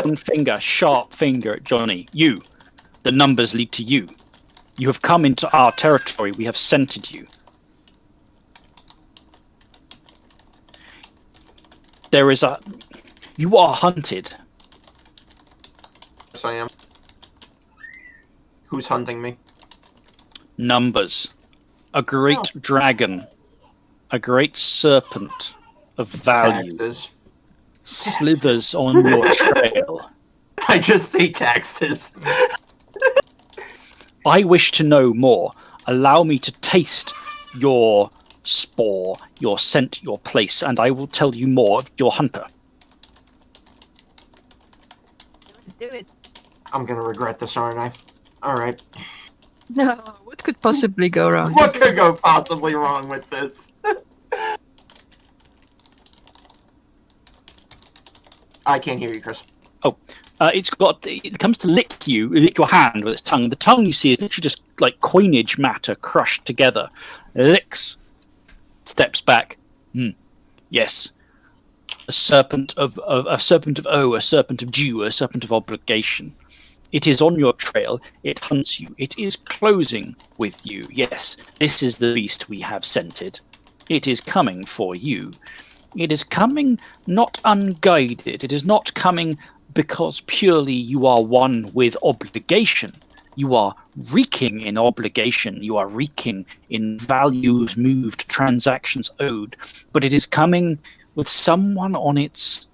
One finger, sharp finger at Johnny. You. The numbers lead to you. You have come into our territory. We have scented you. You are hunted. Yes, I am. Who's hunting me? Numbers. A great dragon. A great serpent of value. Taxes. Slithers on your trail. I just say taxes. I wish to know more. Allow me to taste your spore, your scent, your place, and I will tell you more of your hunter. Do it. I'm gonna regret this, aren't I? Alright. No, what could possibly go wrong? What could go possibly wrong with this? I can't hear you, Chris. It comes to lick your hand with its tongue. The tongue, you see, is literally just like coinage matter crushed together. Licks, steps back. Yes, a serpent of owe, a serpent of due, a serpent of obligation. It is on your trail. It hunts you. It is closing with you. Yes, this is the beast we have scented. It is coming for you. It is coming not unguided. It is not coming because purely you are one with obligation. You are reeking in obligation. You are reeking in values moved, transactions owed. But it is coming with someone on its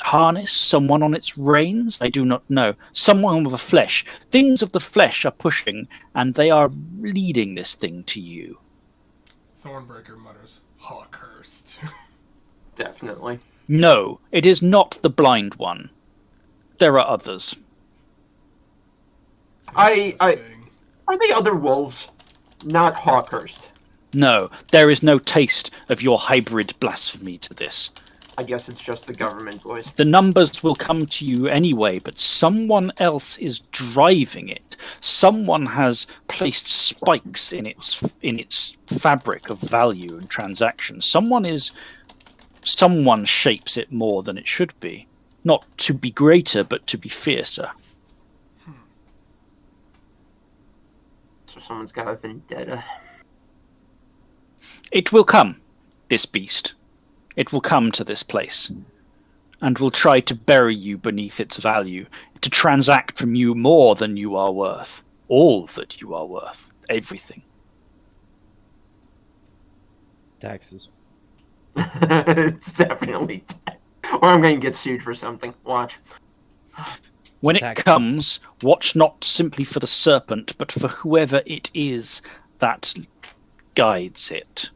harness, someone on its reins. I do not know. Someone with the flesh. Things of the flesh are pushing, and they are leading this thing to you. Thornbreaker mutters, Hawkhurst. Definitely. No, it is not the blind one. There are others. Are they other wolves? Not Hawkhurst. No, there is no taste of your hybrid blasphemy to this. I guess it's just the government, boys. The numbers will come to you anyway, but someone else is driving it. Someone has placed spikes in its fabric of value and transaction. Someone shapes it more than it should be. Not to be greater, but to be fiercer. So someone's got a vendetta. It will come, this beast. It will come to this place, and will try to bury you beneath its value, to transact from you more than you are worth. All that you are worth. Everything. Taxes. It's definitely or I'm going to get sued for something. Watch. When it comes, watch not simply for the serpent, but for whoever it is that guides it.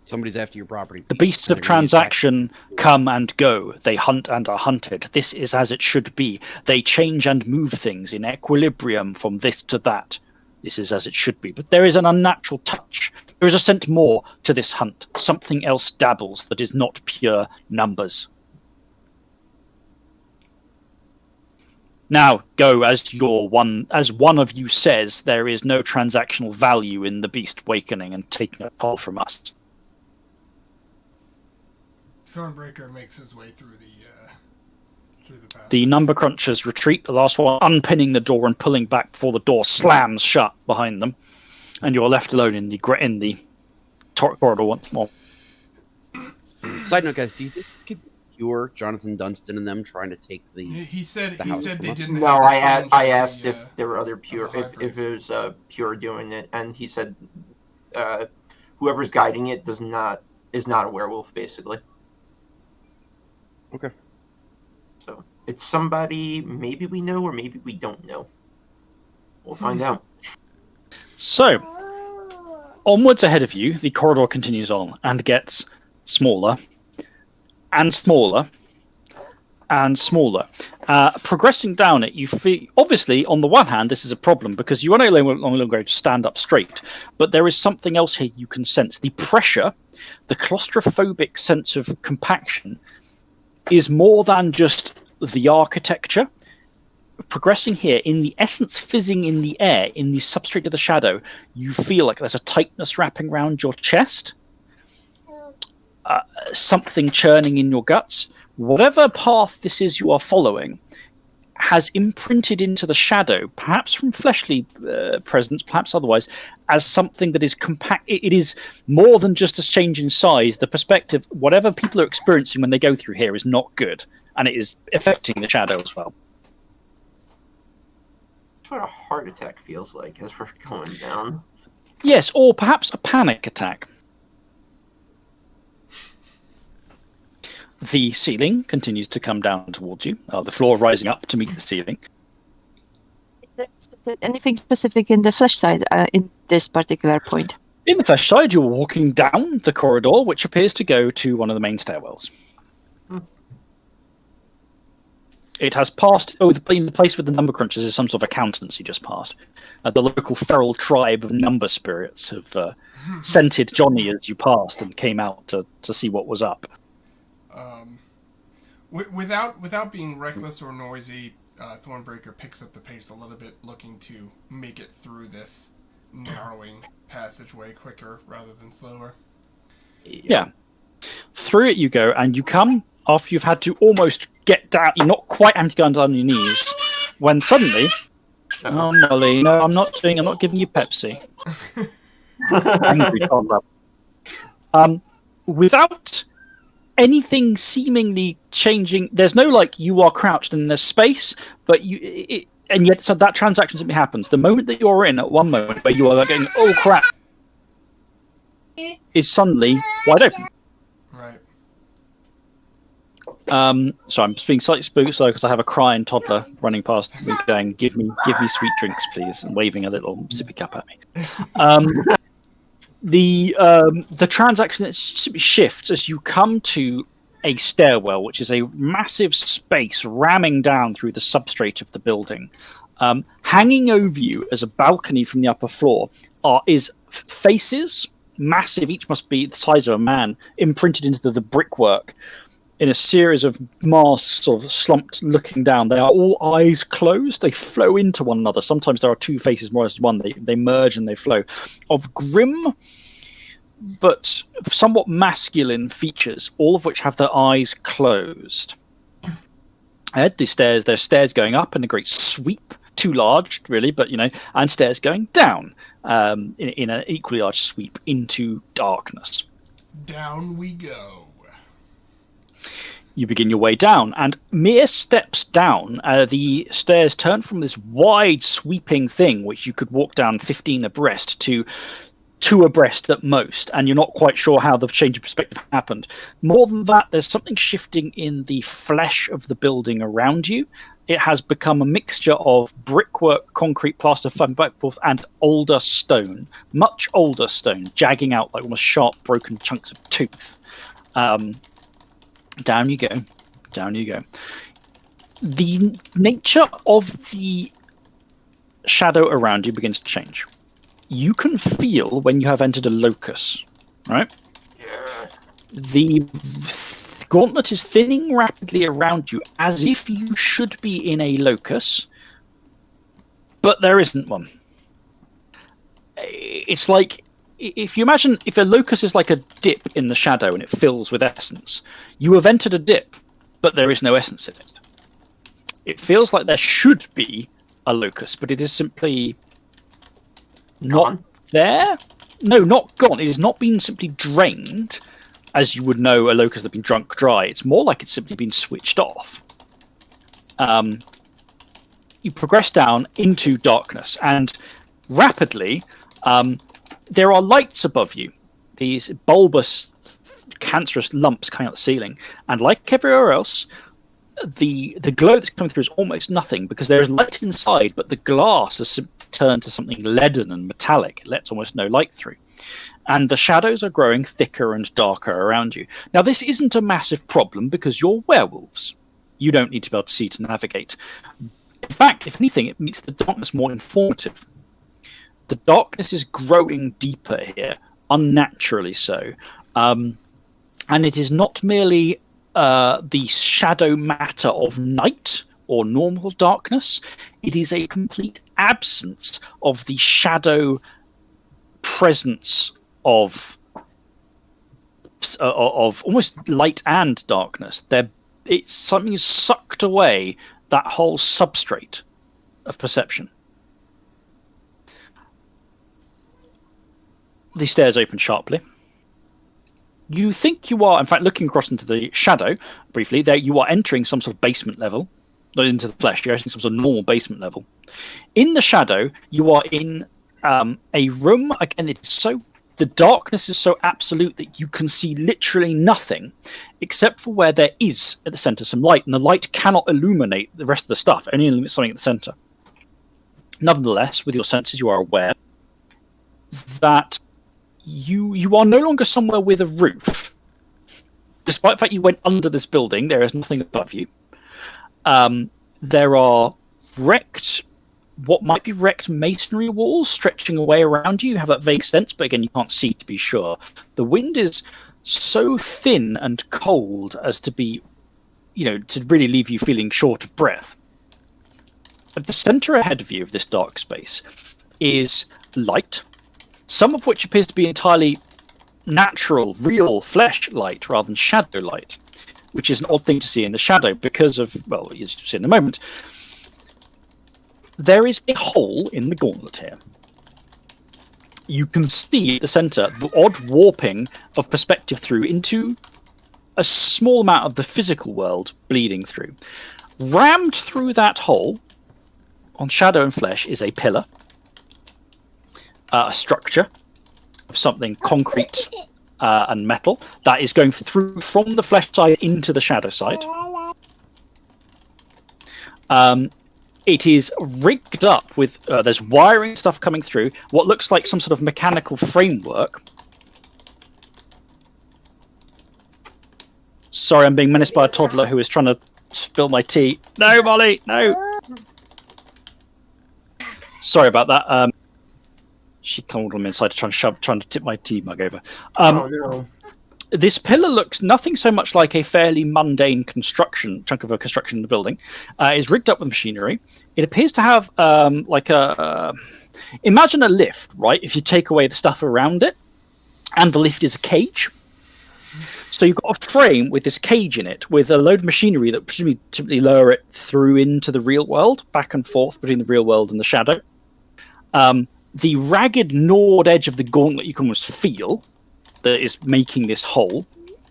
Somebody's after your property. The beasts of transaction come and go. They hunt and are hunted. This is as it should be. They change and move things in equilibrium from this to that. This is as it should be. But there is an unnatural touch. There is a scent more to this hunt. Something else dabbles that is not pure numbers. Now go as one of you says, there is no transactional value in the beast awakening and taking a toll from us. Thornbreaker makes his way through the passage. The number crunchers retreat, the last one unpinning the door and pulling back before the door slams shut behind them, and you're left alone in the corridor once more. Side note, guys, do you think you could cure Jonathan Dunstan and them trying to take the? He said house they from us? didn't. No, have I asked if there were other the pure, if hybrids. it was pure doing it, and he said whoever's guiding it is not a werewolf, basically. Okay. So it's somebody maybe we know or maybe we don't know. We'll find out. So, onwards ahead of you, the corridor continues on and gets smaller and smaller and smaller. Progressing down it, you feel, obviously, on the one hand, this is a problem because you are no longer going to stand up straight, but there is something else here you can sense. The pressure, the claustrophobic sense of compaction, is more than just the architecture. Progressing here, in the essence fizzing in the air, in the substrate of the shadow, you feel like there's a tightness wrapping around your chest, something churning in your guts. Whatever path this is you are following has imprinted into the shadow, perhaps from fleshly presence, perhaps otherwise, as something that is compact. It is more than just a change in size. The perspective, whatever people are experiencing when they go through here, is not good, and it is affecting the shadow as well. That's what a heart attack feels like as we're going down. Yes, or perhaps a panic attack. The ceiling continues to come down towards you, the floor rising up to meet the ceiling. Is there anything specific in the flesh side in this particular point? In the flesh side, you're walking down the corridor, which appears to go to one of the main stairwells. It has passed. Oh, the place with the number crunchers is some sort of accountants you just passed. The local feral tribe of number spirits have scented Johnny as you passed and came out to see what was up. Without being reckless or noisy, Thornbreaker picks up the pace a little bit, looking to make it through this narrowing passageway quicker rather than slower. Yeah. Through it you go, and you come after you've had to almost get down. You're not quite having to go down on your knees, when suddenly, oh Molly, no, I'm not giving you Pepsi. Angry toddler. Without anything seemingly changing, there's no like you are crouched in this space, but and yet so that transaction simply happens. The moment that you're in at one moment where you are going, oh crap, is suddenly wide open. Right. So I'm being slightly spooked because I have a crying toddler running past me going, give me sweet drinks, please, and waving a little sippy cup at me. The transaction shifts as you come to a stairwell, which is a massive space ramming down through the substrate of the building. Hanging over you as a balcony from the upper floor is faces, massive, each must be the size of a man, imprinted into the brickwork in a series of masks sort of slumped looking down. They are all eyes closed. They flow into one another. Sometimes there are two faces more as one. They merge and they flow. Of grim but somewhat masculine features, all of which have their eyes closed. Ahead, there's stairs going up in a great sweep. Too large, really, but and stairs going down in an equally large sweep into darkness. Down we go. You begin your way down, and mere steps down, the stairs turn from this wide, sweeping thing, which you could walk down 15 abreast, to 2 abreast at most, and you're not quite sure how the change of perspective happened. More than that, there's something shifting in the flesh of the building around you. It has become a mixture of brickwork, concrete, plaster, backforth, and older stone, much older stone, jagging out like almost sharp, broken chunks of tooth. Down you go. Down you go. The nature of the shadow around you begins to change. You can feel when you have entered a locus, right? Yeah. The gauntlet is thinning rapidly around you as if you should be in a locus, but there isn't one. It's like, if you imagine if a locus is like a dip in the shadow and it fills with essence, you have entered a dip, but there is no essence in it. It feels like there should be a locus, but it is simply not there. No, not gone. It has not been simply drained, as you would know a locus that has been drunk dry. It's more like it's simply been switched off. You progress down into darkness, and rapidly there are lights above you, these bulbous, cancerous lumps coming out the ceiling, and like everywhere else, the glow that's coming through is almost nothing, because there is light inside, but the glass has turned to something leaden and metallic. It lets almost no light through. And the shadows are growing thicker and darker around you. Now, this isn't a massive problem, because you're werewolves. You don't need to be able to see to navigate. In fact, if anything, it makes the darkness more informative. The darkness is growing deeper here, unnaturally so. And it is not merely the shadow matter of night or normal darkness. It is a complete absence of the shadow presence of almost light and darkness. It's something is sucked away that whole substrate of perception. The stairs open sharply. You think you are, in fact, looking across into the shadow briefly, there you are entering some sort of basement level, not into the flesh, you're entering some sort of normal basement level. In the shadow, you are in a room, again, the darkness is so absolute that you can see literally nothing, except for where there is, at the center, some light, and the light cannot illuminate the rest of the stuff, only illuminates something at the center. Nevertheless, with your senses, you are aware that you are no longer somewhere with a roof. Despite the fact you went under this building, there is nothing above you. There are what might be wrecked masonry walls stretching away around you. You have that vague sense, but again, you can't see to be sure. The wind is so thin and cold as to be, to really leave you feeling short of breath. At the center ahead of you of this dark space is light, some of which appears to be entirely natural, real flesh light rather than shadow light, which is an odd thing to see in the shadow because of, well, as you'll see in a moment. There is a hole in the gauntlet here. You can see at the center the odd warping of perspective through into a small amount of the physical world bleeding through. Rammed through that hole on shadow and flesh is a pillar, a structure of something concrete and metal that is going through from the flesh side into the shadow side. It is rigged up with, there's wiring stuff coming through, what looks like some sort of mechanical framework. Sorry, I'm being menaced by a toddler who is trying to spill my tea. No, Molly, no! Sorry about that. She called on me inside trying to tip my tea mug over. Oh, no. This pillar looks nothing so much like a fairly mundane chunk of a construction in the building. It's rigged up with machinery. It appears to have imagine a lift, right? If you take away the stuff around it, and the lift is a cage. So you've got a frame with this cage in it, with a load of machinery that presumably typically lower it through into the real world, back and forth between the real world and the shadow. The ragged, gnawed edge of the gauntlet you can almost feel that is making this hole,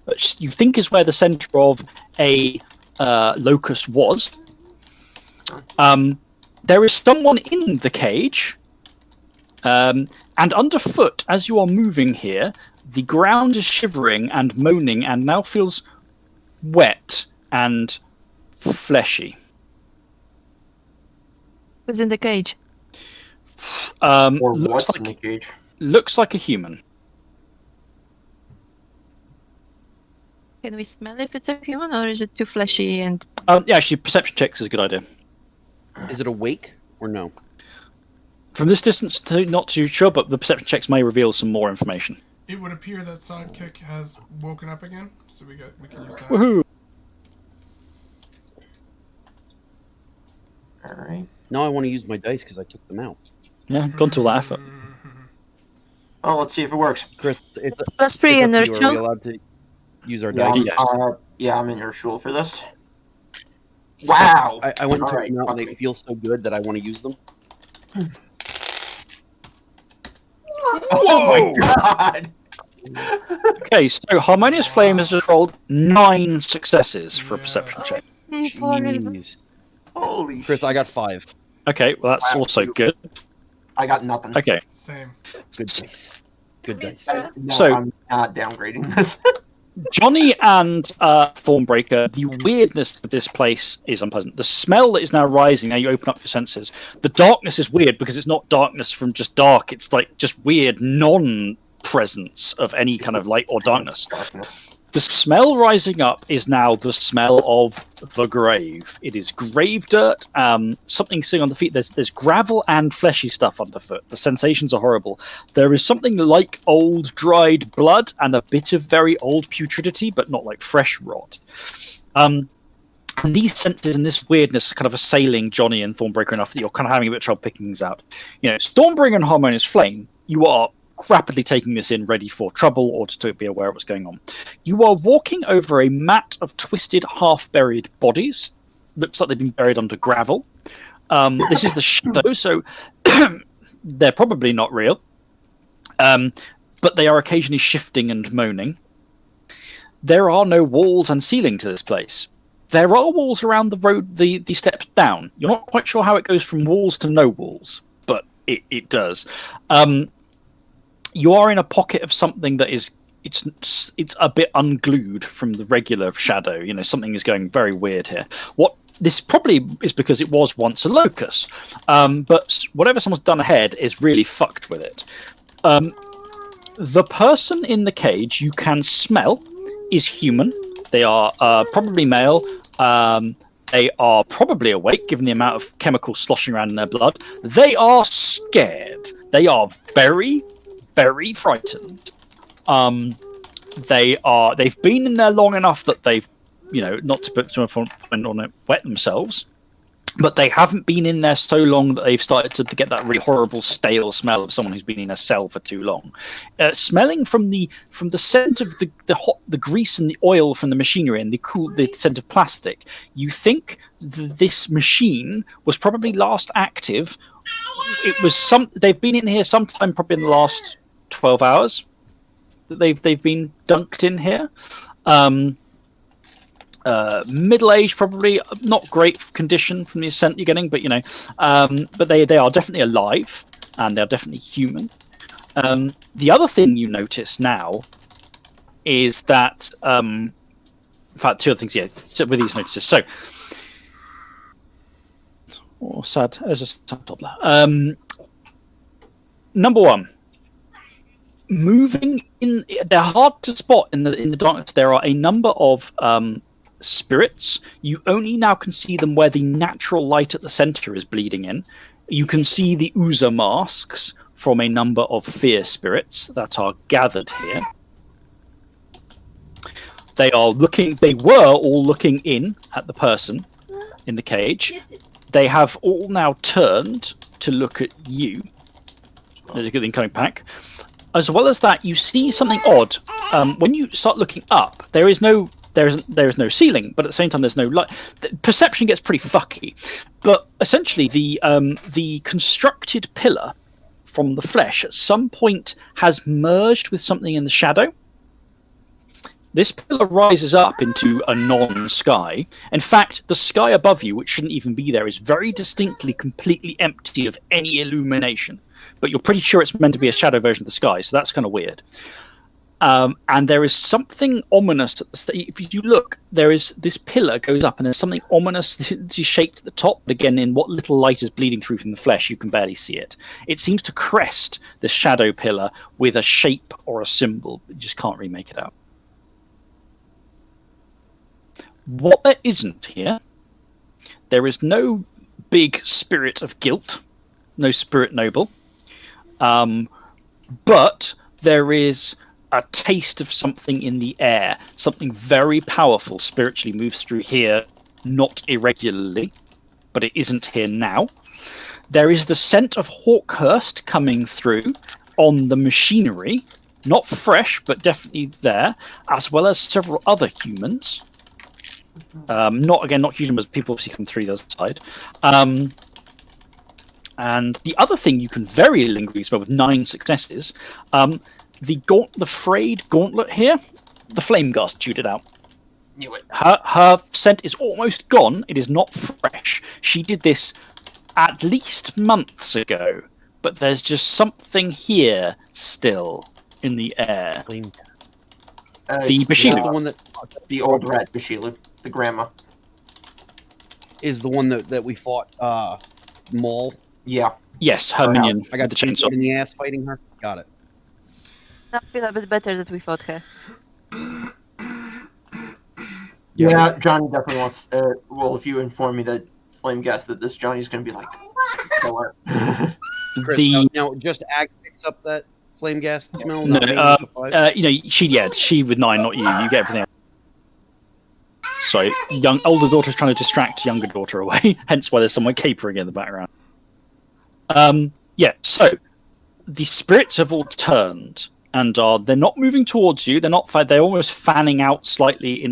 which you think is where the center of a locus was. There is someone in the cage, and underfoot, as you are moving here, the ground is shivering and moaning and now feels wet and fleshy. Who's in the cage? Or what's in the cage? Looks like a human. Can we smell if it's a human, or is it too fleshy and... Yeah, actually, perception checks is a good idea. Is it awake or no? From this distance, not too sure, but the perception checks may reveal some more information. It would appear that Sidekick has woken up again, so we can use that. Woohoo! Alright. Now I want to use my dice because I took them out. Yeah, gone to all that effort. Oh, let's see if it works. Chris, it's Plus 3 it's in up the to you. Are we show. allowed to use our Yeah, dice? Yes. Yeah, I'm in your shul for this. Wow! I went to Alright, them out and they okay. feel so good that I want to use them. Oh my god! Okay, so Harmonious Flame has just rolled 9 successes for a perception check. Jeez. Holy Chris, shit. I got 5. Okay, well that's also good. I got nothing. Okay, Same. Good dice. Good dice. No, So- I'm not downgrading this. Johnny and Thornbreaker, the weirdness of this place is unpleasant. The smell that is now rising, now you open up your senses. The darkness is weird because it's not darkness from just dark, it's like just weird non-presence of any kind of light or darkness. The smell rising up is now the smell of the grave. It is grave dirt, something sitting on the feet. There's gravel and fleshy stuff underfoot. The sensations are horrible. There is something like old dried blood and a bit of very old putridity, but not like fresh rot. And these senses and this weirdness are kind of assailing Johnny and Thornbreaker enough that you're kind of having a bit of trouble picking things out. Stormbringer and Harmonious Flame, you are rapidly taking this in, ready for trouble or just to be aware of what's going on. You are walking over a mat of twisted, half-buried bodies. Looks like they've been buried under gravel. This is the shadow, so they're probably not real. But they are occasionally shifting and moaning. There are no walls and ceiling to this place. There are walls around the road, the steps down. You're not quite sure how it goes from walls to no walls, but it does. You are in a pocket of something that is it's a bit unglued from the regular shadow. Something is going very weird here. What this probably is because it was once a locus, but whatever someone's done ahead is really fucked with it. The person in the cage you can smell is human. They are probably male. They are probably awake, given the amount of chemicals sloshing around in their blood. They are scared. They are very, very frightened. They've been in there long enough that they've, not to put too much on it, wet themselves. But they haven't been in there so long that they've started to get that really horrible stale smell of someone who's been in a cell for too long. Smelling from the scent of the grease and the oil from the machinery and the scent of plastic, you think this machine was probably last active. They've been in here sometime, probably in the last 12 hours. That they've been dunked in here. Middle-aged, probably not great condition from the scent you're getting, but but they are definitely alive and they're definitely human. The other thing you notice now is that, in fact, two other things. Yeah, so with these notices. So, sad as a sad toddler. Number one. Moving in, they're hard to spot in the darkness. There are a number of spirits. You only now can see them where the natural light at the center is bleeding in. You can see the Uza masks from a number of fear spirits that are gathered here. They were all looking in at the person in the cage. They have all now turned to look at you. Look at the incoming pack. As well as that, you see something odd. When you start looking up, there is no ceiling, but at the same time, there's no light. The perception gets pretty fucky. But essentially, the constructed pillar from the flesh at some point has merged with something in the shadow. This pillar rises up into a non-sky. In fact, the sky above you, which shouldn't even be there, is very distinctly completely empty of any illumination. But you're pretty sure it's meant to be a shadow version of the sky, so that's kind of weird. And there is something ominous. If you look, there is this pillar goes up, and there's something ominous shaped at the top. But again, in what little light is bleeding through from the flesh, you can barely see it. It seems to crest the shadow pillar with a shape or a symbol, but you just can't really make it out. What there isn't here, there is no big spirit of guilt, no spirit noble. But there is a taste of something in the air. Something very powerful spiritually moves through here, not irregularly, but it isn't here now. There is the scent of Hawkhurst coming through on the machinery, not fresh, but definitely there, as well as several other humans. Not humans, people obviously come through the other side. And the other thing you can very lingeringly smell with 9 successes, the frayed gauntlet here, the flame gust chewed it out. Knew it. Her scent is almost gone. It is not fresh. She did this at least months ago, but there's just something here still in the air. Flame. The Bashilu. The old rat Bashilu, the grandma. Is the one that we fought Maul. Yeah. Yes, her minion. I got the chainsaw in the ass fighting her. Got it. I feel a bit better that we fought her. Yeah, Johnny definitely wants. Well, if you inform me that Flame guessed that this Johnny's going to be like, killer. Chris, now just Ag picks up that flame gas smell. No, she with 9, not you. You get everything else. Sorry, older daughter's trying to distract younger daughter away. Hence why there's someone capering in the background. So the spirits have all turned and they're not moving towards you. They're almost fanning out slightly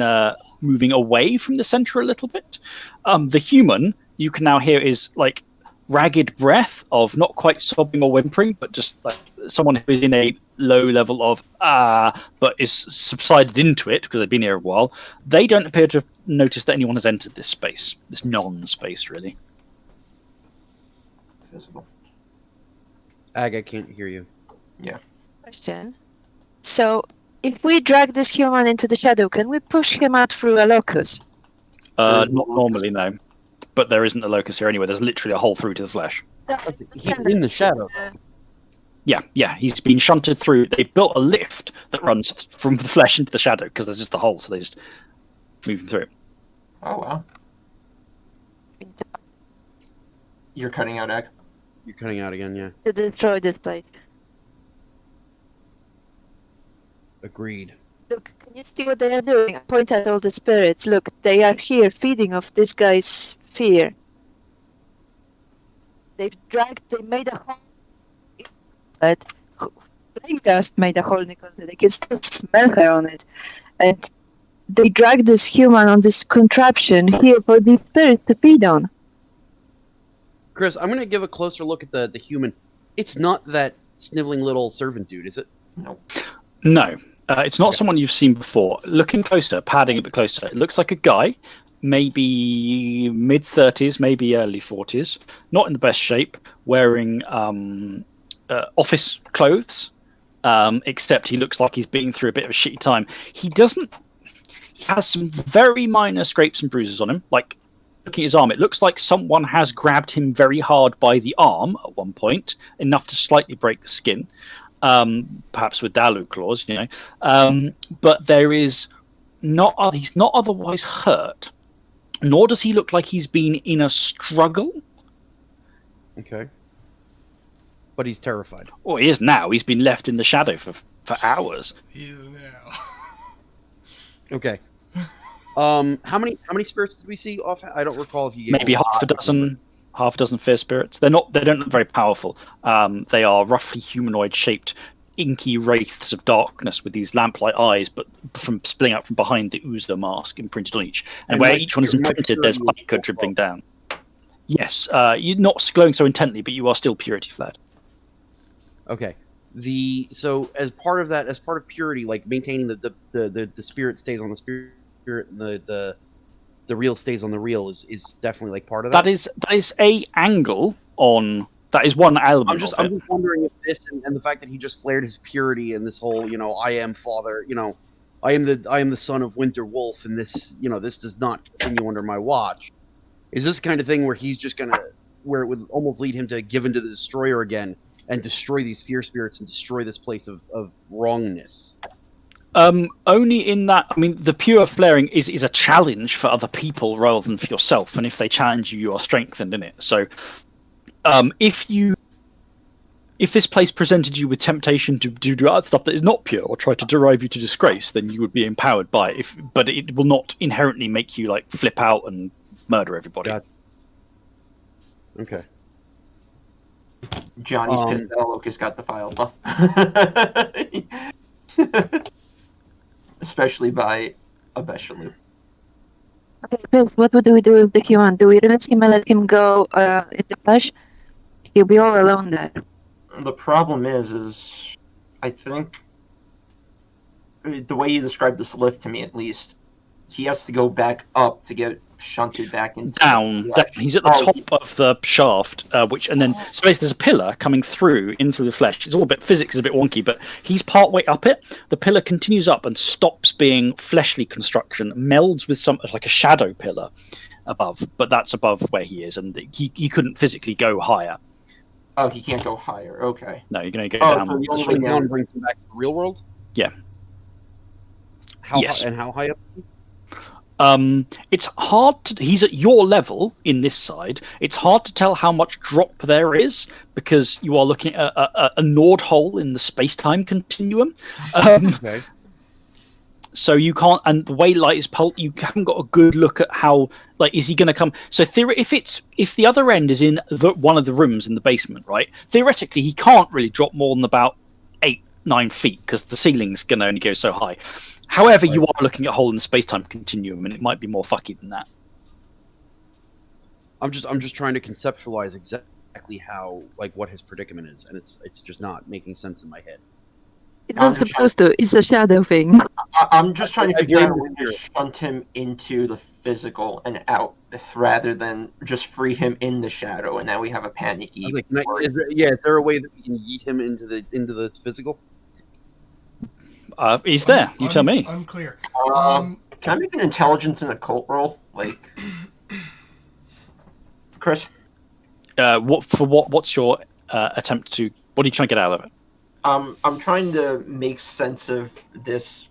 moving away from the center a little bit. The human you can now hear is like ragged breath of not quite sobbing or whimpering, but just like someone who is in a low level of but is subsided into it because they've been here a while. They don't appear to have noticed that anyone has entered this space, this non-space, really. Visible. Ag, I can't hear you. Yeah. Question. So, if we drag this human into the shadow, can we push him out through a locus? Not normally, no. But there isn't a locus here anyway. There's literally a hole through to the flesh. He's in the shadow. Yeah, he's been shunted through. They've built a lift that runs from the flesh into the shadow because there's just a hole, so they just move him through. Oh, wow. You're cutting out, Egg. You're cutting out again, yeah. To destroy this place. Agreed. Look, can you see what they are doing? I point at all the spirits. Look, they are here feeding off this guy's fear. They made a hole. But Flamecast made a hole in the content. They can still smell her on it. And they dragged this human on this contraption here for these spirits to feed on. Chris, I'm gonna give a closer look at the human. It's not that sniveling little servant dude, is it? No, it's not someone you've seen before. Looking closer, padding a bit closer, it looks like a guy, maybe mid-30s, maybe early 40s, not in the best shape, wearing office clothes, except he looks like he's been through a bit of a shitty time. He has some very minor scrapes and bruises on him, like looking at his arm, it looks like someone has grabbed him very hard by the arm at one point, enough to slightly break the skin. Perhaps with Dalu claws, but he's not otherwise hurt, nor does he look like he's been in a struggle. Okay. But he's terrified. Well, he is now. He's been left in the shadow for hours. He is now. Okay. How many spirits did we see off? I don't recall if you gave Maybe half a dozen fair spirits. They don't look very powerful. They are roughly humanoid-shaped, inky wraiths of darkness with these lamplight eyes, but from spilling out from behind the Uzo mask imprinted on each. And where each one is imprinted, there's ichor dribbling down. Yes, you're not glowing so intently, but you are still purity flared. Okay. So as part of purity, like maintaining the spirit stays on the spirit, and the real stays on the real is definitely like part of that. That is a angle on. That is one element. I'm just wondering if this and the fact that he just flared his purity and this whole, I am father, I am the son of Winter Wolf, and this, this does not continue under my watch. Is this the kind of thing where he's just where it would almost lead him to give into the destroyer again and destroy these fear spirits and destroy this place of wrongness? Only in that, the pure flaring is a challenge for other people rather than for yourself, and if they challenge you, you are strengthened in it. So, if this place presented you with temptation to do other stuff that is not pure or try to drive you to disgrace, then you would be empowered by it. But it will not inherently make you flip out and murder everybody. Gotcha. Okay. Johnny's pissed that Locust got the file. Especially by a Bechalou. Okay, Chris, what do we do with the human? Do we release him and let him go in the flesh? He'll be all alone there. The problem is I think the way you described this lift to me, at least, he has to go back up to get shunted back into down. He's at the top of the shaft, so basically there's a pillar coming in through the flesh. It's all a bit physics is a bit wonky, but he's part way up it. The pillar continues up and stops being fleshly construction, melds with like a shadow pillar above, but that's above where he is, and he couldn't physically go higher. Oh, he can't go higher. Okay. No, you're going to go down. So the only way down brings him back to the real world? Yeah. Yes. And how high up is he? It's hard he's at your level in this side. It's hard to tell how much drop there is because you are looking at a Nord hole in the space-time continuum. Okay. So you can't, and the way light is pulsed, you haven't got a good look at how, is he going to come? So if the other end is in one of the rooms in the basement, right? Theoretically, he can't really drop more than about 8-9 feet because the ceiling's going to only go so high. However, you are looking at a hole in the space-time continuum, and it might be more fucky than that. I'm just trying to conceptualize exactly how, what his predicament is, and it's just not making sense in my head. It's not supposed to. It's a shadow thing. I'm just trying to figure out when to shunt him into the physical and out, rather than just free him in the shadow, and now we have a panicky. Is there a way that we can yeet him into the physical? He's there. You tell me. Unclear. Can I make an intelligence and occult roll, Chris? What's your attempt to? What are you trying to get out of it? I'm trying to make sense of this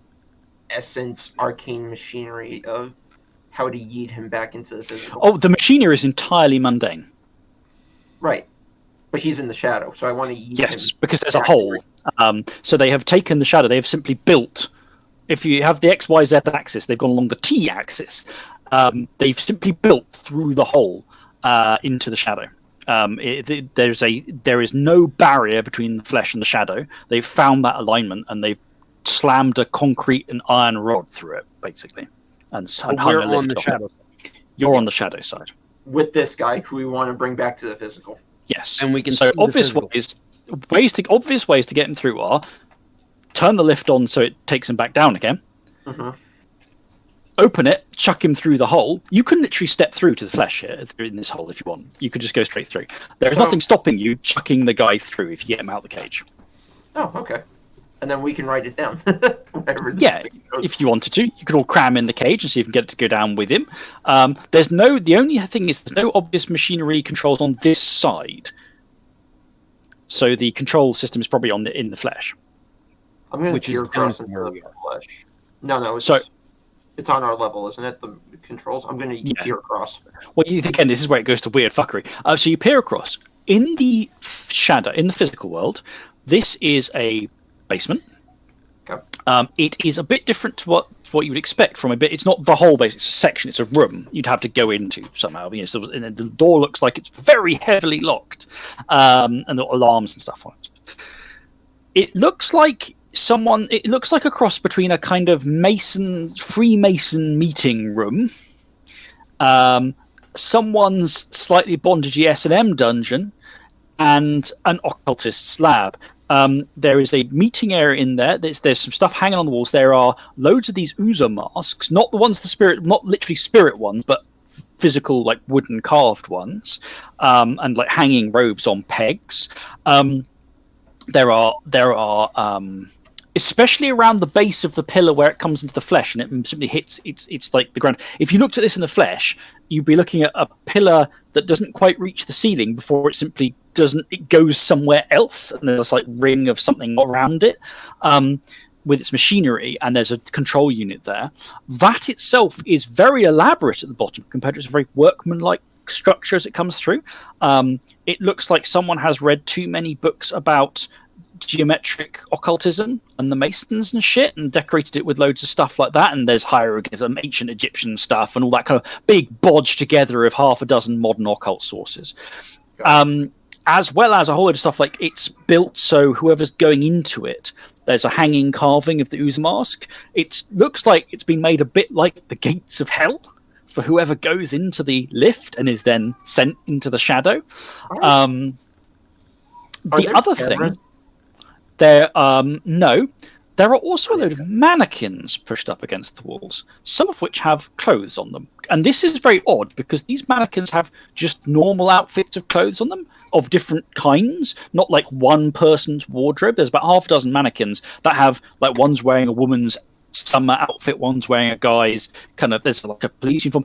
essence arcane machinery of how to yeet him back into the physical. Oh, the machinery is entirely mundane. Right. But he's in the shadow, so I want to use Yes, him. because there's a hole. So they have taken the shadow. They have simply built. If you have the XYZ axis, they've gone along the T axis. They've simply built through the hole into the shadow. There is no barrier between the flesh and the shadow. They've found that alignment and they've slammed a concrete and iron rod through it, basically, and hung we're a on lift the off shadow it. side. You're on the shadow side. With this guy who we want to bring back to the physical. Yes, And we can so see the obvious physical. obvious ways to get him through are turn the lift on so it takes him back down again. Mm-hmm. Open it, chuck him through the hole. You can literally step through to the flesh here in this hole if you want. You could just go straight through. There is nothing stopping you chucking the guy through if you get him out of the cage. Oh, okay. And then we can write it down. Yeah, if you wanted to, you could all cram in the cage and see if you can get it to go down with him. The only thing is there's no obvious machinery controls on this side, so the control system is probably in the flesh. I'm going to Which is peer across down into where the we are. flesh. No, it's on our level, isn't it? The controls. I'm going to peer across. Well, again, this is where it goes to weird fuckery. So you peer across in the shadow, in the physical world. This is a basement. Okay. It is a bit different to what you would expect from a bit. It's not the whole base; it's a section. It's a room you'd have to go into somehow. And the door looks like it's very heavily locked, and the alarms and stuff on it. It looks like a cross between a kind of Freemason meeting room, someone's slightly bondagey S&M dungeon, and an occultist's lab. There is a meeting area in there. There's some stuff hanging on the walls. There are loads of these Uza masks, not the ones not literally spirit ones, but physical, like wooden carved ones, and like hanging robes on pegs. There are especially around the base of the pillar where it comes into the flesh and it simply hits. It's like the ground. If you looked at this in the flesh, you'd be looking at a pillar that doesn't quite reach the ceiling before it simply doesn't. It goes somewhere else, and there's like ring of something around it with its machinery, and there's a control unit there. That itself is very elaborate at the bottom compared to its very workmanlike structure as it comes through. It looks like someone has read too many books about geometric occultism and the Masons and shit and decorated it with loads of stuff like that, and there's hieroglyphs and ancient Egyptian stuff and all that kind of big bodge together of half a dozen modern occult sources, as well as a whole load of stuff like it's built so whoever's going into it, there's a hanging carving of the Ooze mask. It looks like it's been made a bit like the gates of hell for whoever goes into the lift and is then sent into the shadow. The other thing, there are also a load of mannequins pushed up against the walls, some of which have clothes on them. And this is very odd because these mannequins have just normal outfits of clothes on them of different kinds, not like one person's wardrobe. There's about half a dozen mannequins that have, like, one's wearing a woman's summer outfit, one's wearing a guy's kind of, there's like a police uniform.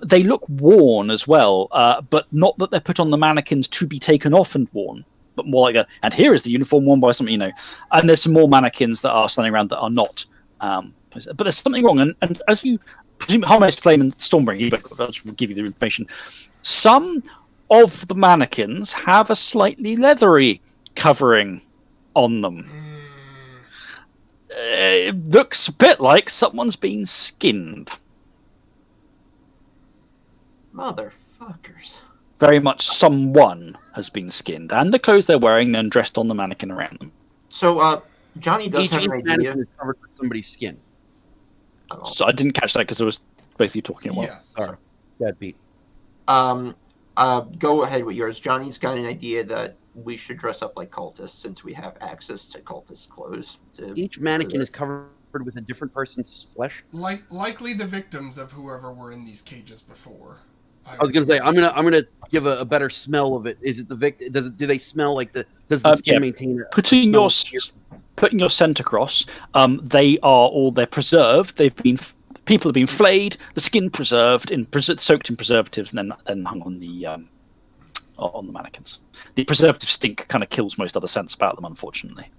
They look worn as well, but not that they're put on the mannequins to be taken off and worn, but more like and here is the uniform worn by something, and there's some more mannequins that are standing around that are not, but there's something wrong, and as you presume, Harmonized Flame and Stormbringer, I'll just give you the information. Some of the mannequins have a slightly leathery covering on them. It looks a bit like someone's been skinned. Motherfuckers. Very much someone has been skinned, and the clothes they're wearing then dressed on the mannequin around them. So, Johnny does have an idea. Mannequin is covered with somebody's skin. So I didn't catch that because I was both you talking at once. Yes. Sorry. Bad beat. Go ahead with yours. Johnny's got an idea that we should dress up like cultists since we have access to cultist clothes. Each mannequin is covered with a different person's flesh. Likely the victims of whoever were in these cages before. I was gonna say I'm gonna give a better smell of it. Is it the victim? Do they smell like the? Does the skin maintain? Putting your scent across, they're preserved. People have been flayed, the skin preserved soaked in preservatives, and then hung on the mannequins. The preservative stink kind of kills most other scents about them, unfortunately.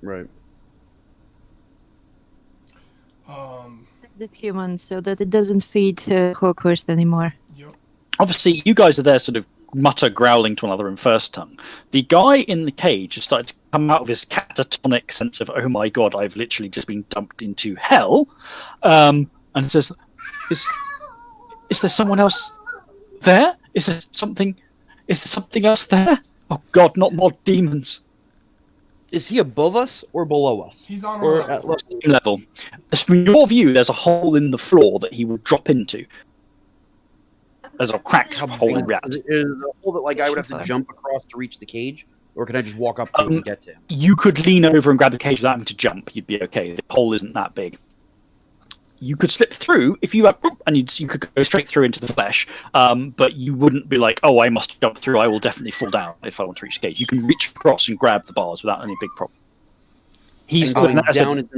Right. The humans, so that it doesn't feed Hawkhurst anymore. Yep. Obviously, you guys are there sort of mutter growling to one another in first tongue. The guy in the cage has started to come out of this catatonic sense of, oh my god, I've literally just been dumped into hell, and says, is there someone else there? Is there something else there? Oh god, not more demons. Is he above us or below us? He's on Or our at level. Level. As from your view, there's a hole in the floor that he would drop into. There's a cracked hole in reality. Is a hole that like I would have to jump across to reach the cage, or can I just walk up to it and get to him? You could lean over and grab the cage without having to jump. You'd be okay. The hole isn't that big. You could slip through if you and you could go straight through into the flesh, but you wouldn't be like, oh, I must jump through. I will definitely fall down if I want to reach the cage. You can reach across and grab the bars without any big problem. He's And going down.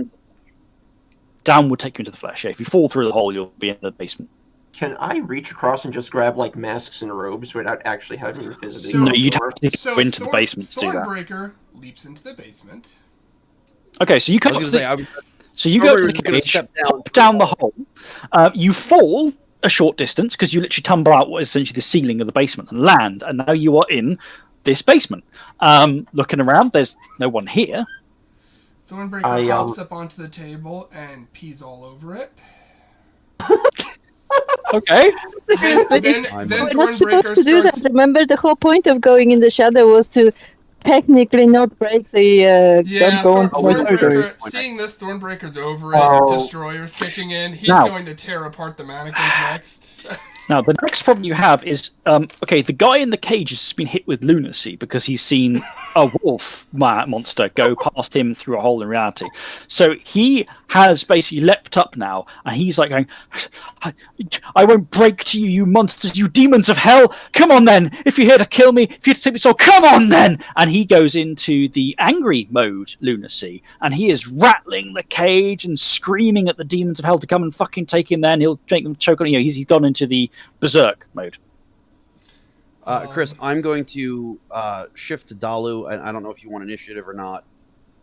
Down would take you into the flesh. Yeah, if you fall through the hole, you'll be in the basement. Can I reach across and just grab like masks and robes without actually having to physically? No, you'd have to go into the basement to do that. Thornbreaker leaps into the basement. Okay, so you come up to the... So you go to the cage, hop down the hole, you fall a short distance because you literally tumble out what is essentially the ceiling of the basement and land, and now you are in this basement. Looking around, there's no one here. Thornbreaker hops up onto the table and pees all over it. Okay. Then We're not supposed Thornbreaker to do that. starts... Remember, the whole point of going in the shadow was to technically not break the Yeah, don't go on Thornbreaker, seeing this, Thornbreaker's over it, Destroyer's kicking in. He's going to tear apart the mannequins next. Now, the next problem you have is, the guy in the cage has been hit with lunacy because he's seen a wolf monster go past him through a hole in reality. So he has basically leapt up now, and he's like going, I won't break to you, you monsters, you demons of hell! Come on then! If you're here to kill me, if you're here to take me soul, come on then! And he goes into the angry mode lunacy, and he is rattling the cage and screaming at the demons of hell to come and fucking take him there, and he'll make them choke on you. He's gone into the berserk mode. Chris, I'm going to shift to Dalu, and I don't know if you want initiative or not,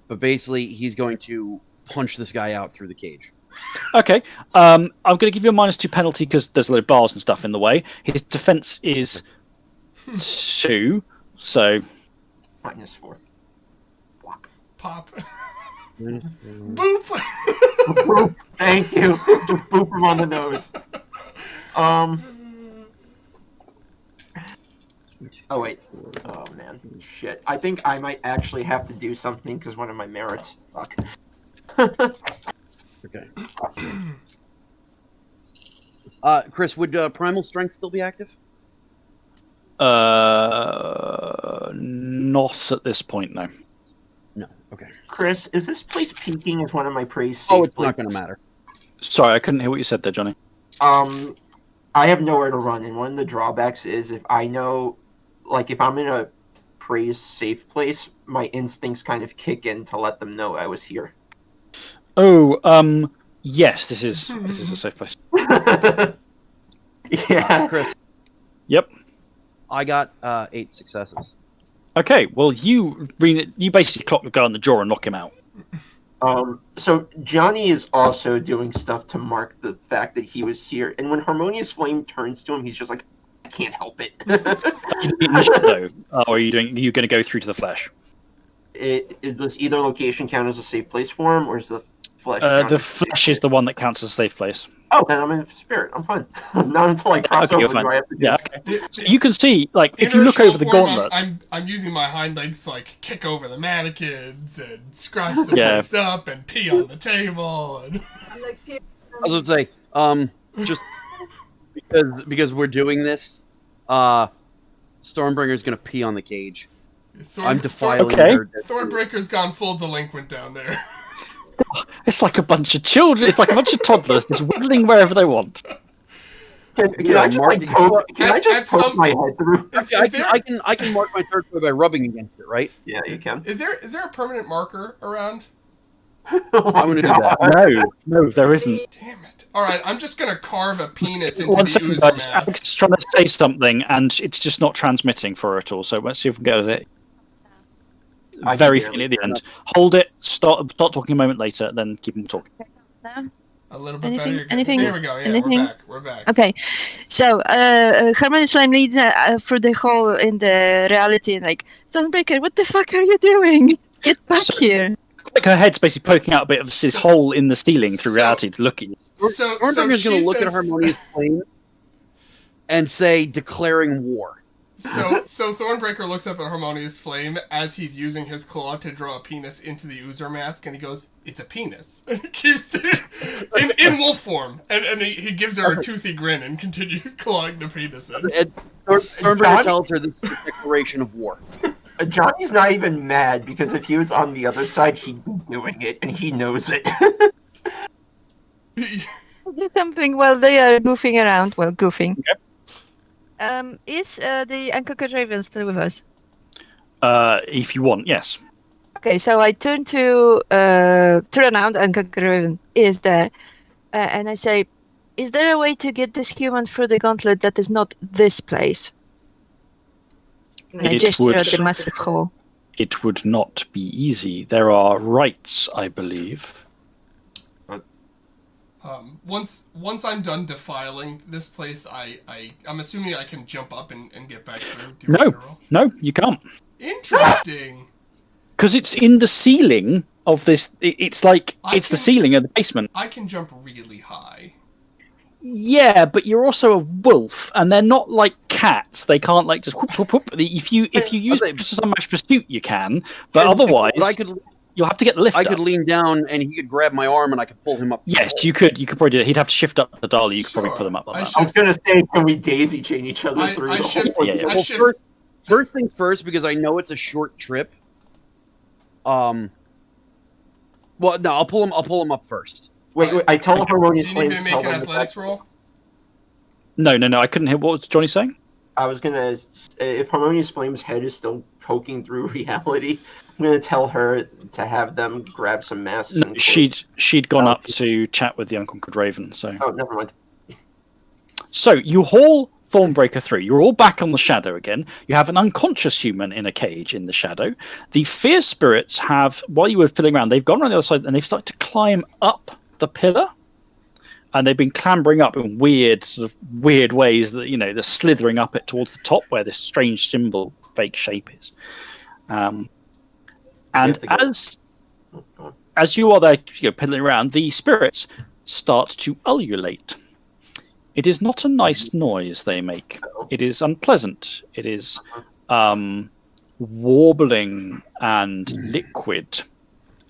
but basically he's going to punch this guy out through the cage. Okay, I'm going to give you a -2 penalty because there's a lot of bars and stuff in the way. His defense is 2, so... -4. Pop. Boop! Boop! Thank you. Just boop him on the nose. Oh, wait. Oh, man. Shit. I think I might actually have to do something because one of my merits. Fuck. Okay. Chris, would Primal Strength still be active? Not at this point, no. No. Okay. Chris, is this place peaking as one of my praise? Oh, it's not going to matter. Sorry, I couldn't hear what you said there, Johnny. I have nowhere to run, and one of the drawbacks is if I know, like, if I'm in a praise safe place, my instincts kind of kick in to let them know I was here. Oh, yes, this is a safe place. Yeah. Chris. Yep. I got 8 successes. Okay, well, you basically clock the guy on the jaw and knock him out. So Johnny is also doing stuff to mark the fact that he was here, and when Harmonious Flame turns to him, he's just like, I can't help it. Are you going to go through to the flesh? Does either location count as a safe place for him, or is the flesh? The flesh is the one that counts as a safe place. Oh, then I'm in spirit. I'm fine. Not until I cross over. Do I have to do okay. So you can see, like, if you look over the gauntlet. I'm using my hind legs to, like, kick over the mannequins and scratch the place up and pee on the table. And... I was going to say, just because we're doing this, Stormbringer's going to pee on the cage. I'm defiling her. Thornbreaker's gone full delinquent down there. It's like a bunch of children. It's like a bunch of toddlers just waddling wherever they want. Can I just poke my head through? I can mark my territory by rubbing against it, right? Yeah, you can. Is there a permanent marker around? I'm going to do that. No, there isn't. Damn it. Alright, I'm just going to carve a penis into One the second, ooze guys. mask. Alex is trying to say something, and it's just not transmitting for it all, so let's see if we can get it. Very faintly at the end. Hold it, start talking a moment later, then keep them talking. No? A little bit better. Anything? There we go. Yeah, anything? We're back. Okay, so Harmonious Flame leads through the hole in the reality and like, Thornbreaker, what the fuck are you doing? Get back here! It's like her head's basically poking out a bit of this hole in the ceiling through reality to look at you. Stormbreaker's going to look at Harmonious Flame and say, declaring war. So Thornbreaker looks up at Harmonious Flame as he's using his claw to draw a penis into the Oozer mask, and he goes, "It's a penis." And he keeps it in wolf form, and he gives her a toothy grin and continues clawing the penis in. And Thornbreaker tells her this is a declaration of war. Johnny's not even mad, because if he was on the other side, he'd be doing it, and he knows it. Do something while they are goofing around. Well, goofing. Okay. Is the Uncooked Raven still with us? If you want, yes. Okay, so I turn to around, Uncooked Raven is there, and I say, "Is there a way to get this human through the gauntlet that is not this place?" And I gesture at the massive hole. It would not be easy. There are rites, I believe. Once I'm done defiling this place, I'm assuming I can jump up and get back through. No, you can't. Interesting. Because it's in the ceiling of this. It's the ceiling of the basement. I can jump really high. Yeah, but you're also a wolf, and they're not like cats. They can't like just whoop whoop whoop. If you use just some match pursuit, you can. But otherwise, you'll have to get the lift. I could lean down, and he could grab my arm, and I could pull him up. Yes, you could. You could probably do that. He'd have to shift up the dial. You could probably pull him up like that. I was going to say, can we daisy chain each other through the hole? First things first, because I know it's a short trip. Well, no, I'll pull him up first. Wait, I tell Harmonious Do you Flame need me to make an athletics roll? No, I couldn't hear. What was Johnny saying? I was gonna, if Harmonious Flame's head is still poking through reality, I'm gonna tell her to have them grab some masks. No, she'd gone up to chat with the Unconquered Raven. So. Oh, never mind. So you haul Thornbreaker through. You're all back on the shadow again. You have an unconscious human in a cage in the shadow. The fear spirits have, while you were fiddling around, they've gone around the other side and they've started to climb up the pillar. And they've been clambering up in weird ways that, they're slithering up it towards the top where this strange symbol fake shape is. And as you are there piddling around, the spirits start to ululate. It is not a nice noise they make. It is unpleasant. It is warbling and liquid.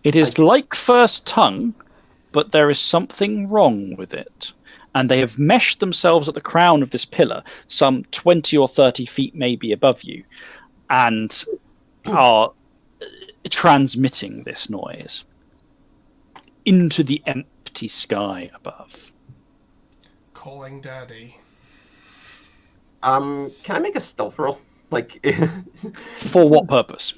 It is like first tongue, but there is something wrong with it. And they have meshed themselves at the crown of this pillar, some 20 or 30 feet maybe above you, and are transmitting this noise into the empty sky above. Calling daddy. Can I make a stealth roll? For what purpose?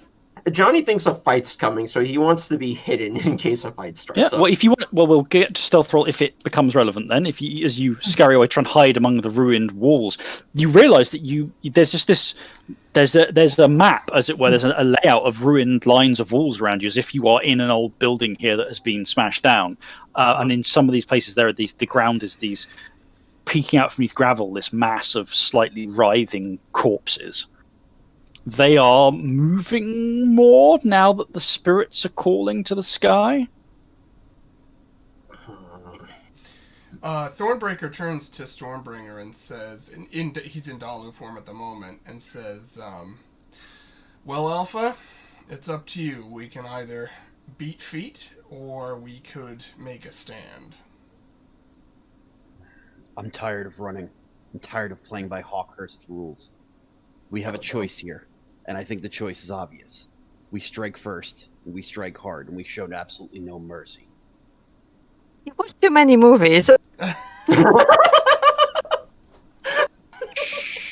Johnny thinks a fight's coming, so he wants to be hidden in case a fight starts. Yeah, up. well, if you want, we'll get to stealth roll if it becomes relevant. Then, as you scurry away, try and hide among the ruined walls, you realise that there's just this. There's a map, as it were. There's a layout of ruined lines of walls around you, as if you are in an old building here that has been smashed down. And in some of these places, the ground is these peeking out from beneath gravel, this mass of slightly writhing corpses. They are moving more now that the spirits are calling to the sky. Thornbreaker turns to Stormbringer and says, he's in Dalu form at the moment, and says, well, Alpha, it's up to you. We can either beat feet, or we could make a stand. I'm tired of running. I'm tired of playing by Hawkhurst rules. We have a choice here. And I think the choice is obvious. We strike first, and we strike hard, and we showed absolutely no mercy. You watch too many movies.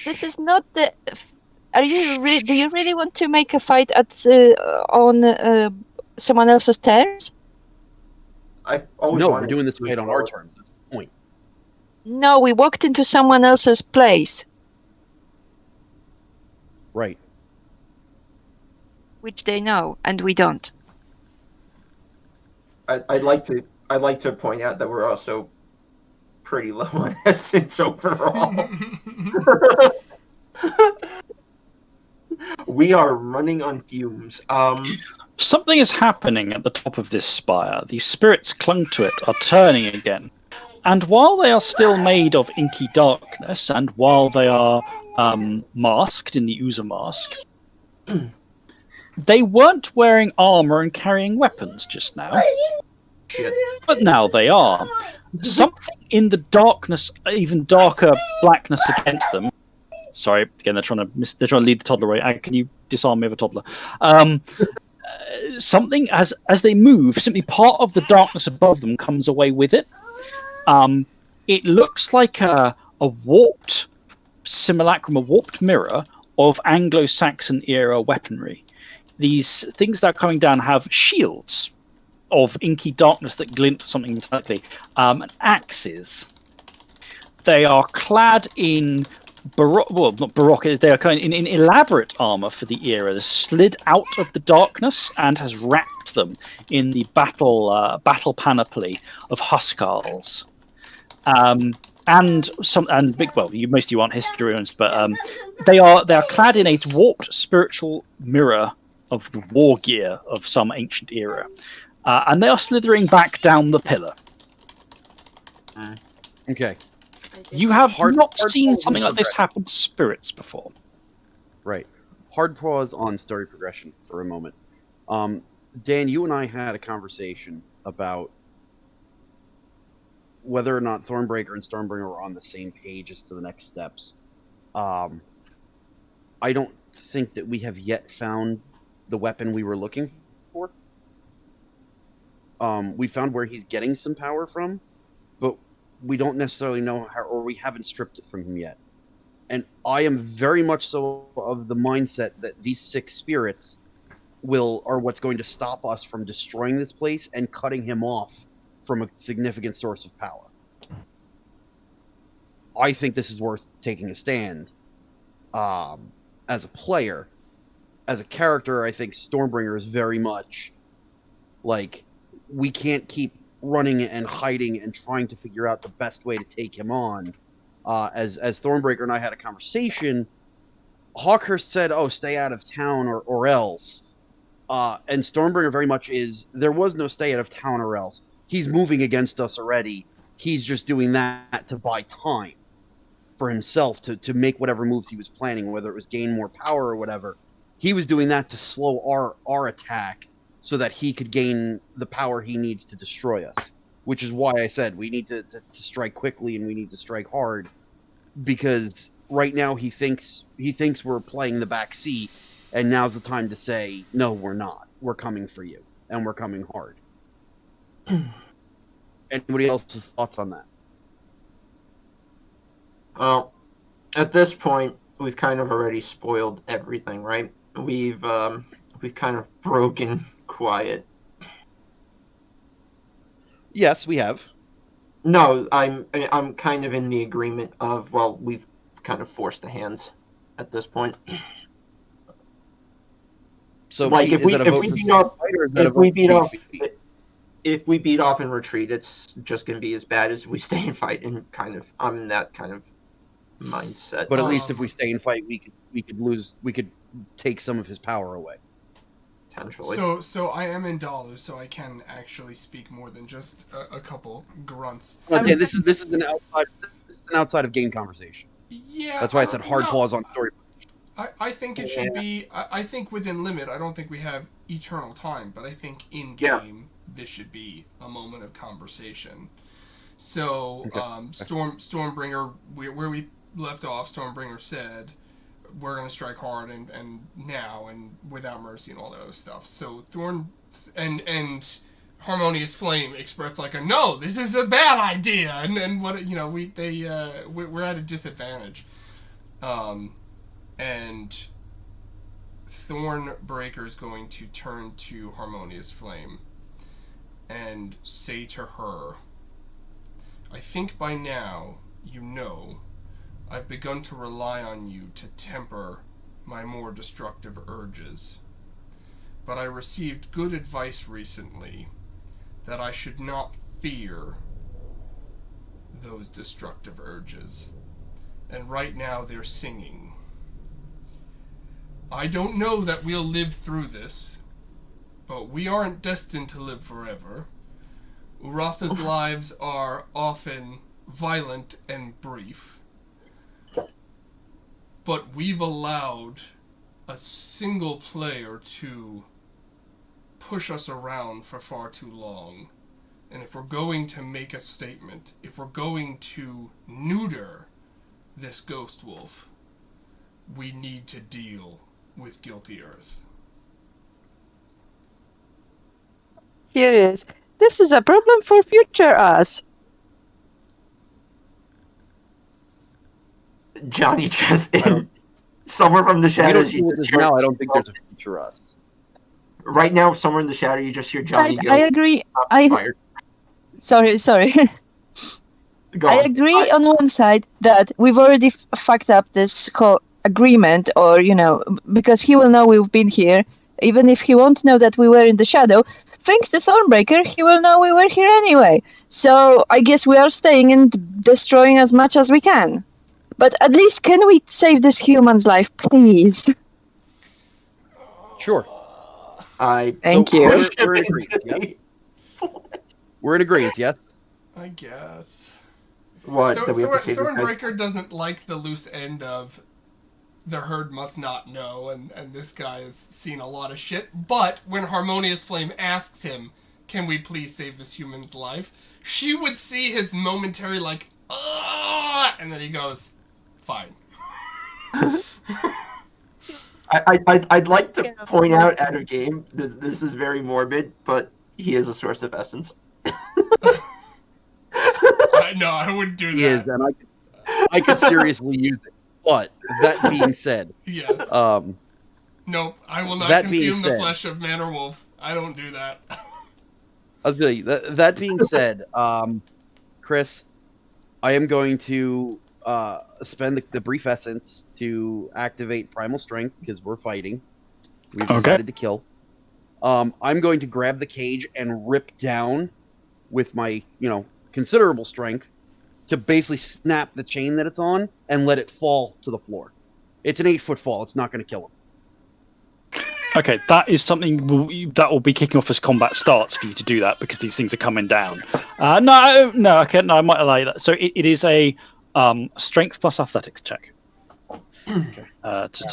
This is not the. Do you really want to make a fight on someone else's terms? No, we're doing this fight on our terms. That's the point. No, we walked into someone else's place. Right. Which they know, and we don't. I'd like to I'd like to point out that we're also pretty low on essence overall. We are running on fumes. Something is happening at the top of this spire. These spirits clung to it are turning again. And while they are still made of inky darkness, and while they are masked in the User mask, they weren't wearing armor and carrying weapons just now. Shit. But now they are. Something in the darkness, even darker blackness against them. Sorry, again, they're trying to lead the toddler away. Can you disarm me of a toddler? Something as they move, simply part of the darkness above them comes away with it. It looks like a warped simulacrum, a warped mirror of Anglo-Saxon era weaponry. These things that are coming down have shields of inky darkness that glint something metallically, and axes. They are clad in not baroque. They are kind of in elaborate armor for the era. They're slid out of the darkness and has wrapped them in the battle panoply of Huskarls. Most of you aren't historians, but they are clad in a warped spiritual mirror of the war gear of some ancient era, and they are slithering back down the pillar. Okay. You have not seen something like this happen to spirits before. Right. Hard pause on story progression for a moment. Dan, you and I had a conversation about whether or not Thornbreaker and Stormbringer were on the same page as to the next steps. I don't think that we have yet found the weapon we were looking for. We found where he's getting some power from, but we don't necessarily know how, or we haven't stripped it from him yet. And I am very much so of the mindset that these 6 spirits are what's going to stop us from destroying this place and cutting him off from a significant source of power. I think this is worth taking a stand. As a player, as a character, I think Stormbringer is very much like, we can't keep running and hiding and trying to figure out the best way to take him on. As Thornbreaker and I had a conversation, Hawkhurst said, "Oh, stay out of town or else." And Stormbringer very much is, there was no stay out of town or else. He's moving against us already. He's just doing that to buy time for himself to make whatever moves he was planning, whether it was gain more power or whatever. He was doing that to slow our attack so that he could gain the power he needs to destroy us. Which is why I said we need to strike quickly and we need to strike hard, because right now he thinks we're playing the back seat, and now's the time to say, no, we're not. We're coming for you, and we're coming hard. Anybody else's thoughts on that? Well, at this point, we've kind of already spoiled everything, right? We've kind of broken quiet. Yes, we have. No, I'm kind of in the agreement of, well, we've kind of forced the hands at this point. So, like, Pete, if we beat off and retreat, it's just gonna be as bad as we stay and fight. And I'm in that kind of mindset. But at least if we stay and fight, we could take some of his power away. Potentially. So I am in dollars, so I can actually speak more than just a couple grunts. Okay, this is an outside of game conversation. Yeah, that's why I said hard pause on story. I think it should be. I think within limit. I don't think we have eternal time, but I think in game this should be a moment of conversation. So, okay. Stormbringer, where we left off, Stormbringer said, "We're going to strike hard and now and without mercy and all that other stuff." So Thorn and Harmonious Flame expressed like a no, this is a bad idea, and what we're at a disadvantage. And Thornbreaker's going to turn to Harmonious Flame and say to her, "I think by now you know I've begun to rely on you to temper my more destructive urges. But I received good advice recently that I should not fear those destructive urges. And right now they're singing. I don't know that we'll live through this, but we aren't destined to live forever. Uratha's lives are often violent and brief, but we've allowed a single player to push us around for far too long. And if we're going to make a statement, if we're going to neuter this ghost wolf, we need to deal with Guilty Earth. Here is. This is a problem for future us. Johnny just somewhere from the If you shadows. don't deal with this now, I don't think there's a future us. Right now, somewhere in the shadow, you just hear Johnny I agree. Sorry. I agree on one side that we've already fucked up this whole agreement, or, because he will know we've been here, even if he won't know that we were in the shadow. Thanks to Thornbreaker, he will know we were here anyway. So I guess we are staying and destroying as much as we can. But at least can we save this human's life, please? Sure. Thank you. We're in agreement, yes? We're in agreement, yes? I guess. What? That we have to save the Thornbreaker doesn't like the loose end of the herd must not know, and this guy has seen a lot of shit. But when Harmonious Flame asks him, can we please save this human's life, she would see his momentary, like, and then he goes, fine. I'd like to point out at a game, this is very morbid, but he is a source of essence. No, I wouldn't do He that. is, and I could seriously use it. But that being said, yes. Nope, I will not consume the flesh of man or wolf. I don't do that. I'll tell you, that being said, Chris, I am going to spend the brief essence to activate Primal Strength because we're fighting. We've decided to kill. I'm going to grab the cage and rip down with my, considerable strength to basically snap the chain that it's on and let it fall to the floor. It's an 8-foot fall. It's not going to kill him. Okay, that is something that will be kicking off as combat starts for you to do that because these things are coming down. I might allow you that. So it is a strength plus athletics check to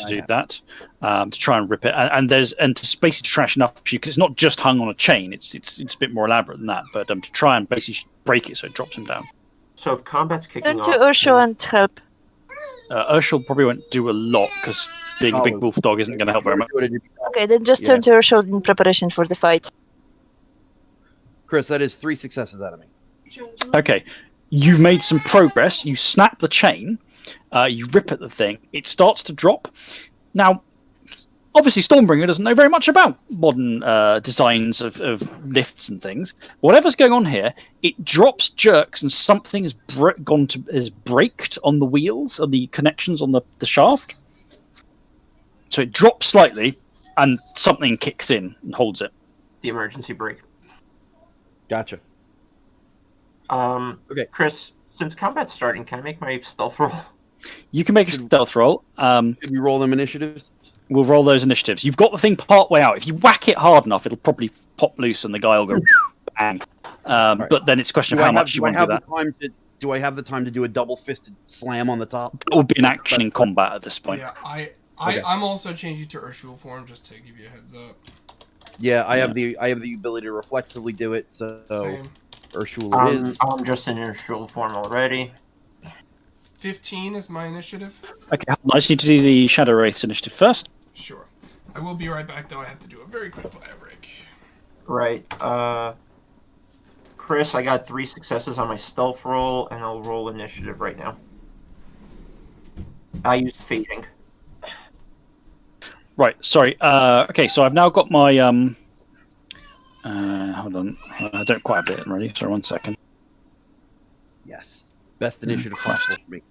do that, to try and rip it, and to basically trash enough for you because it's not just hung on a chain. It's a bit more elaborate than that, but to try and basically break it so it drops him down. So if combat's kicking off, turn to Urshel and help. Urshel probably won't do a lot because being a big wolf dog isn't going to help very much. Okay, then just turn to Urshel in preparation for the fight. Chris, that is 3 successes out of me. Okay, you've made some progress. You snap the chain. You rip at the thing. It starts to drop. Now, obviously, Stormbringer doesn't know very much about modern designs of lifts and things. Whatever's going on here, it drops, jerks, and something is braked on the wheels, on the connections on the shaft. So it drops slightly, and something kicks in and holds it. The emergency brake. Gotcha. Okay, Chris, since combat's starting, can I make my stealth roll? You can make a stealth roll. Should we roll them initiatives? We'll roll those initiatives. You've got the thing part way out. If you whack it hard enough, it'll probably pop loose and the guy will go bang. Right. But then it's a question of how much you want to do that. Do I have the time to do a double-fisted slam on the top? It would be an action in combat at this point. Yeah, I'm also changing to Ursula form just to give you a heads up. Yeah, I have the ability to reflexively do it, so Same. Ursula is. I'm just in Ursula form already. 15 is my initiative. Okay, I just need to do the Shadow Wraith's initiative first. Sure. I will be right back, though. I have to do a very quick bio break. Right. Chris, I got 3 successes on my stealth roll, and I'll roll initiative right now. I used fading. Right, sorry. Okay, so I've now got my... hold on. I don't quite have it ready. Sorry, 1 second. Yes. Best initiative possible for me.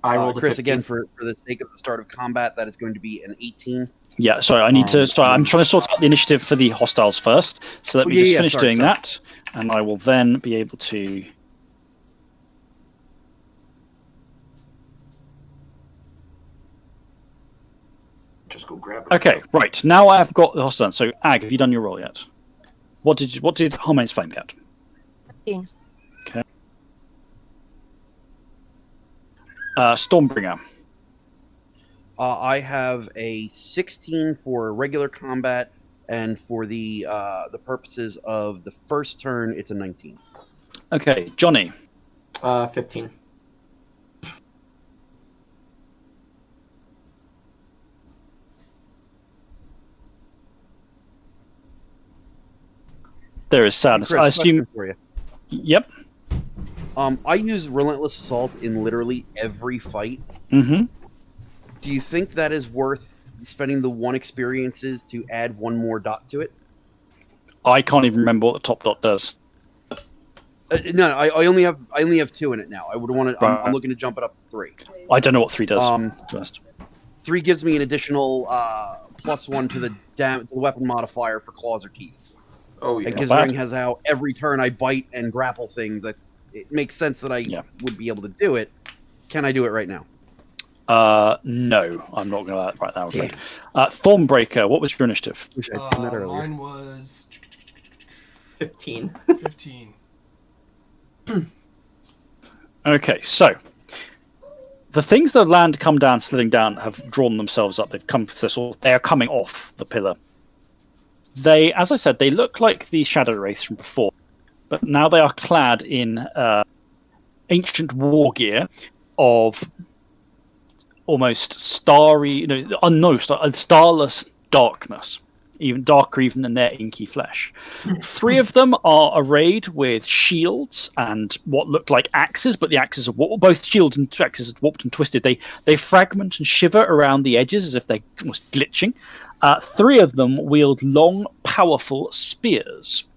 I rolled Chris, again, for the sake of the start of combat, that is going to be an 18. Yeah, sorry, I need to. Sorry, I'm trying to sort out the initiative for the hostiles first. So let me just finish doing that, and I will then be able to. Just go grab it. Okay, right. Now I've got the hostiles. So, Ag, have you done your roll yet? What did Harmaine's Flame get? 15. Okay. Stormbringer. I have a 16 for regular combat, and for the purposes of the first turn, it's a 19. Okay, Johnny. 15. There is sadness. Chris, I assume. for you. Yep. I use Relentless Assault in literally every fight. Mm-hmm. Do you think that is worth spending the 1 experiences to add 1 more dot to it? I can't even remember what the top dot does. No, I only have 2 in it now. I would want to. Right. I'm looking to jump it up to 3. I don't know what 3 does. Just. 3 gives me an additional +1 to the weapon modifier for claws or teeth. Oh yeah. And considering has how every turn I bite and grapple things, it makes sense that I would be able to do it. Can I do it right now? No, I'm not going to write that. I'm afraid. Thornbreaker, what was your initiative? Wish I'd done that earlier. Mine was 15. 15. Okay, so the things that land come down, sliding down, have drawn themselves up. They've come to this, or they are coming off the pillar. They, as I said, they look like the shadow wraiths from before, but now they are clad in ancient war gear of almost starry, starless darkness, even darker even than their inky flesh. 3 of them are arrayed with shields and what look like axes, but the axes are both shields and axes are warped and twisted. They fragment and shiver around the edges as if they're almost glitching. 3 of them wield long, powerful spears.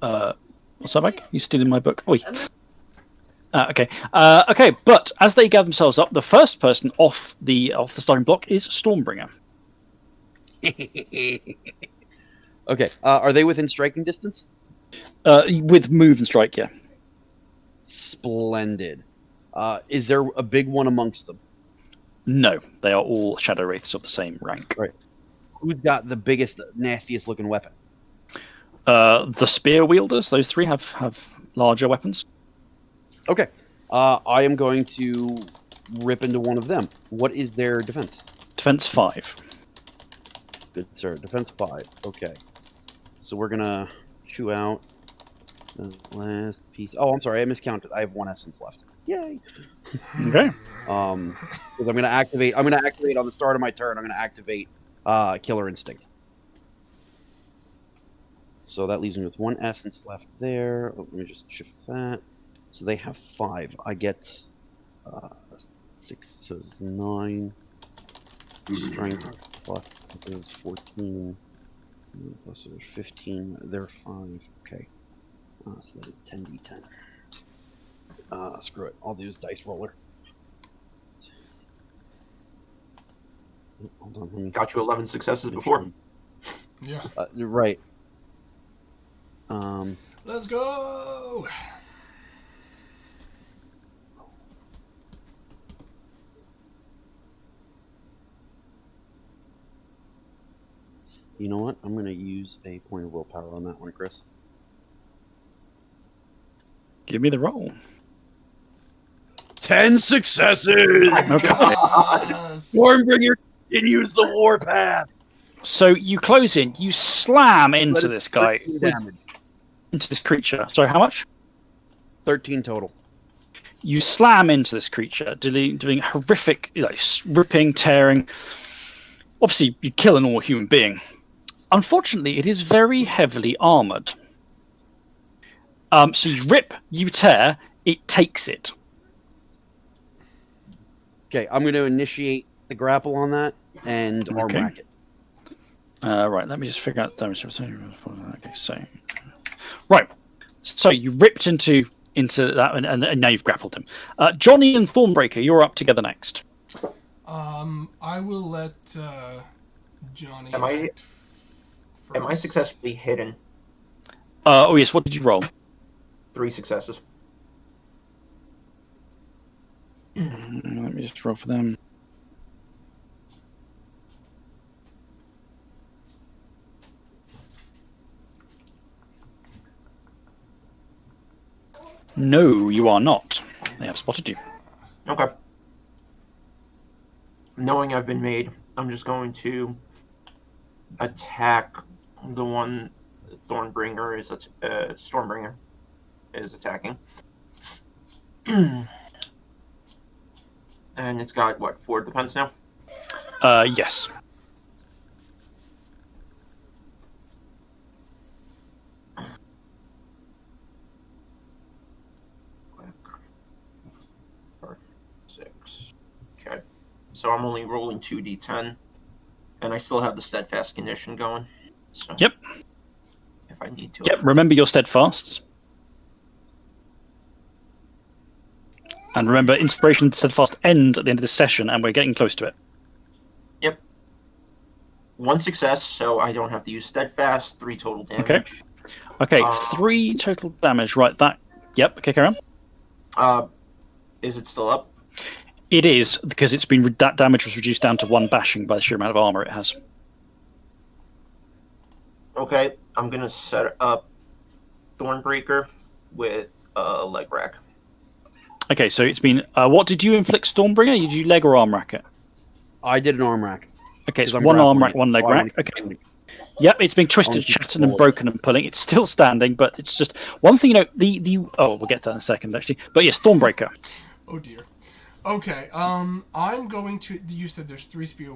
What's that, Mike? You stealing my book? Oi. Okay. But as they gather themselves up, the first person off the starting block is Stormbringer. Okay. Are they within striking distance? With move and strike, yeah. Splendid. Is there a big one amongst them? No, they are all shadow wraiths of the same rank. Right. Who's got the biggest, nastiest looking weapon? The spear wielders. Those 3 have larger weapons. Okay. I am going to rip into one of them. What is their defense? Defense 5. Good, sir. Defense 5. Okay. So we're going to chew out the last piece. Oh, I'm sorry. I miscounted. I have 1 essence left. Yay. Okay. Because I'm going to activate on the start of my turn. I'm going to activate Killer Instinct. So that leaves me with 1 essence left there. Let me just shift that. So they have 5. I get 6, so it's 9. Strength plus is 14. Plus 15. They're 5. Okay. So that is 10d10. Screw it. I'll use dice roller. Hold on. Let me... Got you 11 successes before. Yeah. Right. Let's go. You know what? I'm going to use a point of willpower on that one, Chris. Give me the roll. 10 successes! Okay. Stormbringer continues the warpath! So you close in, you slam into this guy, 13 damage. into this creature. Sorry, how much? 13 total. You slam into this creature, doing horrific, ripping, tearing. Obviously, you kill a normal human being. Unfortunately, it is very heavily armored. So you rip, you tear, it takes it. Okay, I'm going to initiate the grapple on that and arm rack it. Right, let me just figure out damage. Okay, so right, so you ripped into that, and now you've grappled him. Johnny and Thornbreaker, you're up together next. I will let Johnny Am I- act first. Am I successfully hidden? Oh yes, what did you roll? 3 successes. Let me just roll for them. No, you are not. They have spotted you. Okay. Knowing I've been made, I'm just going to attack the one Stormbringer is attacking. And it's got, what, 4 defense now? Yes. Six. Okay. So I'm only rolling 2d10. And I still have the steadfast condition going. So Yep. If I need to. Yep. Remember your steadfasts. And remember, inspiration and steadfast end at the end of the session, and we're getting close to it. Yep. 1 success, so I don't have to use steadfast. 3 total damage. Okay, 3 total damage. Right, that... Yep, okay, carry on. Is it still up? It is, because it's been that damage was reduced down to 1 bashing by the sheer amount of armor it has. Okay, I'm going to set up Thornbreaker with a leg rack. Okay, so it's been... what did you inflict Stormbringer? You do leg or arm rack it? I did an arm rack. Okay, it's 'Cause I'm 1 arm grappling rack, it. 1 leg I rack. wanna- Okay. Yep, it's been twisted, keep shattered, and it. broken and pulling. It's still standing, but it's just... One thing, we'll get to that in a second, actually. But yeah, Stormbreaker. Oh dear. Okay, I'm going to... You said there's 3 spear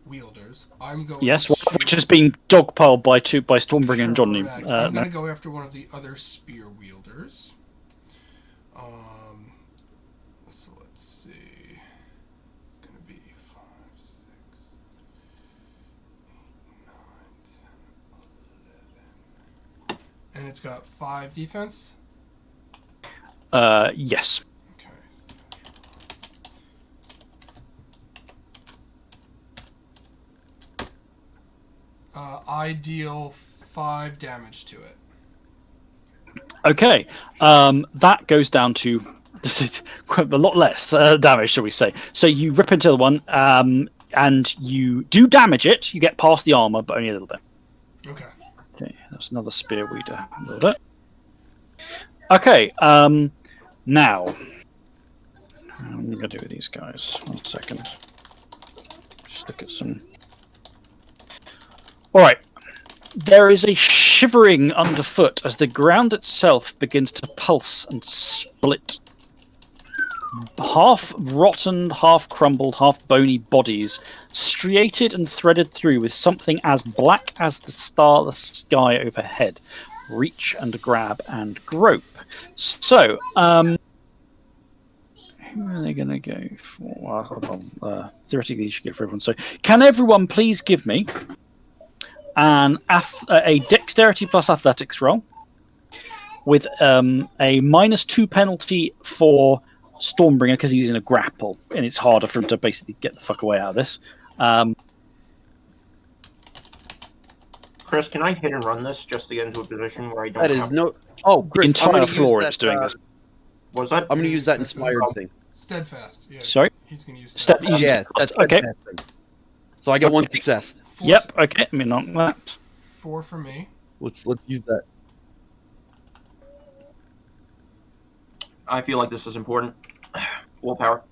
wielders. I'm going Yes, to... one of which has been dogpiled by Stormbringer and Johnny. Correct. I'm going to go after one of the other spear wielders. So let's see. It's going to be 5, 6, 8, 9, 10, 11. And it's got 5 defense? Yes. Okay. I deal 5 damage to it. Okay, that goes down to a lot less damage, shall we say. So you rip into the one, and you do damage it. You get past the armor, but only a little bit. Okay. Okay, that's another spear weeder. A little bit. Okay, now... I'm going to do with these guys. 1 second. Just look at some... Alright. There is a shivering underfoot as the ground itself begins to pulse and split. Half rotten, half crumbled, half bony bodies, striated and threaded through with something as black as the starless sky overhead, reach and grab and grope. So, who are they going to go for? Well, theoretically, you should go for everyone. So, can everyone please give me a dexterity plus athletics roll with a -2 penalty for Stormbringer because he's in a grapple and it's harder for him to basically get the fuck away out of this. Chris, can I hit and run this just to get into a position where I don't That have... is no... Oh, Chris, the entire floor is doing this. Was that? I'm going to use that inspired thing. Steadfast. Yeah. Sorry? He's going to use Step- steadfast. use- Yeah, that's okay. fantastic. So I get 1 success. Yep, okay, I mean, not that. 4 for me. Let's use that. I feel like this is important. Willpower.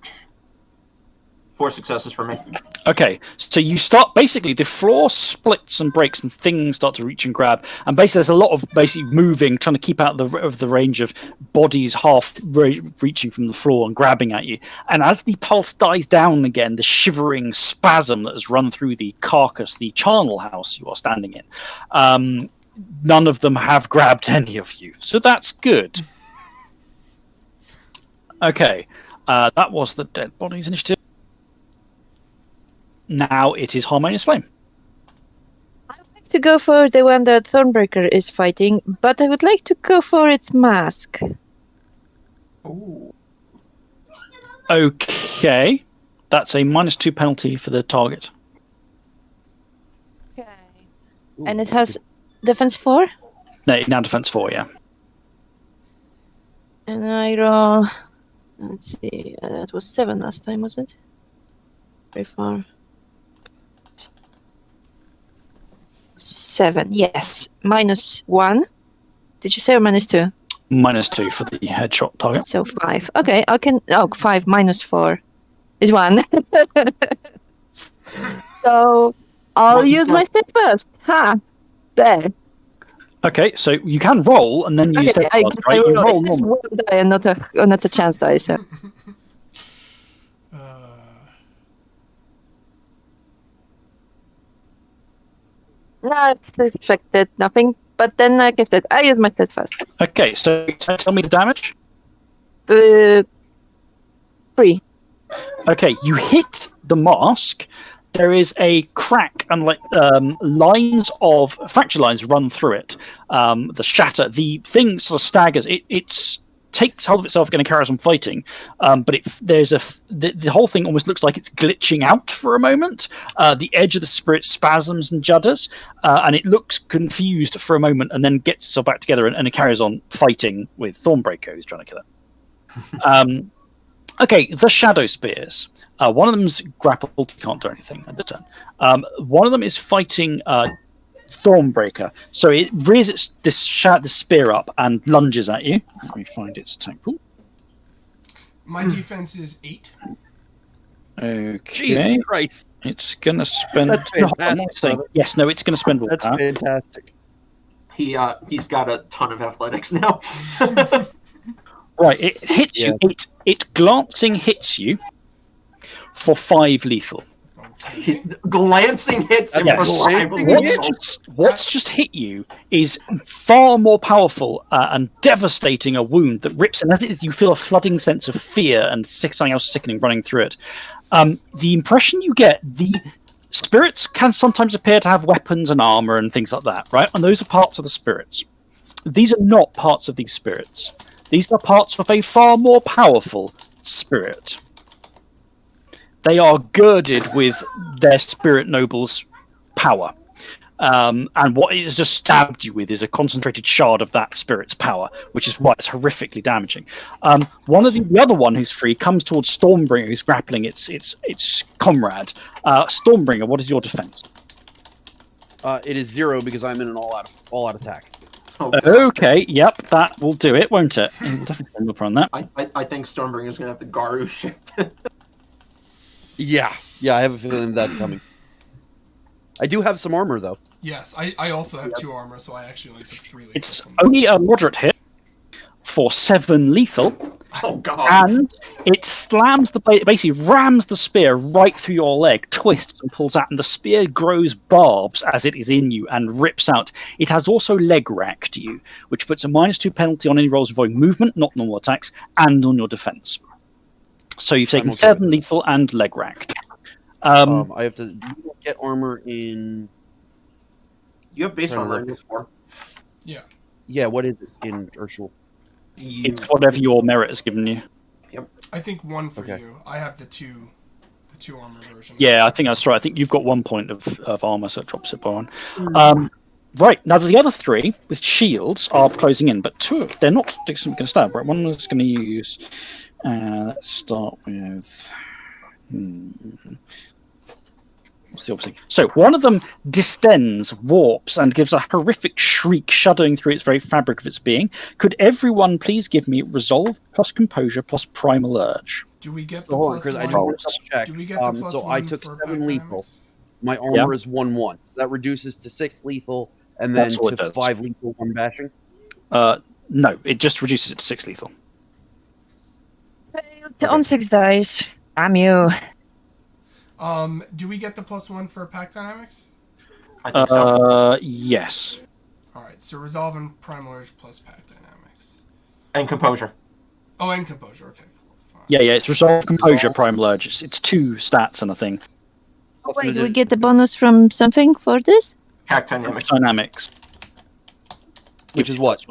4 successes for me. Okay, so you start basically the floor splits and breaks and things start to reach and grab, and basically there's a lot of basically moving, trying to keep out of the range of bodies half reaching from the floor and grabbing at you. And as the pulse dies down again, the shivering spasm that has run through the carcass, the charnel house you are standing in, none of them have grabbed any of you, so that's good. Okay, that was the dead bodies initiative. Now it is Harmonious Flame. I would like to go for the one that Thornbreaker is fighting, but I would like to go for its mask. Ooh. Okay. That's a -2 penalty for the target. Okay. Ooh, And it has defense 4? No, now defense 4, yeah. And I roll. Let's see. That was 7 last time, was it? Very far. 7, yes. -1. Did you say or -2? -2 for the headshot target. So 5. Okay, I can. Oh, 5 -4 is 1. So I'll Well, you use my got- steadfast. Ha! There. Okay, so you can roll and then use Okay, I steadfast, guess right? You roll. roll It's just normally. 1 die and not a chance die. So no, it's affected nothing. But then, like I said, I use my steadfast. Okay, so tell me the damage. 3. Okay, you hit the mask. There is a crack and lines of fracture lines run through it. The shatter, the thing sort of staggers. It takes hold of itself, going to carry on fighting. But the whole thing almost looks like it's glitching out for a moment. The edge of the spirit spasms and judders, and it looks confused for a moment, and then gets itself back together and it carries on fighting with Thornbreaker, who's trying to kill it. Okay, the Shadow Spears. One of them's grappled, can't do anything at this turn. One of them is fighting Dawnbreaker. So it rears this spear up and lunges at you. Let me find its attack pool. My defense is 8. Okay. Jesus Christ. It's going to spend... That's fantastic, brother. Yes, no, it's going to spend That's willpower. fantastic. He's got a ton of athletics now. Right, it hits you. It glancing hits you for 5 lethal. Okay. Glancing hits him Yes. for 5 Glancing lethal. What's just hit you is far more powerful and devastating a wound that rips, and as it is, you feel a flooding sense of fear and something else sickening running through it. The impression you get, the spirits can sometimes appear to have weapons and armor and things like that, right? And those are parts of the spirits. These are not parts of these spirits. These are parts of a far more powerful spirit. They are girded with their spirit noble's power. And what it has just stabbed you with is a concentrated shard of that spirit's power, which is why it's horrifically damaging. One of the other one who's free comes towards Stormbringer, who's grappling its comrade. Stormbringer, what is your defense? It is 0 because I'm in an all-out attack. Oh, God. Okay, yep, that will do it, won't it? It will definitely end up on that. I think Stormbringer's going to have to Garu shift. Yeah, I have a feeling that's coming. I do have some armor, though. Yes, I also have 2 armor, so I actually only took 3 lethal. It's from only a this. moderate hit for 7 lethal, Oh, God. and it slams basically rams the spear right through your leg, twists and pulls out, and the spear grows barbs as it is in you and rips out. It has also leg racked you, which puts a -2 penalty on any rolls involving movement, not normal attacks, and on your defense. So you've taken okay 7 with lethal and leg racked. I have to get armor in... You have base Trying to armor look. in this form. Yeah, what is it in Urshul? It's whatever your merit has given you. I think 1 for Okay. you. I have the two armor version. Yeah, I think that's right. I think you've got 1 point of armor, so it drops it by 1. Right, now the other 3 with shields are closing in, but 2 they're not going to stab. Right, one is going to use. Let's start with. What's the opposite? So one of them distends, warps, and gives a horrific shriek, shuddering through its very fabric of its being. Could everyone please give me resolve plus composure plus primal urge? Do we get the So hold on, plus Chris, I 1? do want to double check. Do we get the plus so 1 I took for 7 pack lethal. dynamics? My armor is 1/1. That reduces to 6 lethal, and then That's all it to does. 5 lethal, 1 bashing. No, it just reduces it to 6 lethal. On 6 dice. Damn you. Do we get the plus 1 for pack dynamics? I think so. Yes. Alright, so resolve and primal urge plus pack dynamics. And composure. Oh, and composure, okay. Fine. Yeah, it's resolve, composure, primal urge. It's 2 stats and a thing. Oh, wait, we get the bonus from something for this? Pack dynamics. Dynamics. Which is what?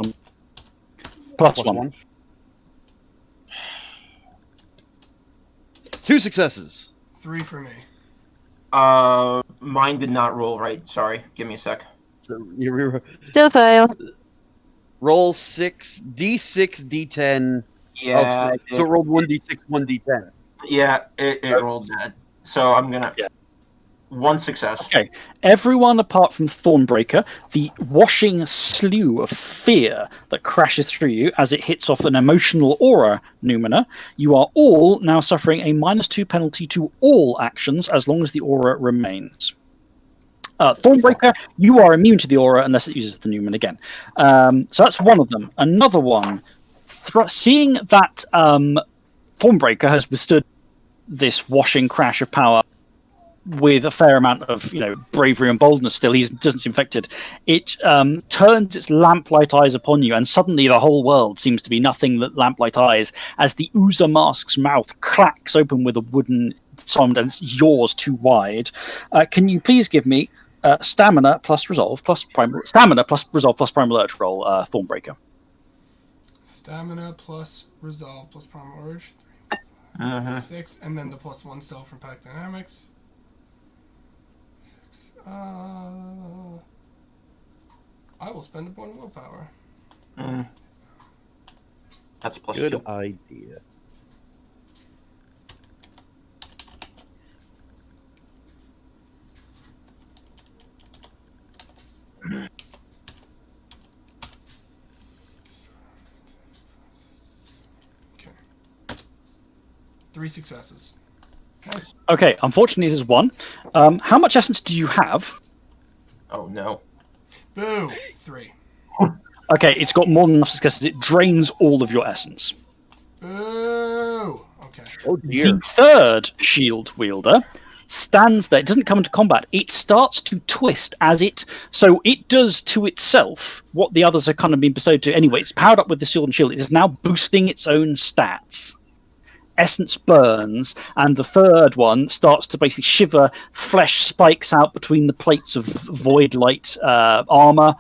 Plus 1. 2 successes. 3 for me. Mine did not roll right. Sorry. Give me a sec. So you Still fail. roll 6d6 d10. Yeah. So it rolled 1d6 1d10. Yeah, it rolled that. So I'm gonna. Yeah. 1 success. Okay, everyone apart from Thornbreaker, the washing slew of fear that crashes through you as it hits off an emotional aura, Numina, you are all now suffering a -2 penalty to all actions as long as the aura remains. Thornbreaker, you are immune to the aura unless it uses the Numen again. So that's one of them. Another one, seeing that Thornbreaker has withstood this washing crash of power with a fair amount of bravery and boldness still, he doesn't seem affected. It turns its lamplight eyes upon you, and suddenly the whole world seems to be nothing but lamplight eyes as the Oozer Mask's mouth cracks open with a wooden sound, and it's yours too wide. Can you please give me stamina plus resolve plus primal urge roll, Thornbreaker? Stamina plus resolve plus primal urge. 6, and then the +1 self from Pack Dynamics. 6. I will spend a point of willpower. That's +2. Good idea. Okay. 3 successes. Nice. Okay, unfortunately, this is 1. How much essence do you have? Oh no. Boo! 3. Okay, it's got more than enough successes. It drains all of your essence. Boo! Okay. Oh dear. The third shield wielder stands there. It doesn't come into combat. It starts to twist so it does to itself what the others are kind of being bestowed to anyway. It's powered up with the shield and shield. It is now boosting its own stats. Essence burns, and the third one starts to basically shiver. Flesh spikes out between the plates of void light armor.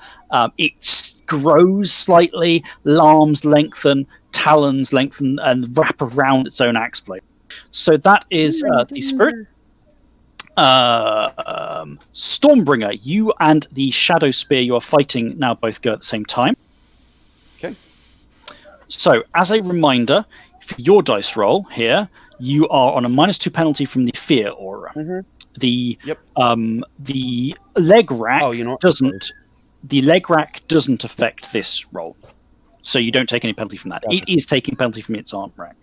It grows slightly, arms lengthen, talons lengthen, and wrap around its own axe blade. So that is the spirit. Stormbringer, you and the Shadow Spear you are fighting now both go at the same time. Okay. So, as a reminder, for your dice roll here, you are on a -2 penalty from the fear aura. The leg rack doesn't. The leg rack doesn't affect this roll, so you don't take any penalty from that. Gotcha. It is taking penalty from its arm rack.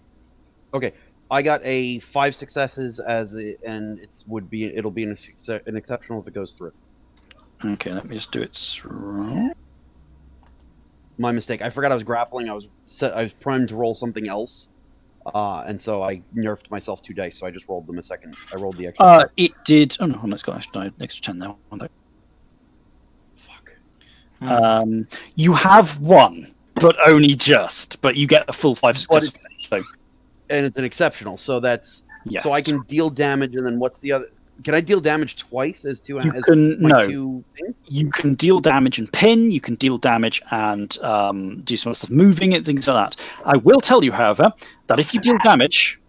Okay, I got a 5 successes and it'll be an exceptional if it goes through. Okay, let me just do it. Roll. My mistake. I forgot I was grappling. I was primed to roll something else, and so I nerfed myself 2 dice. So I just rolled them a second. I rolled the extra. It did. Oh no, let's go. Extra 10 now. Fuck. You have 1, but only just. But you get a full 5 successes. And it's an exceptional. So that's Yes. so I can deal damage, and then what's the other? Can I deal damage twice as two? You can my no. 2 things? You can deal damage and pin. You can deal damage and do some stuff, moving it, things like that. I will tell you, however, that if you deal damage,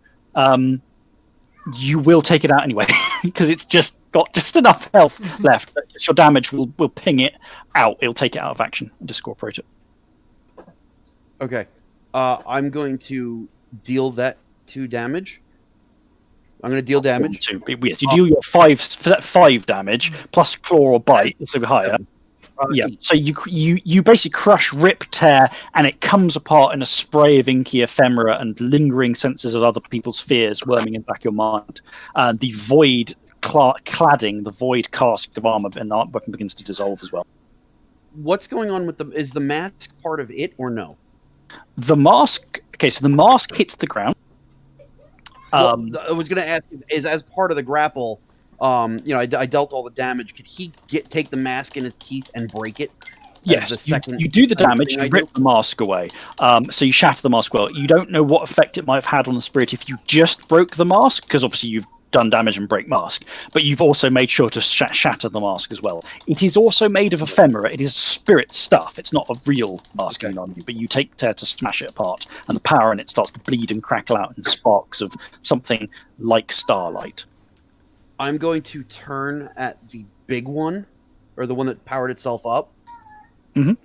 you will take it out anyway because it's just got just enough health left that your damage will ping it out. It'll take it out of action and discorporate it. Okay. I'm going to deal that 2 damage. I'm going to deal damage. Yes, you deal your 5 damage plus claw or bite, so higher. Yeah, so you basically crush, rip, tear, and it comes apart in a spray of inky ephemera and lingering senses of other people's fears worming in the back of your mind. The void cladding, the void cask of armor and the weapon begins to dissolve as well. What's going on with is the mask part of it or no? The mask. Okay, so the mask hits the ground. I was going to ask, is as part of the grapple, I dealt all the damage. Could he take the mask in his teeth and break it? Yes, you do the damage, you rip the mask away. So you shatter the mask well. You don't know what effect it might have had on the spirit if you just broke the mask, because obviously you've done damage and break mask, but you've also made sure to shatter the mask as well. It is also made of ephemera. It is spirit stuff. It's not a real mask on you, but you take care to smash it apart, and the power in it starts to bleed and crackle out in sparks of something like starlight. I'm going to turn at the big one, or the one that powered itself up. Mhm.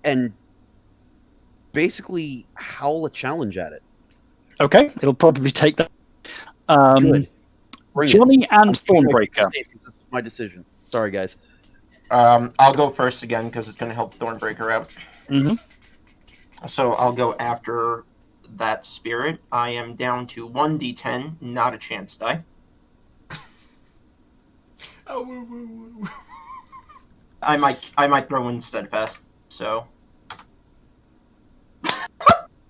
And basically howl a challenge at it. Okay, it'll probably take that. Good. Bring Johnny it. I'm and keeping my Thornbreaker. safe 'cause this was my decision. Sorry, guys. I'll go first again because it's going to help Thornbreaker out. Mm-hmm. So I'll go after that spirit. I am down to 1d10, not a chance die. Oh, woo, woo, woo. I might throw in steadfast. So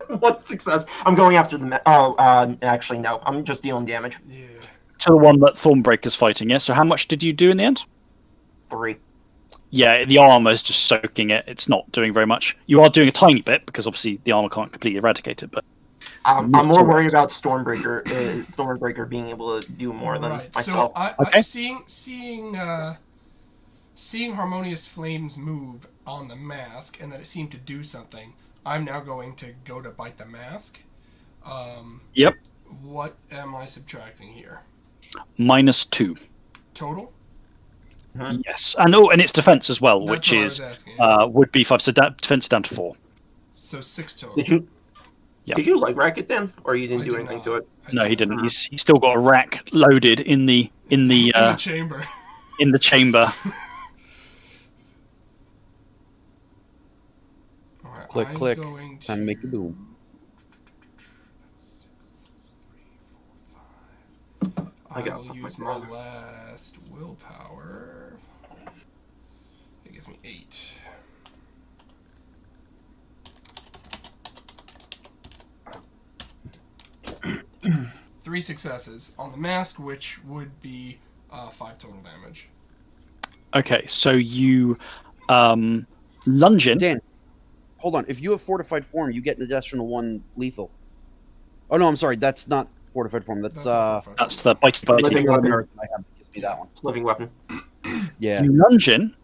what success? I'm going after the. Actually no. I'm just dealing damage. Yeah. To the one that Thornbreaker's fighting, yeah? So how much did you do in the end? 3. Yeah, the armor's just soaking it. It's not doing very much. You are doing a tiny bit, because obviously the armor can't completely eradicate it, but... I'm more worried about Stormbreaker being able to do more than myself. So Okay. seeing Harmonious Flames move on the mask and that it seemed to do something, I'm now going to go to bite the mask. Yep. What am I subtracting here? -2. Total? Yes. And it's defense as well, That's which what I is was asking. would be 5, so defense is down to 4. So 6 total. Did you? Yeah. Did you leg rack it then, or you didn't I do did anything not. to it? No, he didn't. He's still got a rack loaded in the in the chamber. in the chamber. All right, Click, I'm click. going Time to make a boom. I got will my use my brother. last willpower. That gives me 8. Three successes on the mask, which would be 5 total damage. Okay, so you lunge in. Dan, hold on. If you have fortified form, you get an additional 1 lethal. Oh no, I'm sorry. That's not fortified form. That's not fortified. That's the bitey. Living the weapon. American I have. Gives me that one. Living weapon. Yeah. You lunge in,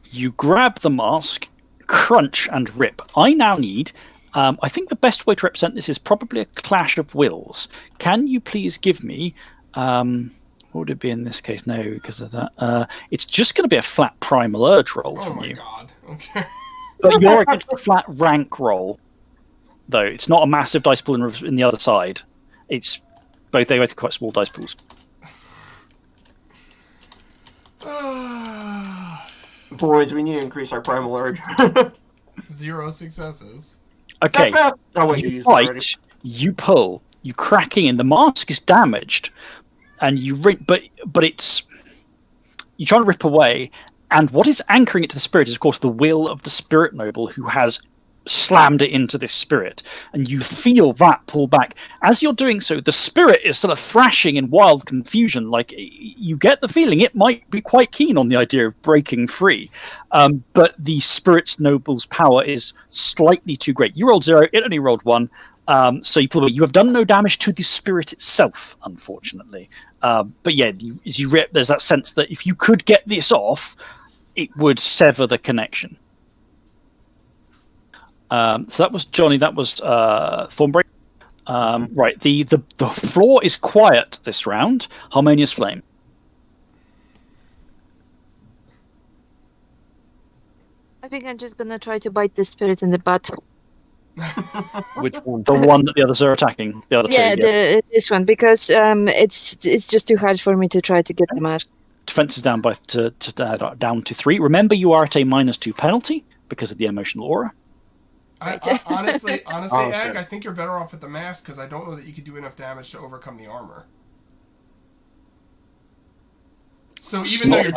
you grab the mask, crunch and rip. I now need. I think the best way to represent this is probably a clash of wills. Can you please give me? What would it be in this case? No, because of that. It's just going to be a flat primal urge roll Oh from my you. god. Okay. But you're against a flat rank roll, though. It's not a massive dice pool in the other side. It's both. They both quite small dice pools. Boys, we need to increase our primal urge. 0 successes. Okay. Oh wait, you You used it already. bite, you pull, you cracking in. The mask is damaged, and you rip, but it's you try to rip away. And what is anchoring it to the spirit is, of course, the will of the spirit noble who has slammed it into this spirit. And you feel that pull back. As you're doing so, the spirit is sort of thrashing in wild confusion. Like, you get the feeling it might be quite keen on the idea of breaking free. But the spirit's noble's power is slightly too great. You rolled 0, it only rolled 1. So you have done no damage to the spirit itself, unfortunately. But yeah, as you rip, there's that sense that if you could get this off, it would sever the connection. So that was Johnny. That was Thornbreaker. Right. The floor is quiet this round. Harmonious Flame. I think I'm just gonna try to bite the spirit in the butt. Which one? The one that the others are attacking. The other two. Yeah. This one, because it's just too hard for me to try to get the mask. Defense is down down to 3. Remember, you are at a -2 penalty because of the emotional aura. Honestly, Oh, Egg, shit. I think you're better off with the mask because I don't know that you could do enough damage to overcome the armor. So even though your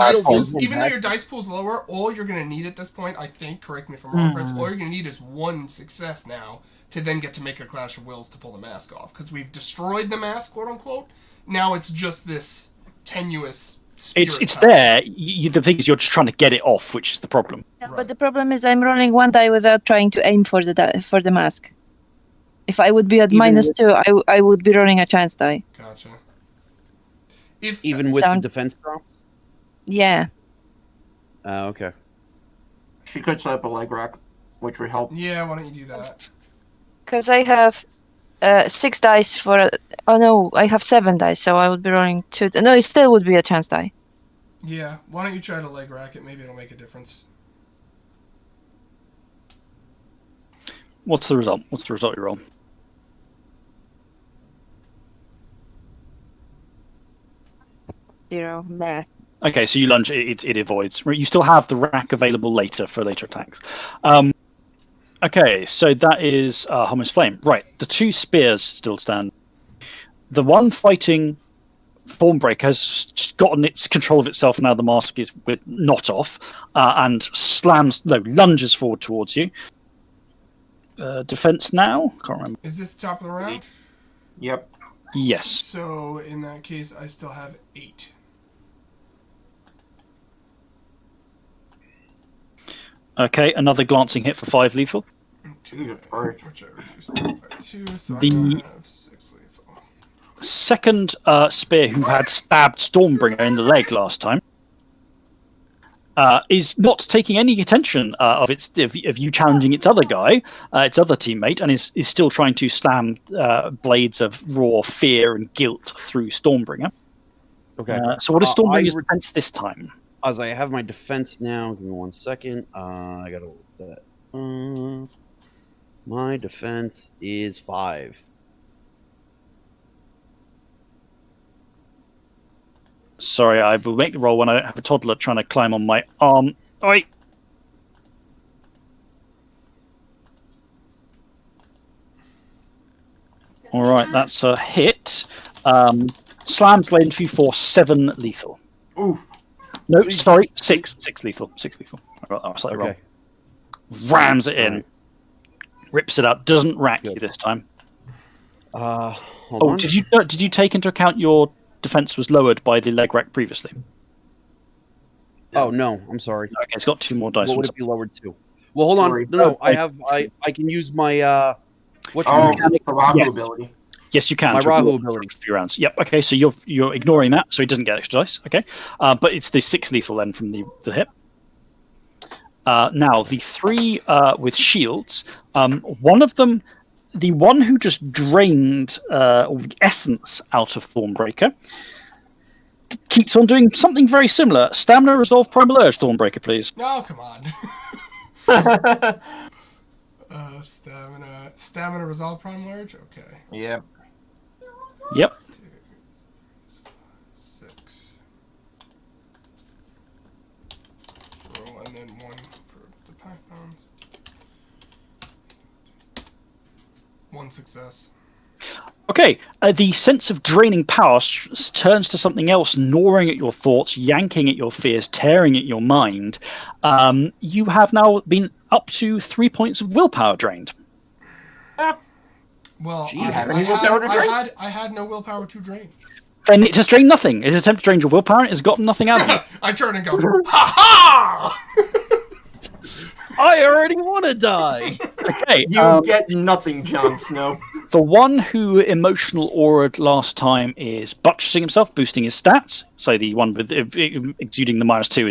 dice pool's lower, all you're gonna need at this point, I think, correct me if I'm wrong, Chris, all you're gonna need is 1 success now to then get to make a Clash of Wills to pull the mask off. Because we've destroyed the mask, quote unquote. Now it's just this tenuous spirit It's power. there. The thing is, you're just trying to get it off, which is the problem. Yeah, but the problem is I'm rolling 1 die without trying to aim for the mask. If I would be at Even -2, I would be rolling a chance die. Gotcha. Even with the defense drops? Yeah. Okay. She could set up a leg rack, which would help. Yeah, why don't you do that? Because I have 6 dice for. Oh no, I have 7 dice, so I would be rolling 2. No, it still would be a chance die. Yeah, why don't you try to leg rack it? Maybe it'll make a difference. What's the result? What's the result you roll? Zero. Meh. Okay, so you lunge, it avoids. You still have the rack available later for later attacks. Okay, so that is Harmless Flame. Right, the 2 spears still stand. The one fighting Thornbreaker has gotten its control of itself now. The mask is not off, and lunges forward towards you. Defense now? Can't remember. Is this the top of the round? Yep. Yes. So in that case, I still have 8. Okay, another glancing hit for 5 lethal. Okay, which I reduced by 2, so I The- now have 6 lethal. Second spear, who had stabbed Stormbringer in the leg last time, is not taking any attention of you challenging its other guy, its other teammate, and is still trying to slam blades of raw fear and guilt through Stormbringer. Okay. So what is Stormbringer's defense this time? As I have my defense now, give me 1 second. I gotta look at that. My defense is 5. Sorry, I will make the roll when I have a toddler trying to climb on my arm. Oi! All right, that's a hit. Slams blade into you for 7 lethal. Oof. No, sorry, 6 lethal. 6 lethal. I got that slightly wrong. Rams it in. Right. Rips it out. Doesn't rack you Good. this time. Hold on. Did you take into account your defense was lowered by the leg rack previously? Oh no, I'm sorry. Okay, it's got 2 more dice. What would it be lowered to? Well, hold on. Sorry. No, I can use my Oh, mechanic? the Rahu Yeah. ability. Yes, you can. My to Rahu roll ability. for a few rounds. Yep. Okay, so you're ignoring that, so he doesn't get extra dice. Okay, but it's the 6 lethal then from the hit. Now the 3 with shields. One of them, the one who just drained all the essence out of Thornbreaker, keeps on doing something very similar. Stamina, resolve, primal urge. Thornbreaker, please. Oh, come on. Stamina, resolve, primal urge? Okay. Yep. Yep. 2, 3, 4, 6. Roll, and then 1 for the pack bones. 1 success. Okay, the sense of draining power turns to something else, gnawing at your thoughts, yanking at your fears, tearing at your mind. You have now been up to 3 points of willpower drained. Well, Jeez, have any willpower to drain? I had no willpower to drain. Then it has drained nothing. Its attempt to drain your willpower has gotten nothing out of it. I turn and go, ha ha! I already want to die. Okay, You get nothing, Jon Snow. the one who emotional auraed last time is buttressing himself, boosting his stats. So the one with exuding the -2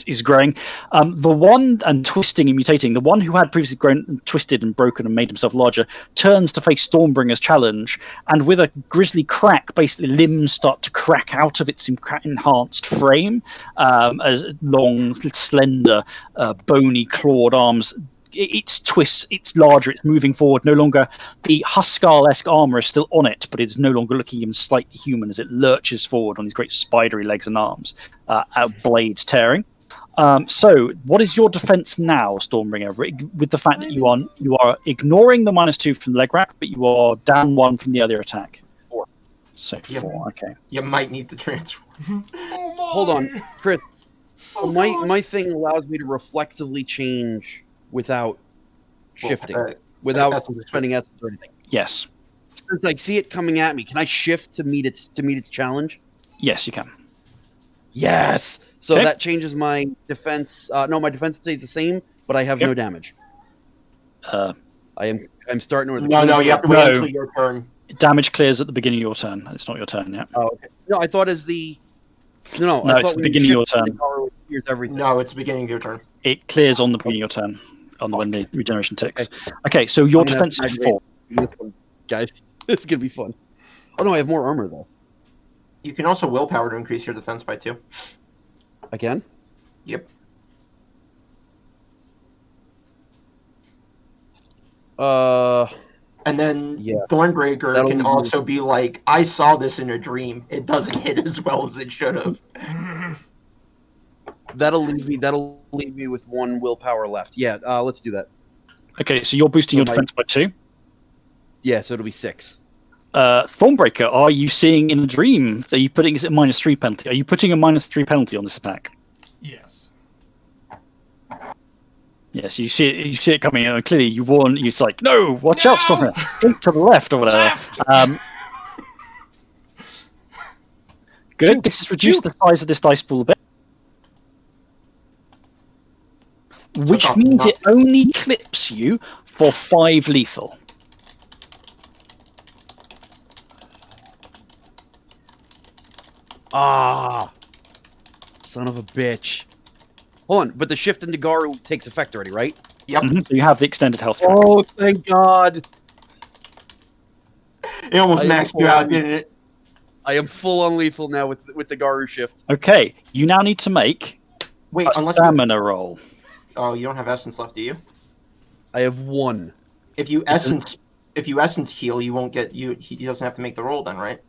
is growing. The one and twisting and mutating. The one who had previously grown, twisted and broken and made himself larger turns to face Stormbringer's challenge, and with a grisly crack, basically limbs start to crack out of its enhanced frame, as long, slender, bony, clawed arms. Its twists, it's larger, it's moving forward. No longer the Huskar-esque armor is still on it, but it's no longer looking even slightly human as it lurches forward on these great spidery legs and arms, blades tearing. So, what is your defense now, Stormbringer? With the fact that you are ignoring the -2 from the leg rack, but you are down 1 from the other attack. 4. So Yep. 4. Okay. You might need to transfer. Oh my! Hold on, Chris. My thing allows me to reflexively change without shifting, without essence is spending essence or anything. Yes. Since I see it coming at me, can I shift to meet its challenge? Yes, you can. Yes. So Okay. that changes my defense. No, my defense stays the same, but I have no damage. I'm starting with No, you have to wait No. until your turn. Damage clears at the beginning of your turn. It's not your turn yet. Oh, okay. No, I thought as the. No, No, I it's thought the when you beginning of your shift, turn. the power clears everything. No, it's the beginning of your turn. It clears on the beginning of your turn, when the regeneration ticks. Okay, so your I'm gonna defense is aggravate 4. this one. guys. It's gonna be fun. Oh no, I have more armor though. You can also willpower to increase your defense by 2. I can? Yep. And then Yeah. Thornbreaker That'll can leave also be like, I saw this in a dream. It doesn't hit as well as it should have. That'll leave me with 1 willpower left. Yeah, let's do that. Okay, so you're boosting your defense by 2. Yeah, so it'll be 6. Thornbreaker, are you seeing in a dream? Are you putting is it -3 penalty? Are you putting a -3 penalty on this attack? Yes. Yes, you see it coming, and clearly you warn. It's like, no, watch out, Stormer, think to the left or whatever. Left! Good. This has reduced the size of this dice pool a bit, which means it only clips you for 5 lethal. Ah, son of a bitch. Hold on, but the shift into Garu takes effect already, right? Yep. So you have the extended health track. Oh, thank God. It almost maxed you out, didn't it? I am full on lethal now with the Garu shift. Okay, you now need to make Wait, a stamina roll. Oh, you don't have essence left, do you? I have 1. If you essence heal, you won't get He doesn't have to make the roll then, right?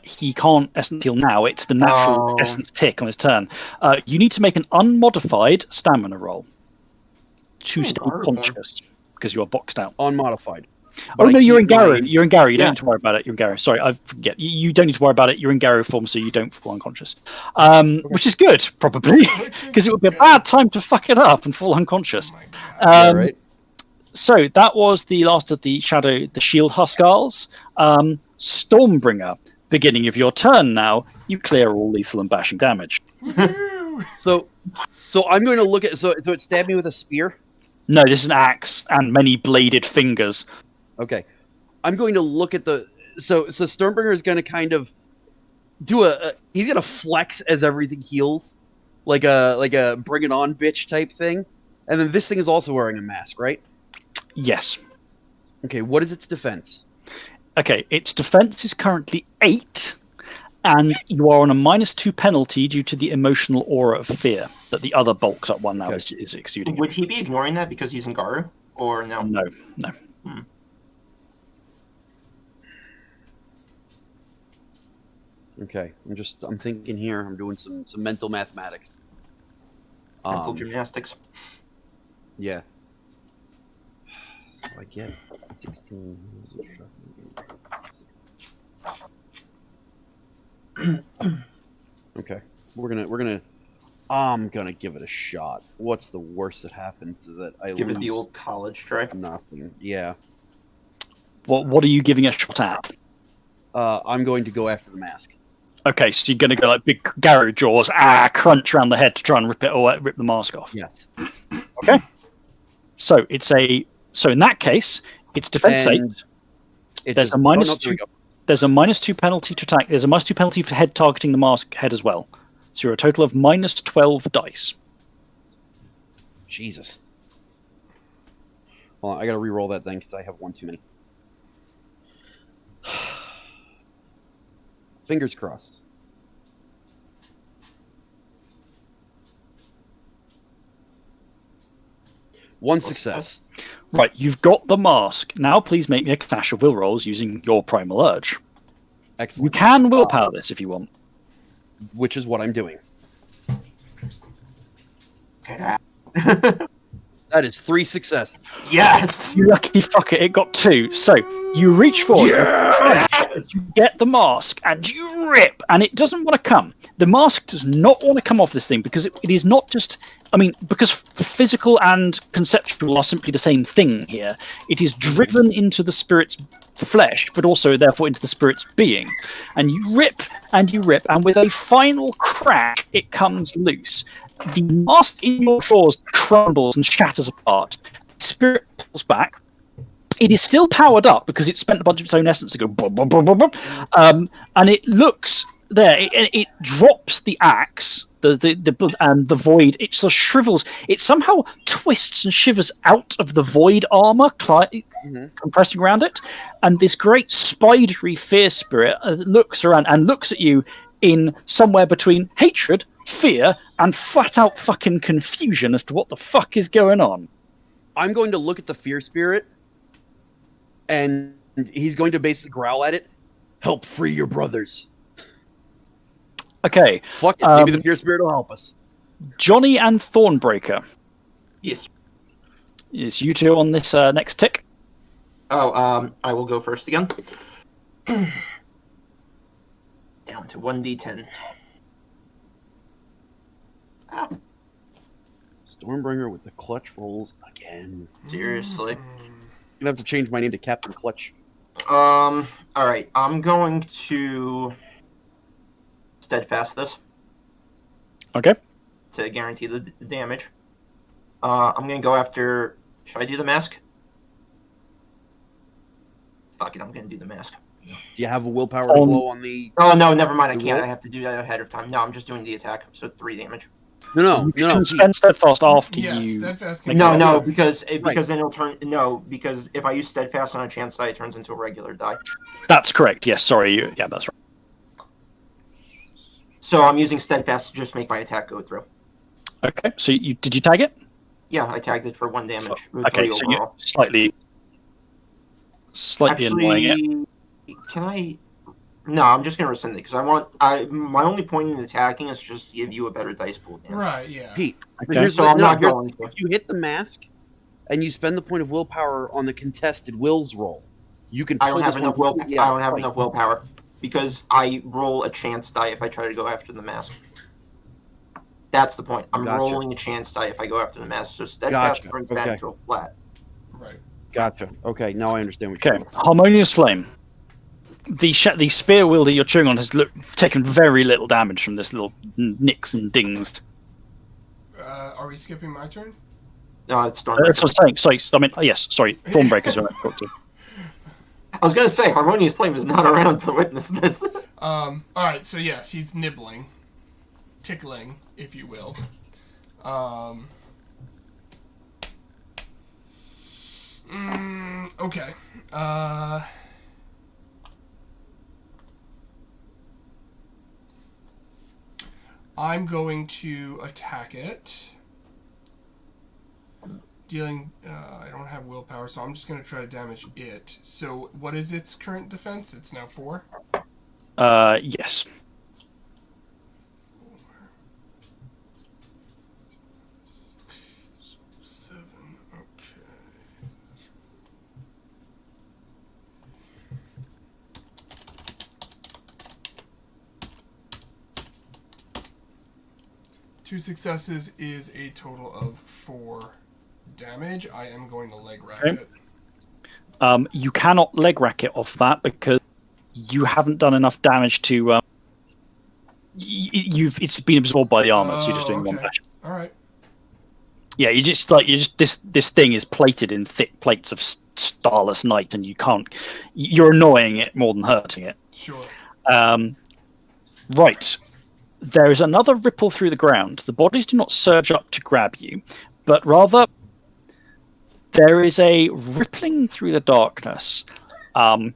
He can't essence heal now. It's the natural essence tick on his turn. You need to make an unmodified stamina roll to stay conscious because you are boxed out. Unmodified. Oh no, you're in Garu. You're in Garu. You don't need to worry about it. You're in Garu. Sorry, I forget. You don't need to worry about it. You're in Garu form, so you don't fall unconscious. Which is good, probably, because it would be a bad time to fuck it up and fall unconscious. Yeah, right. So that was the last of the shield Huskars. Stormbringer, beginning of your turn now. You clear all lethal and bashing damage. So I'm going to look at so it stabbed me with a spear. No, this is an axe and many bladed fingers. Okay, I'm going to look at the so Stormbringer is going to kind of do he's going to flex as everything heals, like a bring it on bitch type thing, and then this thing is also wearing a mask, right? Yes. Okay, what is its defense? Okay, its defense is currently 8, and you are on a -2 penalty due to the emotional aura of fear that the other bulked up one now is exuding. Would he be ignoring that because he's in Garu, or no? No. Okay, I'm thinking here. I'm doing some mental mathematics. Mental gymnastics. Yeah. So I get 16. Okay, I'm gonna give it a shot. What's the worst that happens? Is that I give lose it the old college try. nothing. Yeah. What are you giving a shot at? I'm going to go after the mask. Okay, so you're going to go like big Garu jaws, crunch around the head to try and rip the mask off. Yes. Okay. So in that case, it's defense 8. There's a -2. There's a -2 penalty to attack. There's a -2 penalty for head targeting the mask head as well. So you're a total of -12 dice. Jesus. Hold on, I gotta re-roll that thing because I have one too many. Fingers crossed. One success. Right, you've got the mask. Now please make me a clash of will rolls using your primal urge. Excellent. You can willpower this if you want. Which is what I'm doing. That is 3 successes. Yes! You lucky fucker, it got 2. So you reach forward, you get the mask, and you rip, and it doesn't want to come. The mask does not want to come off this thing because it is not just. I mean, because physical and conceptual are simply the same thing here. It is driven into the spirit's flesh, but also, therefore, into the spirit's being. And you rip, and with a final crack, it comes loose. The mask in your jaws crumbles and shatters apart. The spirit pulls back. It is still powered up because it spent a bunch of its own essence to go, and it looks there. It drops the axe. The void, it sort of shrivels. It somehow twists and shivers out of the void armor, compressing around it. And this great spidery fear spirit looks around and looks at you in somewhere between hatred, fear, and flat out fucking confusion as to what the fuck is going on. I'm going to look at the fear spirit, and he's going to basically growl at it. Help free your brothers. Okay. Fuck it. Maybe the fear spirit will help us. Johnny and Thornbreaker. Yes. It's you two on this next tick. Oh, I will go first again. Down to 1d10. Ah, Stormbringer with the clutch rolls again. seriously. I'm gonna have to change my name to Captain Clutch. Alright, I'm going to steadfast this Okay. to guarantee the damage. I'm gonna go after... Should I do the mask? Fuck it, I'm gonna do the mask. Do you have a willpower to blow on the... Oh, no, never mind, I The can't. roll? I have to do that ahead of time. No, I'm just doing the attack, so 3 damage. No. You can spend steadfast after Yeah, you. steadfast can No, be- no, because then it'll turn... No, because if I use steadfast on a chance die, it turns into a regular die. That's correct. Yes, sorry. Yeah, that's right. So I'm using steadfast to just make my attack go through. Okay, so did you tag it? Yeah, I tagged it for 1 damage. With Okay, 3 so overall. you slightly annoying it. Actually, can I... No, I'm just going to rescind it, because my only point in attacking is just to give you a better dice pool damage. Right, yeah. Pete, Okay. here's So the- I'm no, not here's- going to. if you hit the mask, and you spend the point of willpower on the contested wills roll, you can I don't pull have this enough one- I don't have enough willpower, because I roll a chance die if I try to go after the mask. That's the point. I'm Gotcha. rolling a chance die if I go after the mask, so steadfast Gotcha. brings Okay. that to a flat. Right. Gotcha. Okay, now I understand what you're Okay, doing. Harmonious Flame. The spear wielder you're chewing on has taken very little damage from this little nicks and dings. Are we skipping my turn? No, it's That's Stormbreaker. what I'm saying. Sorry, I mean, yes, sorry. Thornbreaker's what I talked to. I was going to say, Harmonious Flame is not around to witness this. Alright, so yes, he's nibbling. Tickling, if you will. Okay. I'm going to attack it. Dealing, I don't have willpower, so I'm just going to try to damage it. So, what is its current defense? It's now 4? Yes. 7, okay. Two successes is a total of 4 damage. I am going to leg rack Okay. it. You cannot leg rack it off that because you haven't done enough damage to. It's been absorbed by the armor, so you're just doing one okay. dash. All right. Yeah, this thing is plated in thick plates of starless night, and you can't. You're annoying it more than hurting it. Sure. Right. There is another ripple through the ground. The bodies do not surge up to grab you, but rather there is a rippling through the darkness. And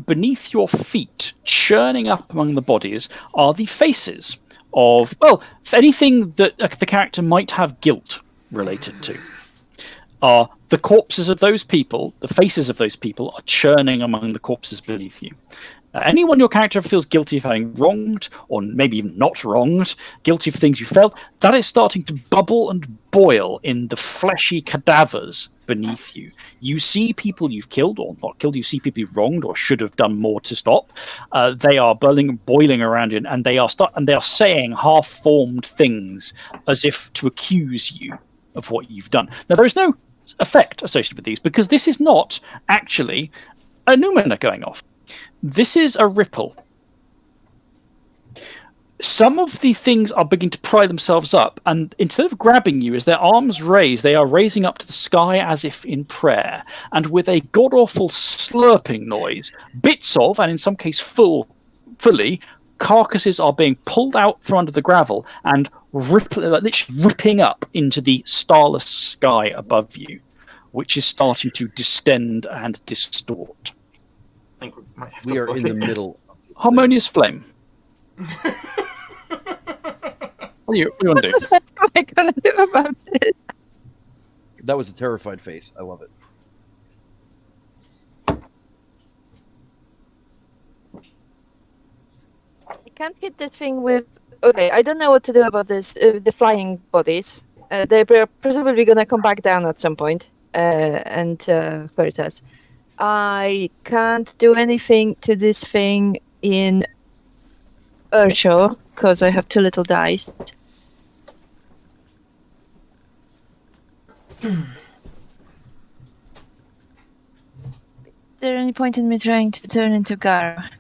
beneath your feet, churning up among the bodies, are the faces of, well, anything that the character might have guilt related to. Are the corpses of those people, the faces of those people are churning among the corpses beneath you. Anyone your character feels guilty of having wronged, or maybe even not wronged, guilty of things you felt, that is starting to bubble and boil in the fleshy cadavers beneath you. You see people you've killed or not killed, you see people you've wronged or should have done more to stop. They are boiling around you, and they are saying half-formed things as if to accuse you of what you've done. Now, there is no effect associated with these, because this is not actually a Numina going off. This is a ripple. Some of the things are beginning to pry themselves up, and instead of grabbing you as their arms raise, they are raising up to the sky as if in prayer, and with a god-awful slurping noise, bits of, and in some case full thankfully, carcasses are being pulled out from under the gravel and literally ripping up into the starless sky above you, which is starting to distend and distort. I think we might have We to are book in the it. middle of this Harmonious flame. What do you want to do? What am I gonna do about it? thing. That was a terrified face. I love it. I can't hit this thing with. Okay, I don't know what to do about this. The flying bodies. They're presumably gonna come back down at some point and hurt us. I can't do anything to this thing in Ursho because I have too little dice. Is there any point in me trying to turn into Gara?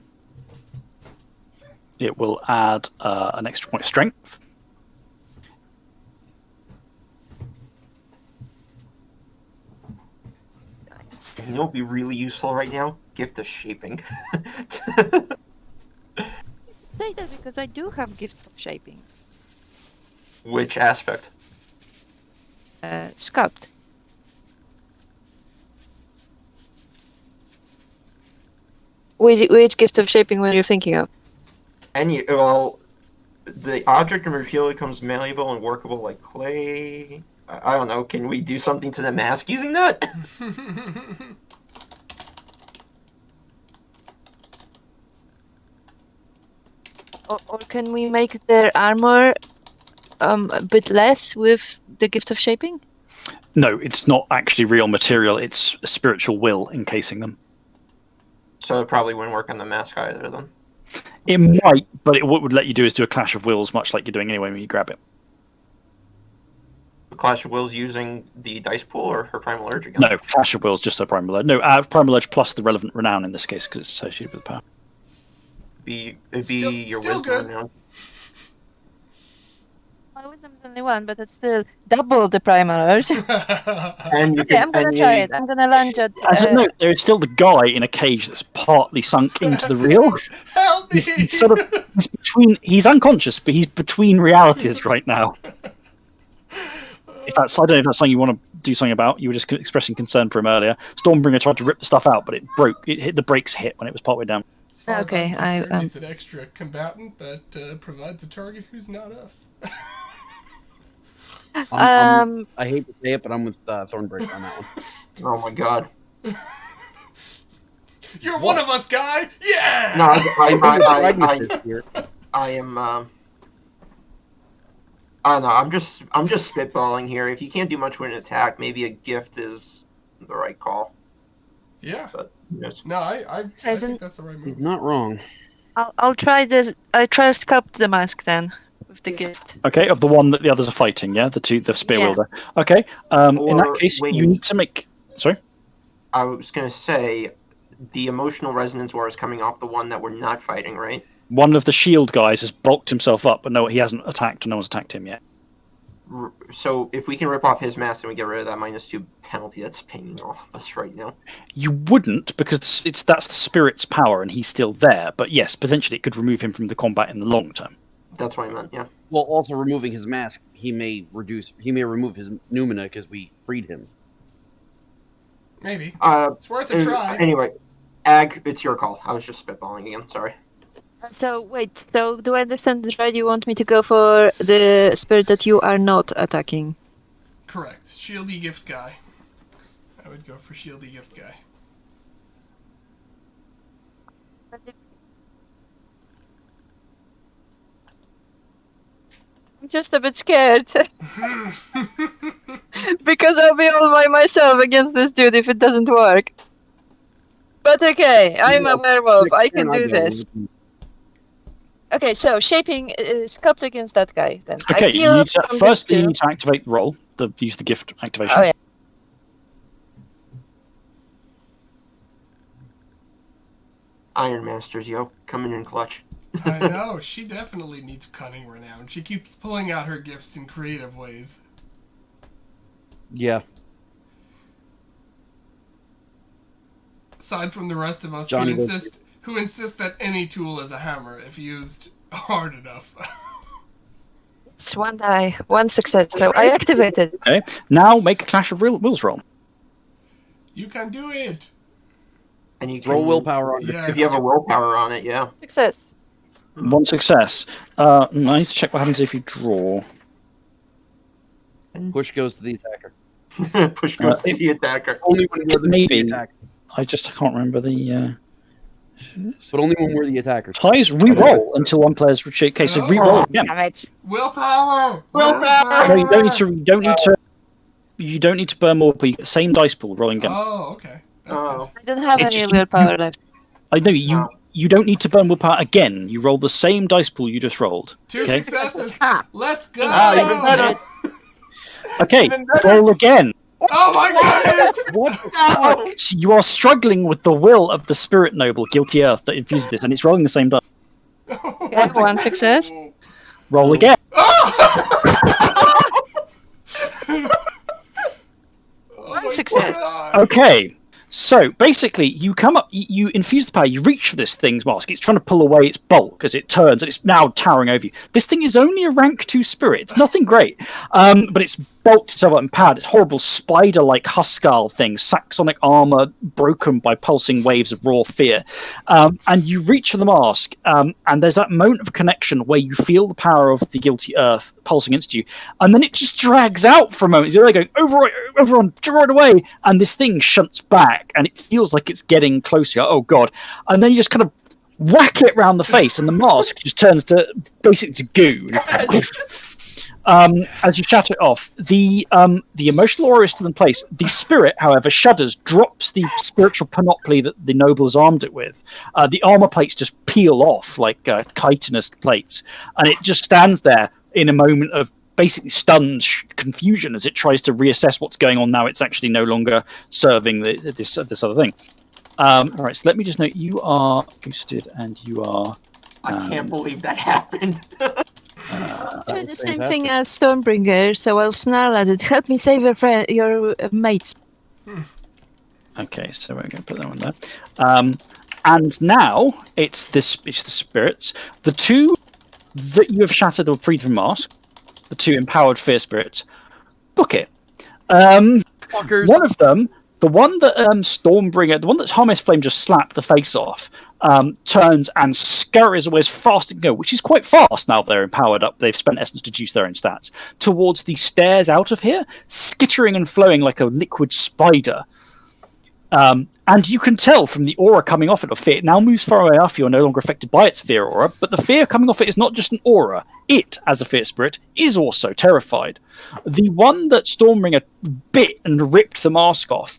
It will add an extra point of strength. You know what would be really useful right now? Gift of Shaping. Say that because I do have gift of shaping. Which aspect? Sculpt. Which gift of shaping were you thinking of? Well, the object in repeal becomes malleable and workable like clay. I don't know. Can we do something to the mask using that? Or can we make their armor a bit less with the gift of shaping? No, it's not actually real material. It's a spiritual will encasing them. So it probably wouldn't work on the mask either then. It might, but what would let you do is do a clash of wills, much like you're doing anyway when you grab it. The Clash of Wills using the dice pool or her Primal Urge again? No, clash of wills, just a primal urge. No, primal urge plus the relevant renown in this case because it's associated with the power. It'd be Still your good. wisdom renown. My wisdom is only one, but it's still double the primal urge. And you Okay, I'm gonna try it. I'm gonna lunge at. As a note, there is still the guy in a cage that's partly sunk into the reel. Help me! He's sort of he's unconscious, but he's between realities right now. If that's, I don't know if that's something you want to do something about. You were just expressing concern for him earlier. Stormbringer tried to rip the stuff out, but it broke. It hit the brakes hit when it was partway down. As far Okay, as I'm concerned, I it's an extra combatant that provides a target who's not us. I hate to say it, but I'm with Thornbreaker on that one. Oh my god. You're one of us, guy! Yeah! No, Pragmatist here. I am. I don't know. I'm just spitballing here. If you can't do much with an attack, maybe a gift is the right call. Yeah. But yes. No, I think that's the right He's move. not wrong. I'll try this. I try to sculpt the mask then with the gift. Okay, of the one that the others are fighting, yeah, the spear Yeah. wielder. Okay, in that Or case, wait. you need to make. Sorry. I was gonna say, the emotional resonance war is coming off the one that we're not fighting, right? One of the shield guys has bulked himself up, but no, he hasn't attacked, and no one's attacked him yet. So if we can rip off his mask, then we get rid of that -2 penalty that's pinging all of us right now. You wouldn't, because that's the spirit's power, and he's still there. But yes, potentially it could remove him from the combat in the long term. That's what I meant. Yeah. Well, also removing his mask, he may remove his Numina because we freed him. Maybe. It's worth a try. Anyway, Ag, it's your call. I was just spitballing again. Sorry. So wait. So do I understand this right? You want me to go for the spirit that you are not attacking? Correct. Shieldy gift guy. I would go for shieldy gift guy. I'm just a bit scared because I'll be all by myself against this dude if it doesn't work. But okay, I'm a werewolf. I can do this. Okay, so shaping is coupled against that guy. Then Okay, I feel first you need to activate the roll. Use the gift activation. Oh yeah. Iron Masters, yo, coming in clutch. I know, she definitely needs cunning renown. She keeps pulling out her gifts in creative ways. Yeah. Aside from the rest of us Johnny who goes insist who insists that any tool is a hammer if used hard enough. It's one die, one success. So I activated. Okay. Now make a Clash of Wills roll. You can do it. And you Throw can willpower on it. Yes. If you have a willpower on it, yeah. Success. One success. I need to check what happens if you draw. Push goes to the attacker. Push goes to the attacker. Only when we're the Maybe. attacker. I can't remember the. But only when we're the attackers. Ties re-roll until one player's retreat. Okay, so re-roll again. Damn it. Willpower. No, you don't need to. You don't need to burn more. But you get the same dice pool rolling again. Oh, okay. That's good. I don't have It's any just- willpower left. I know you. You don't need to burn willpower again. You roll the same dice pool you just rolled. 2 Okay. successes. Ah. Let's go. even better. Okay, Even better. roll again. Oh my goodness. What the No! fuck? So you are struggling with the will of the spirit noble, guilty earth, that infuses this, and it's rolling the same dice. Okay, one success. Roll again. One success. Okay, so basically, you come up, you infuse the power, you reach for this thing's mask. It's trying to pull away its bulk as it turns, and it's now towering over you. This thing is only a rank 2 spirit. It's nothing great, but it's bulked itself up and powered. It's horrible spider-like Huskal thing, Saxonic armor broken by pulsing waves of raw fear. And you reach for the mask, and there's that moment of connection where you feel the power of the guilty earth pulsing against you, and then it just drags out for a moment. You're there going, over, draw it away, and this thing shunts back, and it feels like it's getting closer. Oh god! And then you just kind of whack it round the face, and the mask just turns to basically to goo. As you shatter it off, the emotional aura is still in place. The spirit, however, shudders, drops the spiritual panoply that the noble has armed it with. The armor plates just peel off like chitinous plates, and it just stands there in a moment of basically stunned confusion as it tries to reassess what's going on now. It's actually no longer serving this other thing. All right, so let me just note you are boosted and you are. I can't believe that happened. Do the same thing as Stormbringer, so I'll snarl at it. Help me save your mates. Okay, so we're going to put that one there. And now it's the spirits. The two that you have shattered or freed from mask, the two empowered fear spirits, book it. Fuckers. One of them, the one that Stormbringer, the one that Harmless Flame just slapped the face off, turns and scurries away as fast as it can go, which is quite fast now they're empowered up. They've spent essence to juice their own stats, towards the stairs out of here, skittering and flowing like a liquid spider. And you can tell from the aura coming off it of fear, it now moves far away after you're no longer affected by its fear aura, but the fear coming off it is not just an aura. It, as a fear spirit, is also terrified. The one that Stormbringer bit and ripped the mask off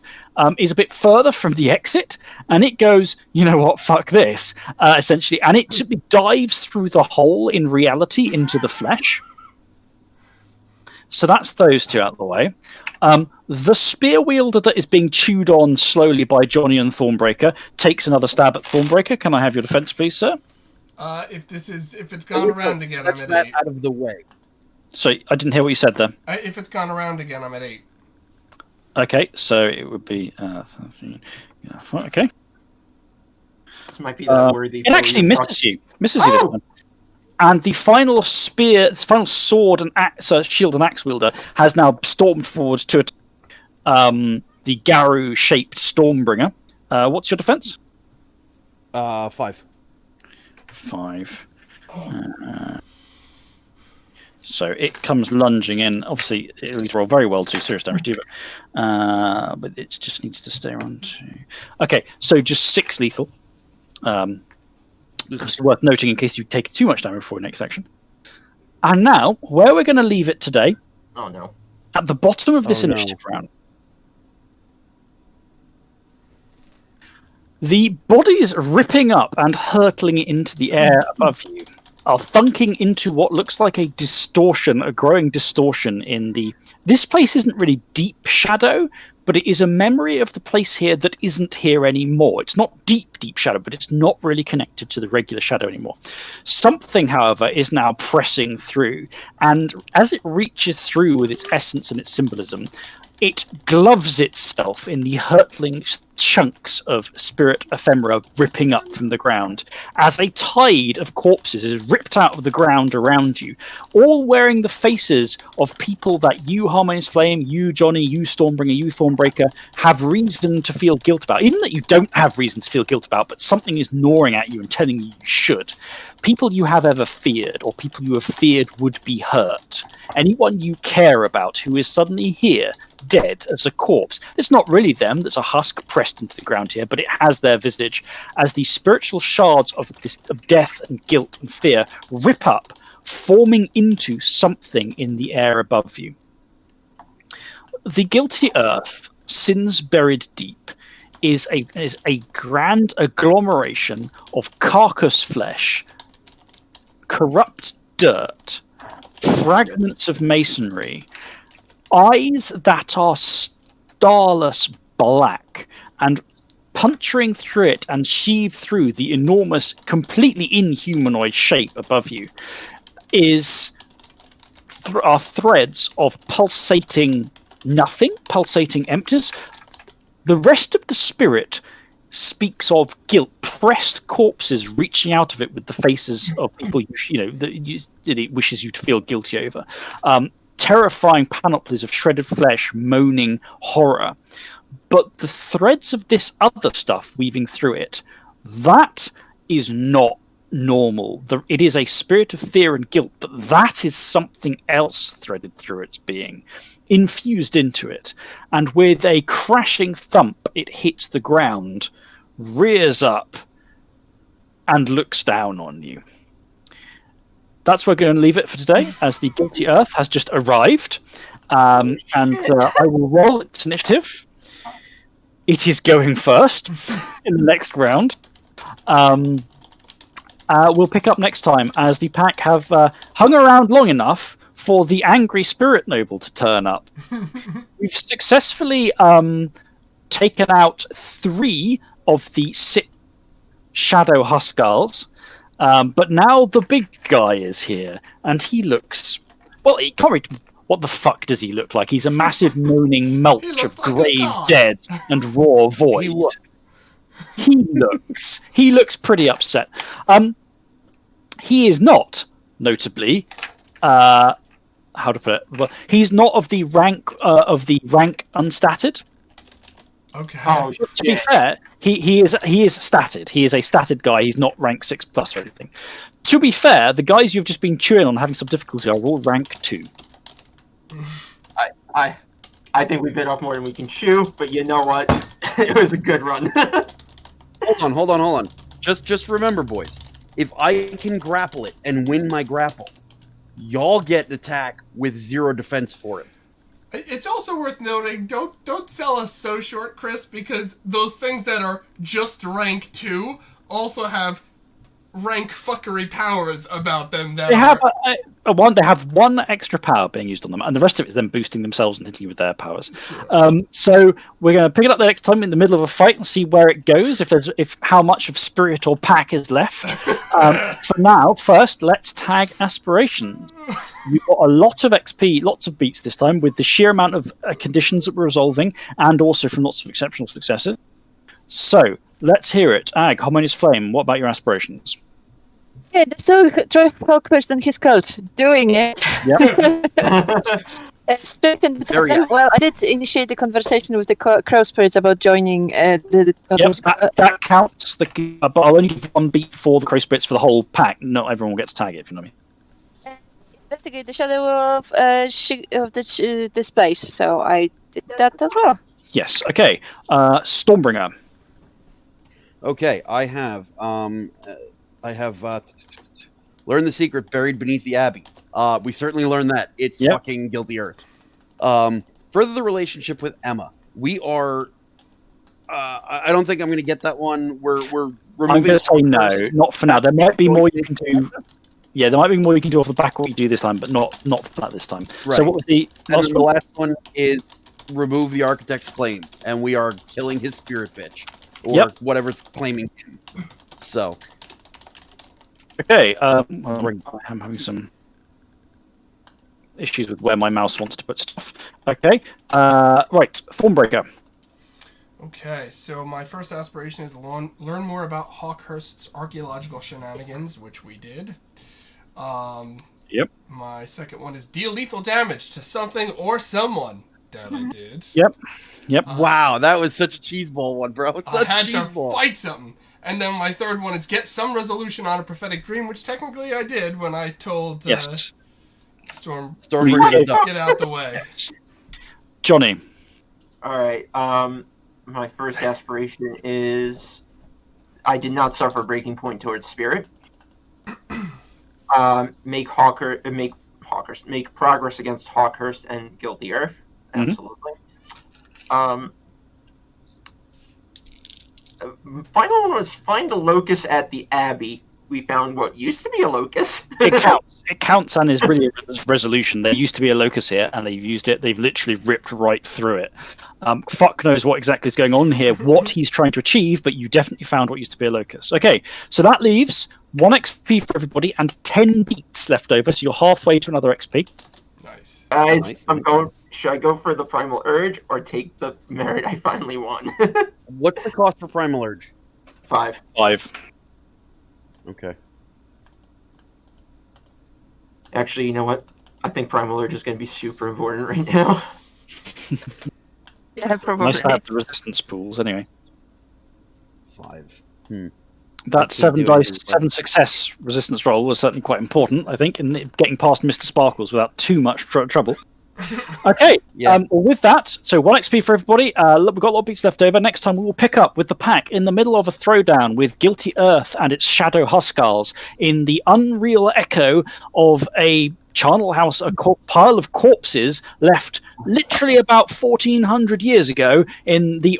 is a bit further from the exit, and it goes, you know what, fuck this, essentially, and it simply dives through the hole in reality into the flesh. So that's those two out of the way. The spear wielder that is being chewed on slowly by Johnny and Thornbreaker takes another stab at Thornbreaker. Can I have your defense, please, sir? If it's gone around again, I'm Touch at that 8. out of the way. So I didn't hear what you said there. If it's gone around again, I'm at 8. Okay, so it would be 13. Yeah, fine, okay. This might be that worthy. It actually misses you. Misses you this time. And the final spear, the final sword and shield and axe wielder has now stormed forward to attack the Garou-shaped Stormbringer. What's your defense? 5. 5. So it comes lunging in. Obviously, it'll roll very well to serious damage to you, but it just needs to stay on to. Okay, so just 6 lethal. It's worth noting in case you take too much damage before the next section. And now, where we're going to leave it today, Oh no. at the bottom of this Oh, no. initiative round, the bodies ripping up and hurtling into the air above you are thunking into what looks like a distortion, a growing distortion in the... This place isn't really deep shadow, but it is a memory of the place here that isn't here anymore. It's not deep shadow, but it's not really connected to the regular shadow anymore. Something, however, is now pressing through, and as it reaches through with its essence and its symbolism, It gloves itself in the hurtling chunks of spirit ephemera ripping up from the ground as a tide of corpses is ripped out of the ground around you, all wearing the faces of people that you, Harmonious Flame, you, Johnny, you, Stormbringer, you, Thornbreaker, have reason to feel guilt about. Even that you don't have reason to feel guilt about, but something is gnawing at you and telling you you should. People you have ever feared, or people you have feared would be hurt. Anyone you care about who is suddenly here, dead as a corpse. It's not really them, there's a husk pressed into the ground here, but it has their visage as the spiritual shards of death and guilt and fear rip up, forming into something in the air above you. The guilty earth, sins buried deep, is a grand agglomeration of carcass flesh, corrupt dirt, fragments of masonry, eyes that are starless black, and puncturing through it and sheathed through the enormous, completely inhumanoid shape above you are threads of pulsating nothing, pulsating emptiness. The rest of the spirit speaks of guilt, pressed corpses reaching out of it with the faces of people that it wishes you to feel guilty over. Terrifying panoplies of shredded flesh, moaning horror. But the threads of this other stuff weaving through it, that is not normal. It is a spirit of fear and guilt, but that is something else threaded through its being, infused into it. And with a crashing thump, it hits the ground, rears up, and looks down on you. That's where we're going to leave it for today, as the guilty earth has just arrived. I will roll its initiative. It is going first in the next round. We'll pick up next time, as the pack have hung around long enough for the angry spirit noble to turn up. We've successfully taken out 3 of the 6 shadow Huskars. But now the big guy is here, and he looks... Well, what the fuck does he look like? He's a massive moaning mulch of grave dead and raw void. He looks pretty upset. He is not, notably, how to put it? Well, he's not of the rank unstatted. Okay. Oh, To be fair, he is statted. He is a statted guy. He's not rank 6+ or anything. To be fair, the guys you've just been chewing on having some difficulty are all rank 2. I think we bit off more than we can chew, but you know what? It was a good run. Hold on. Just remember, boys. If I can grapple it and win my grapple, y'all get an attack with 0 defense for it. It's also worth noting, don't sell us so short, Chris, because those things that are just rank 2 also have rank fuckery powers about them. That they have one extra power being used on them, and the rest of it is them boosting themselves and hitting you with their powers. Sure. So we're going to pick it up the next time in the middle of a fight and see where it goes. If how much of spirit or pack is left. For now, first let's tag aspirations. You've got a lot of XP, lots of beats this time, with the sheer amount of conditions that we're resolving, and also from lots of exceptional successes. So let's hear it. Ag, Harmonious Flame, what about your aspirations? Yeah, so Hawkhurst and his cult doing it. Yep. Strengthened. Well, I did initiate the conversation with the crow spirits about joining the. Yep, that counts. But I'll only give 1 beat for the crow spirits for the whole pack. Not everyone will get to tag it, if you know what I mean. Investigate the shadow of this place. So I did that as well. Yes. Okay. Stormbringer. Okay, I have learned the secret buried beneath the abbey. We certainly learned that. It's fucking guilty earth. Further the relationship with Emma. We are. I don't think I'm going to get that one. We're removing. I'm going to say no, not for now. There might be more you can do. Yeah, there might be more you can do off the back of what you do this time, but not for that this time. Right. So what was the last one? The last one is remove the architect's claim, and we are killing his spirit bitch. Or whatever's claiming him. So. Okay, I'm having some issues with where my mouse wants to put stuff. Okay. Right. Thornbreaker. Okay, so my first aspiration is learn more about Hawkhurst's archaeological shenanigans, which we did. Yep. My second one is deal lethal damage to something or someone. That I did. Yep. Wow, that was such a cheese ball one, bro. I had to fight something. And then my third one is get some resolution on a prophetic dream, which technically I did when I told Yes. Stormbreaker get out the way. Johnny. All right. My first aspiration is I did not suffer breaking point towards spirit. Make progress against Hawkhurst and Gild the Earth. Absolutely. Final one was find a locus at the Abbey. We found what used to be a locus. It counts. It counts and is really a resolution. There used to be a locus here, and they've used it. They've literally ripped right through it. Fuck knows what exactly is going on here, what he's trying to achieve, but you definitely found what used to be a locus. Okay, so that leaves 1 XP for everybody and 10 beats left over, so you're halfway to another XP. Nice. Guys, Nice. I'm going. Should I go for the Primal Urge or take the merit I finally won? What's the cost for Primal Urge? 5. 5. Okay. Actually, you know what? I think Primal Urge is going to be super important right now. Yeah, probably. Nice to have the resistance pools, anyway. 5. That can't 7 do dice, anything, 7 success resistance roll was certainly quite important, I think, in getting past Mr. Sparkles without too much trouble. Okay, Yeah. well, with that, so 1 XP for everybody. We've got a lot of beats left over. Next time we will pick up with the pack in the middle of a throwdown with Guilty Earth and its Shadow Huskars in the unreal echo of a charnel house, a pile of corpses left literally about 1400 years ago in the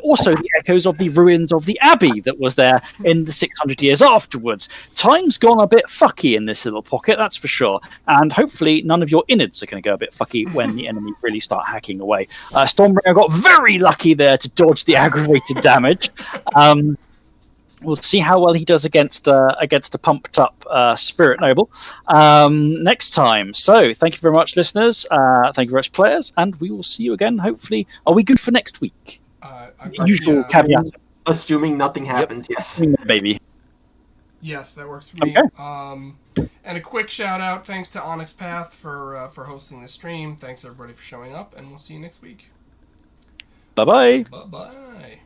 echoes of the ruins of the abbey that was there in the 600 years afterwards. Time's gone a bit fucky in this little pocket, that's for sure, and hopefully none of your innards are going to go a bit fucky when the enemy really start hacking away. Stormbringer got very lucky there to dodge the aggravated damage. We'll see how well he does against a pumped up Spirit Noble next time. So thank you very much, listeners. Thank you very much, players, and we will see you again. Hopefully, are we good for next week? Usual caveat. Assuming nothing happens, yes. Baby. Yes, that works for me. Okay. And a quick shout out, thanks to Onyx Path for hosting the stream. Thanks everybody for showing up, and we'll see you next week. Bye bye. Bye bye.